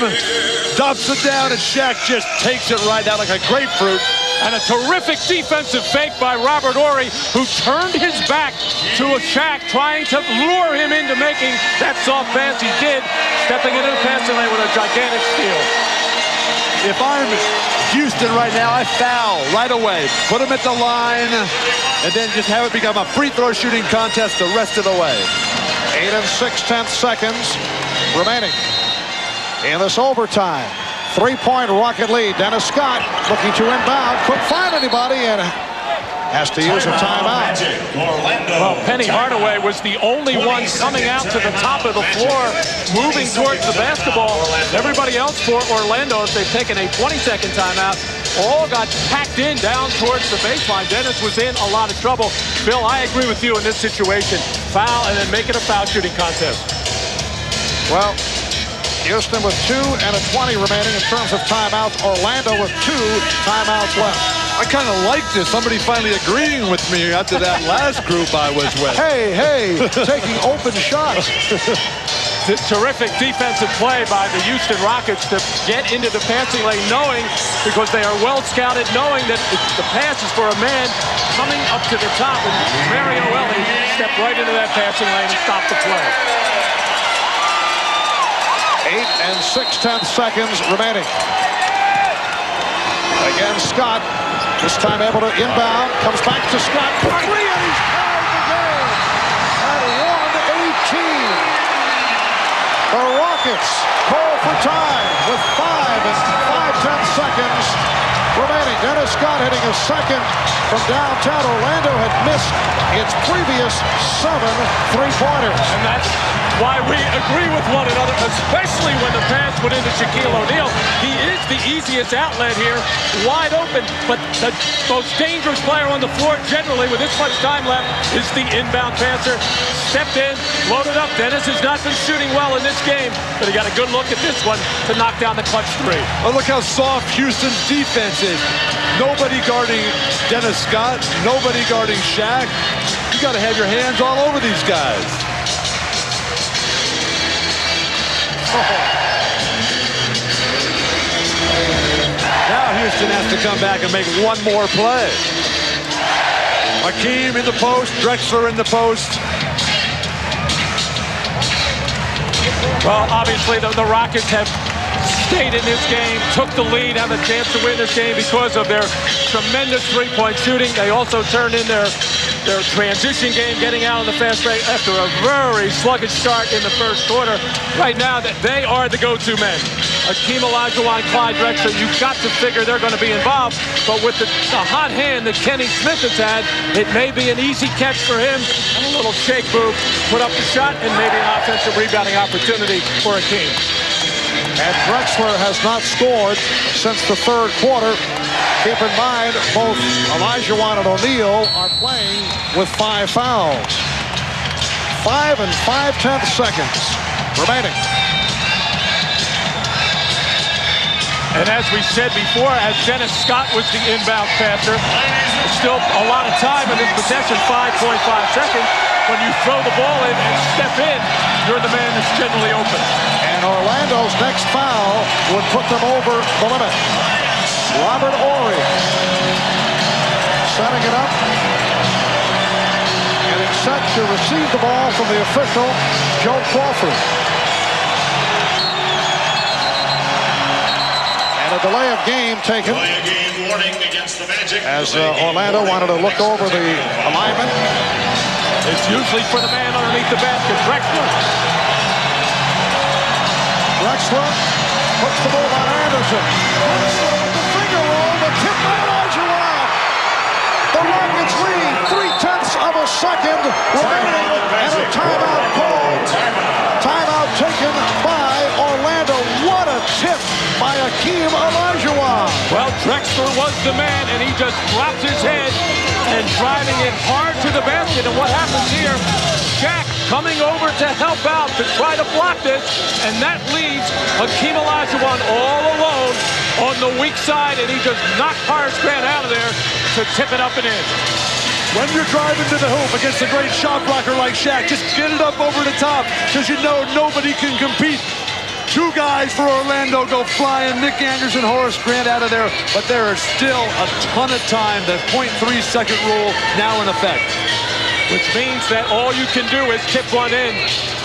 dumps it down, and Shaq just takes it right out like a grapefruit. And a terrific defensive fake by Robert Horry, who turned his back to a Shaq, trying to lure him into making that soft pass. He did, stepping into the passing lane with a gigantic steal. If I'm Houston right now, I foul right away. Put him at the line, and then just have it become a free throw shooting contest the rest of the way. 8 6/10 seconds remaining in this overtime. 3-point Rocket lead. Dennis Scott looking to inbound. Couldn't find anybody and has to use a timeout. Well, Penny Hardaway was the only one coming out to the top of the floor, moving towards the basketball. Everybody else for Orlando, if they've taken a 20-second timeout, all got packed in down towards the baseline. Dennis was in a lot of trouble. Bill, I agree with you in this situation. Foul and then make it a foul shooting contest. Well, Houston with 2 and a 20 remaining in terms of timeouts. Orlando with 2 timeouts left. I kind of like this. Somebody finally agreeing with me after that last group I was with. Hey, taking open shots. Terrific defensive play by the Houston Rockets to get into the passing lane, knowing, because they are well scouted, knowing that the pass is for a man coming up to the top, and Mario Elie stepped right into that passing lane and stopped the play. 8 6/10 seconds remaining. Again, Scott, this time able to inbound, comes back to Scott. 3, and he's tied the game at 1:18. The Rockets call for time with 5 and 5/10 seconds remaining. Dennis Scott hitting a second from downtown. Orlando had missed its previous 7 3-pointers. And that's why we agree with one another, especially when the pass went into Shaquille O'Neal. He is the easiest outlet here, wide open, but the most dangerous player on the floor generally with this much time left is the inbound passer. Stepped in, loaded up. Dennis has not been shooting well in this game, but he got a good look at this one to knock down the clutch 3. Oh, look how soft Houston's defense is. Nobody guarding Dennis Scott, nobody guarding Shaq. You got to have your hands all over these guys. Now Houston has to come back and make one more play. Hakeem in the post, Drexler in the post. Well, obviously the Rockets have stayed in this game, took the lead, have a chance to win this game because of their tremendous three-point shooting. They also turned in their transition game, getting out of the fast break after a very sluggish start in the first quarter. Right now, they are the go-to men. Akeem Olajuwon, Clyde Drexler, you've got to figure they're going to be involved, but with the hot hand that Kenny Smith has had, it may be an easy catch for him, and a little shake move, put up the shot, and maybe an offensive rebounding opportunity for Akeem. And Drexler has not scored since the third quarter. Keep in mind, both Olajuwon and O'Neal are playing with 5 fouls. 5 5/10 seconds remaining. And as we said before, as Dennis Scott was the inbound passer, still a lot of time in this possession, 5.5 seconds. When you throw the ball in and step in, you're the man that's generally open. And Orlando's next foul would put them over the limit. Robert Horry setting it up. Getting set to receive the ball from the official, Joe Crawford. And a delay of game taken. Delay of game warning against the Magic. As Orlando wanted to look over the alignment. It's usually for the man underneath the basket, Drexler. Drexler puts the ball on Anderson. Drexler with the finger roll, the tip by Olajuwon. The Rockets lead 0.3 of a second remaining, and a timeout called. Timeout taken by Orlando. What a tip by Akeem Olajuwon. Well, Drexler was the man, and he just drops his head and driving it hard to the basket. And what happens here? Shaq coming over to help out to try to block this, and that leaves Akeem Olajuwon all alone on the weak side, and he just knocked Horace Grant out of there to tip it up and in. When you're driving to the hoop against a great shot blocker like Shaq, just get it up over the top, because you know nobody can compete. 2 guys for Orlando go flying. Nick Anderson, Horace Grant out of there, but there is still a ton of time. The 0.3-second rule now in effect. Which means that all you can do is tip one in.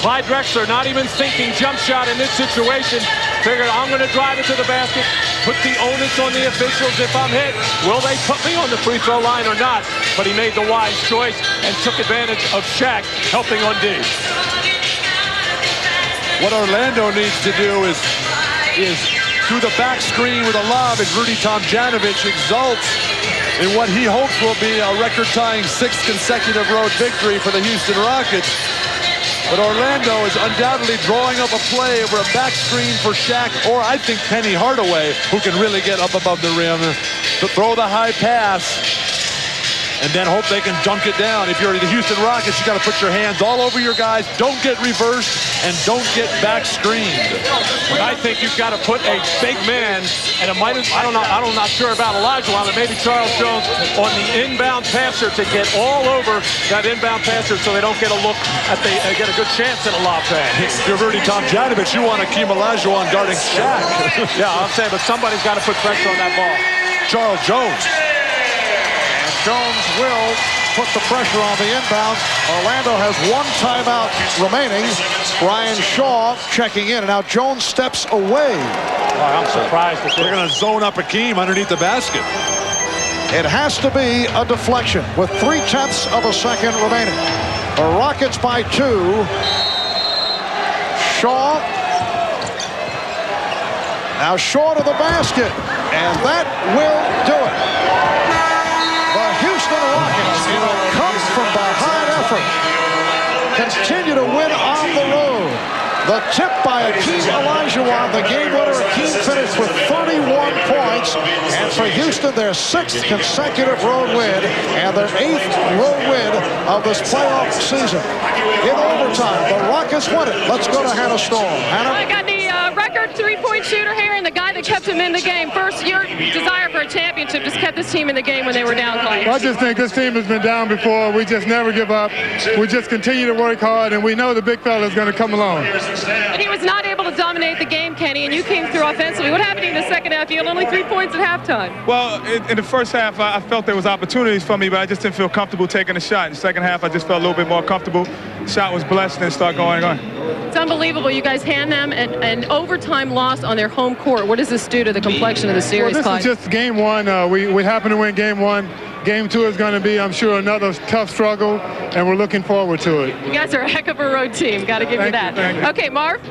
Clyde Drexler, not even thinking jump shot in this situation, figured I'm going to drive it to the basket, put the onus on the officials if I'm hit. Will they put me on the free throw line or not? But he made the wise choice and took advantage of Shaq helping on D. What Orlando needs to do is through the back screen with a lob as Rudy Tomjanovich exults in what he hopes will be a record-tying 6th consecutive road victory for the Houston Rockets. But Orlando is undoubtedly drawing up a play over a back screen for Shaq, or I think Penny Hardaway, who can really get up above the rim to throw the high pass and then hope they can dunk it down. If you're the Houston Rockets, you got to put your hands all over your guys. Don't get reversed and don't get back screened. But I think you've got to put a big man, and it might, I'm not sure about Olajuwon, but maybe Charles Jones on the inbound passer to get all over that inbound passer so they don't get a look at get a good chance at a lob pass. If you're Rudy Tomjanovich, you want Akeem Olajuwon guarding Shaq. Yeah, I'm saying, but somebody's got to put pressure on that ball. Charles Jones. Jones will put the pressure on the inbound. Orlando has 1 timeout remaining. Brian Shaw checking in, and now Jones steps away. I'm surprised that they're going to zone up Akeem underneath the basket. It has to be a deflection with 0.3 of a second remaining. The Rockets by 2. Shaw. Now Shaw to the basket, and that will do it. The Houston Rockets, in a come-from-behind effort, continue to win on the road. The tip by Akeem Olajuwon, the game winner. Akeem finished with 31 points. And for Houston, their 6th consecutive road win and their 8th road win of this playoff season. In overtime, the Rockets win it. Let's go to Hannah Storm. Hannah? I got the record three-point shooter here and the guy that kept him in the game. First, your desire for a championship just kept this team in the game when they were down, Clay. Well, I just think this team has been down before. We just never give up. We just continue to work hard, and we know the big fella is going to come along. But he was not able to dominate the game, Kenny, and you came through offensively. What happened in the second half? You had only 3 points at halftime. Well, in the first half, I felt there was opportunities for me, but I just didn't feel comfortable taking a shot. In the second half, I just felt a little bit more comfortable. Shot was blessed and started going on. Sounds unbelievable. You guys hand them an overtime loss on their home court. What does this do to the complexion of the series, Well, this is just game one. We happen to win game one. Game two is going to be, I'm sure, another tough struggle, and we're looking forward to it. You guys are a heck of a road team. Got to give you that. Thank you. Okay, Marv.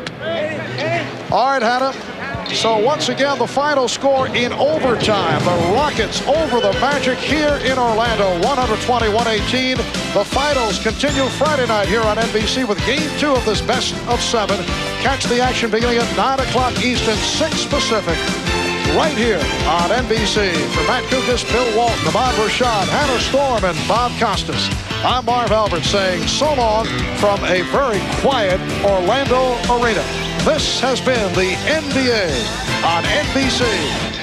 All right, Hannah. So once again, the final score in overtime. The Rockets over the Magic here in Orlando, 120-118. The finals continue Friday night here on NBC with Game 2 of this best of 7. Catch the action beginning at 9 o'clock Eastern, 6 Pacific, right here on NBC. For Matt Kukas, Bill Walton, Ahmad Rashad, Hannah Storm, and Bob Costas, I'm Marv Albert saying so long from a very quiet Orlando arena. This has been the NBA on NBC.